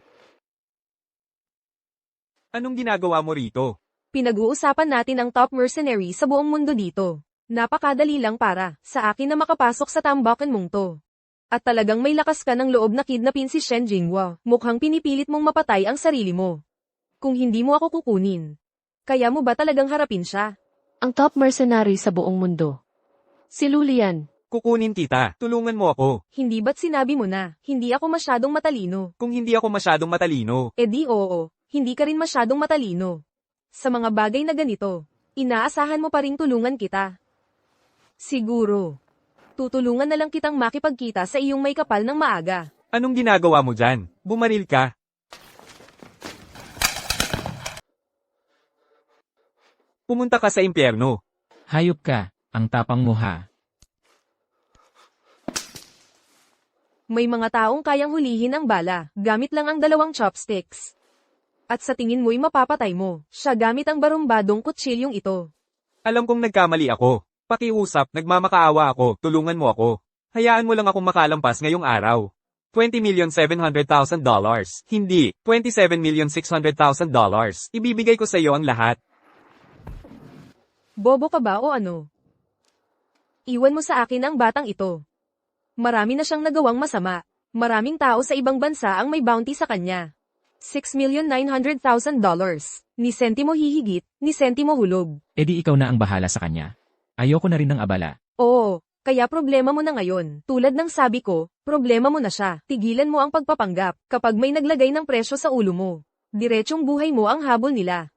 Anong ginagawa mo rito? Pinag-uusapan natin ang top mercenary sa buong mundo dito. Napakadali lang para sa akin na makapasok sa tambakan mong to. At talagang may lakas ka ng loob na kidnapin si Shen Jinghua. Mukhang pinipilit mong mapatay ang sarili mo. Kung hindi mo ako kukunin, kaya mo ba talagang harapin siya? Ang top mercenary sa buong mundo. Si Lulian. Kukunin kita. Tulungan mo ako. Hindi ba't sinabi mo na, hindi ako masyadong matalino? Kung hindi ako masyadong matalino. E di oo, hindi ka rin masyadong matalino. Sa mga bagay na ganito, inaasahan mo pa ring tulungan kita. Siguro. Tutulungan na lang kitang makipagkita sa iyong may kapal ng maaga. Anong ginagawa mo dyan? Bumaril ka. Pumunta ka sa impyerno. Hayop ka, ang tapang mo ha. May mga taong kayang hulihin ang bala, gamit lang ang 2 chopsticks. At sa tingin mo'y mapapatay mo, siya gamit ang barumbadong kutsilyong ito. Alam kong nagkamali ako. Pakiusap, nagmamakaawa ako, tulungan mo ako. Hayaan mo lang akong makalampas ngayong araw. $20,700,000. Hindi, $27,600,000. Ibibigay ko sa iyo ang lahat. Bobo ka ba o ano? Iwan mo sa akin ang batang ito. Marami na siyang nagawang masama. Maraming tao sa ibang bansa ang may bounty sa kanya. $6,900,000. Ni sentimo hihigit, ni sentimo hulog. E di ikaw na ang bahala sa kanya. Ayoko na rin ng abala. Oo, kaya problema mo na ngayon. Tulad ng sabi ko, problema mo na siya. Tigilan mo ang pagpapanggap. Kapag may naglagay ng presyo sa ulo mo, diretsong buhay mo ang habol nila.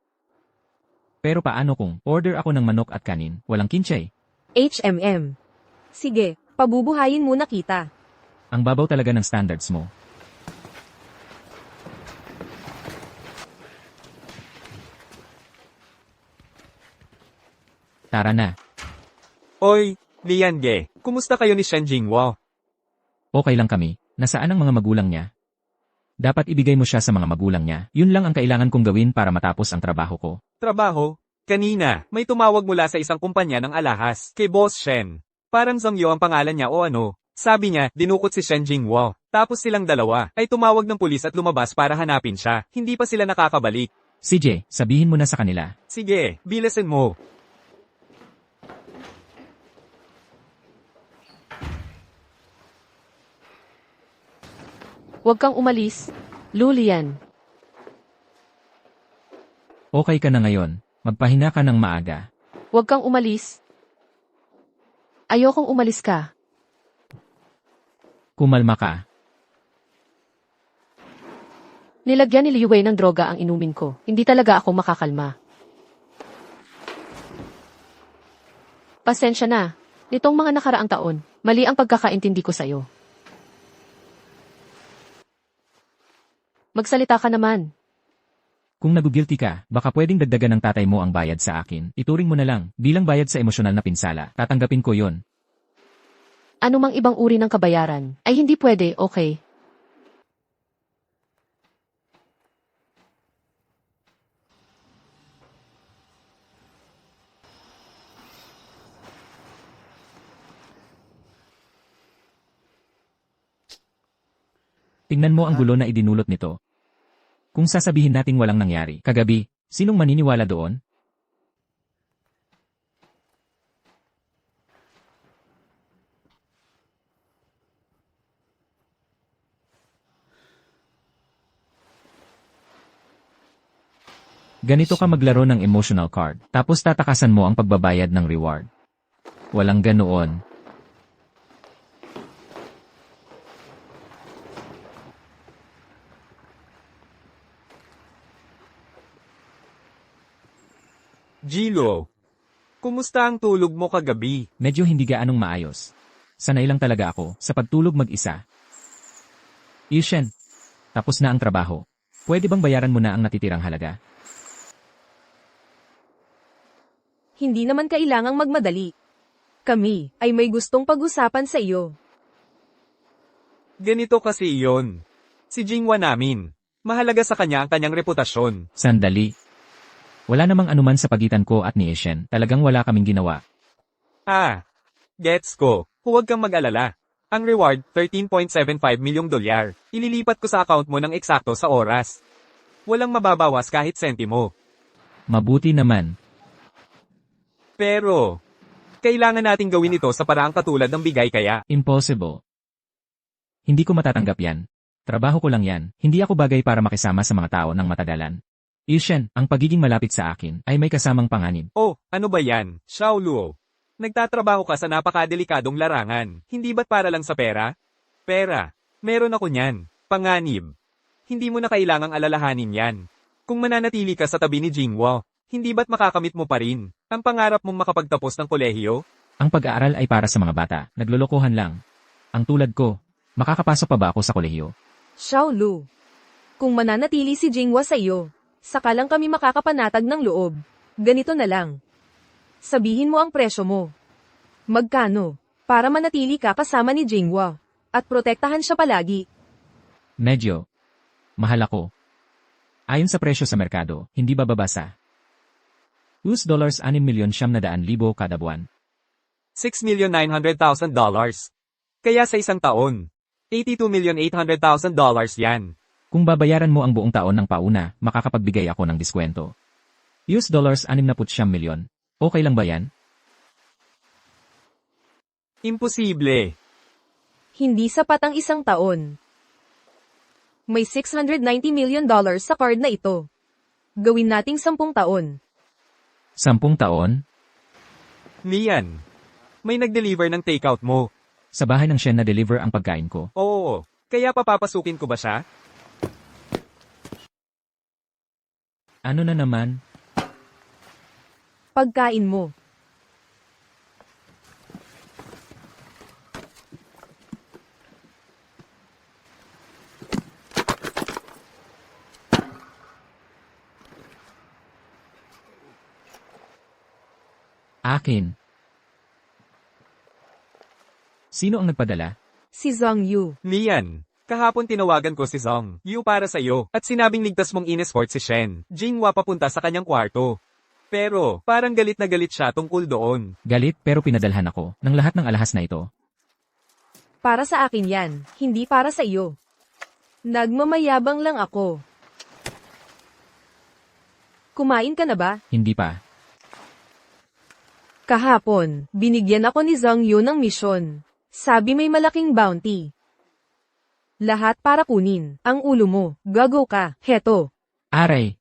Pero paano kung order ako ng manok at kanin, walang kinchay? HMM. Sige, pabubuhayin muna kita. Ang babaw talaga ng standards mo. Tara na. Oy, Lian Ge, kumusta kayo ni Shen Jinghua? Okay lang kami. Nasaan ang mga magulang niya? Dapat ibigay mo siya sa mga magulang niya. Yun lang ang kailangan kong gawin para matapos ang trabaho ko. Trabaho? Kanina, may tumawag mula sa isang kumpanya ng alahas, kay Boss Shen. Parang Zhongyo ang pangalan niya o ano. Sabi niya, dinukot si Shen Jinghua. Tapos silang dalawa, ay tumawag ng pulis at lumabas para hanapin siya. Hindi pa sila nakakabalik. CJ, sabihin mo na sa kanila. Sige, bilasin mo. Huwag kang umalis. Lulian. Okay ka na ngayon. Magpahinga ka ng maaga. Huwag kang umalis. Ayokong umalis ka. Kumalma ka. Nilagyan ni Liu Wei ng droga ang inumin ko. Hindi talaga ako makakalma. Pasensya na. Nitong mga nakaraang taon, mali ang pagkakaintindi ko sa'yo. Magsalita ka naman. Kung nagugilty ka, baka pwedeng dagdagan ng tatay mo ang bayad sa akin. Ituring mo na lang, bilang bayad sa emosyonal na pinsala. Tatanggapin ko yon. Ano mang ibang uri ng kabayaran, ay hindi pwede, okay? Tingnan mo ang gulo na idinulot nito. Kung sasabihin nating walang nangyari, kagabi, sinong maniniwala doon? Ganito ka maglaro ng emotional card, tapos tatakasan mo ang pagbabayad ng reward. Walang ganoon. Jilo, kumusta ang tulog mo kagabi? Medyo hindi gaanong maayos. Sanay lang talaga ako sa pagtulog mag-isa. Ishen, tapos na ang trabaho. Pwede bang bayaran mo na ang natitirang halaga? Hindi naman kailangang magmadali. Kami ay may gustong pag-usapan sa iyo. Ganito kasi iyon. Si Jinghua namin. Mahalaga sa kanya ang kanyang reputasyon. Sandali. Wala namang anuman sa pagitan ko at ni Ishen, talagang wala kaming ginawa. Ah, gets ko. Huwag kang mag-alala. Ang reward, $13.75 milyong dolyar. Ililipat ko sa account mo ng eksakto sa oras. Walang mababawas kahit sentimo. Mabuti naman. Pero, kailangan nating gawin ito sa paraang katulad ng bigay kaya. Impossible. Hindi ko matatanggap yan. Trabaho ko lang yan, hindi ako bagay para makisama sa mga tao ng matagalan. Ishen, ang pagiging malapit sa akin ay may kasamang panganib. Oh, ano ba yan, Xiao Luo? Nagtatrabaho ka sa napakadelikadong larangan, hindi ba't para lang sa pera? Pera. Meron ako niyan. Panganib. Hindi mo na kailangang alalahanin yan. Kung mananatili ka sa tabi ni Jingwo, hindi ba't makakamit mo pa rin ang pangarap mong makapagtapos ng kolehiyo? Ang pag-aaral ay para sa mga bata, naglolokohan lang. Ang tulad ko, makakapasok pa ba ako sa kolehiyo? Xiao Lu. Kung mananatili si Jingwa sa iyo, saka lang kami makakapanatag ng loob. Ganito na lang. Sabihin mo ang presyo mo. Magkano? Para manatili ka kasama ni Jingwa. At protektahan siya palagi. Medyo. Mahal ako. Ayon sa presyo sa merkado, hindi bababa sa $6,900,000 kada buwan. $6,900,000. Kaya sa isang taon, $82,800,000 yan. Kung babayaran mo ang buong taon ng pauna, makakapagbigay ako ng diskwento. $69,000,000. Okay lang ba yan? Imposible. Hindi sapat ang isang taon. May $690 million sa card na ito. Gawin nating 10 taon. 10 taon? Lian, may nag-deliver ng takeout mo. Sa bahay ng Shen na deliver ang pagkain ko. Oo, kaya papapasukin ko ba siya? Ano na naman? Pagkain mo. Akin. Sino ang nagpadala? Si Zhang Yu. Lian, kahapon tinawagan ko si Zong Yu para sa'yo at sinabing ligtas mong in-escort si Shen Jinghua papunta sa kanyang kwarto. Pero, parang galit na galit siya tungkol doon. Galit pero pinadalhan ako ng lahat ng alahas na ito. Para sa akin yan, hindi para sa iyo. Nagmamayabang lang ako. Kumain ka na ba? Hindi pa. Kahapon, binigyan ako ni Zhang Yu ng misyon. Sabi may malaking bounty. Lahat para kunin. Ang ulo mo, gago ka, heto. Aray.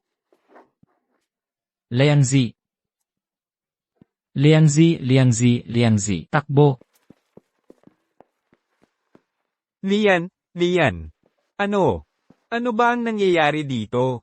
Liangzi. Liangzi, Liangzi, Liangzi. Takbo. Lian, Lian. Ano? Ano ba ang nangyayari dito?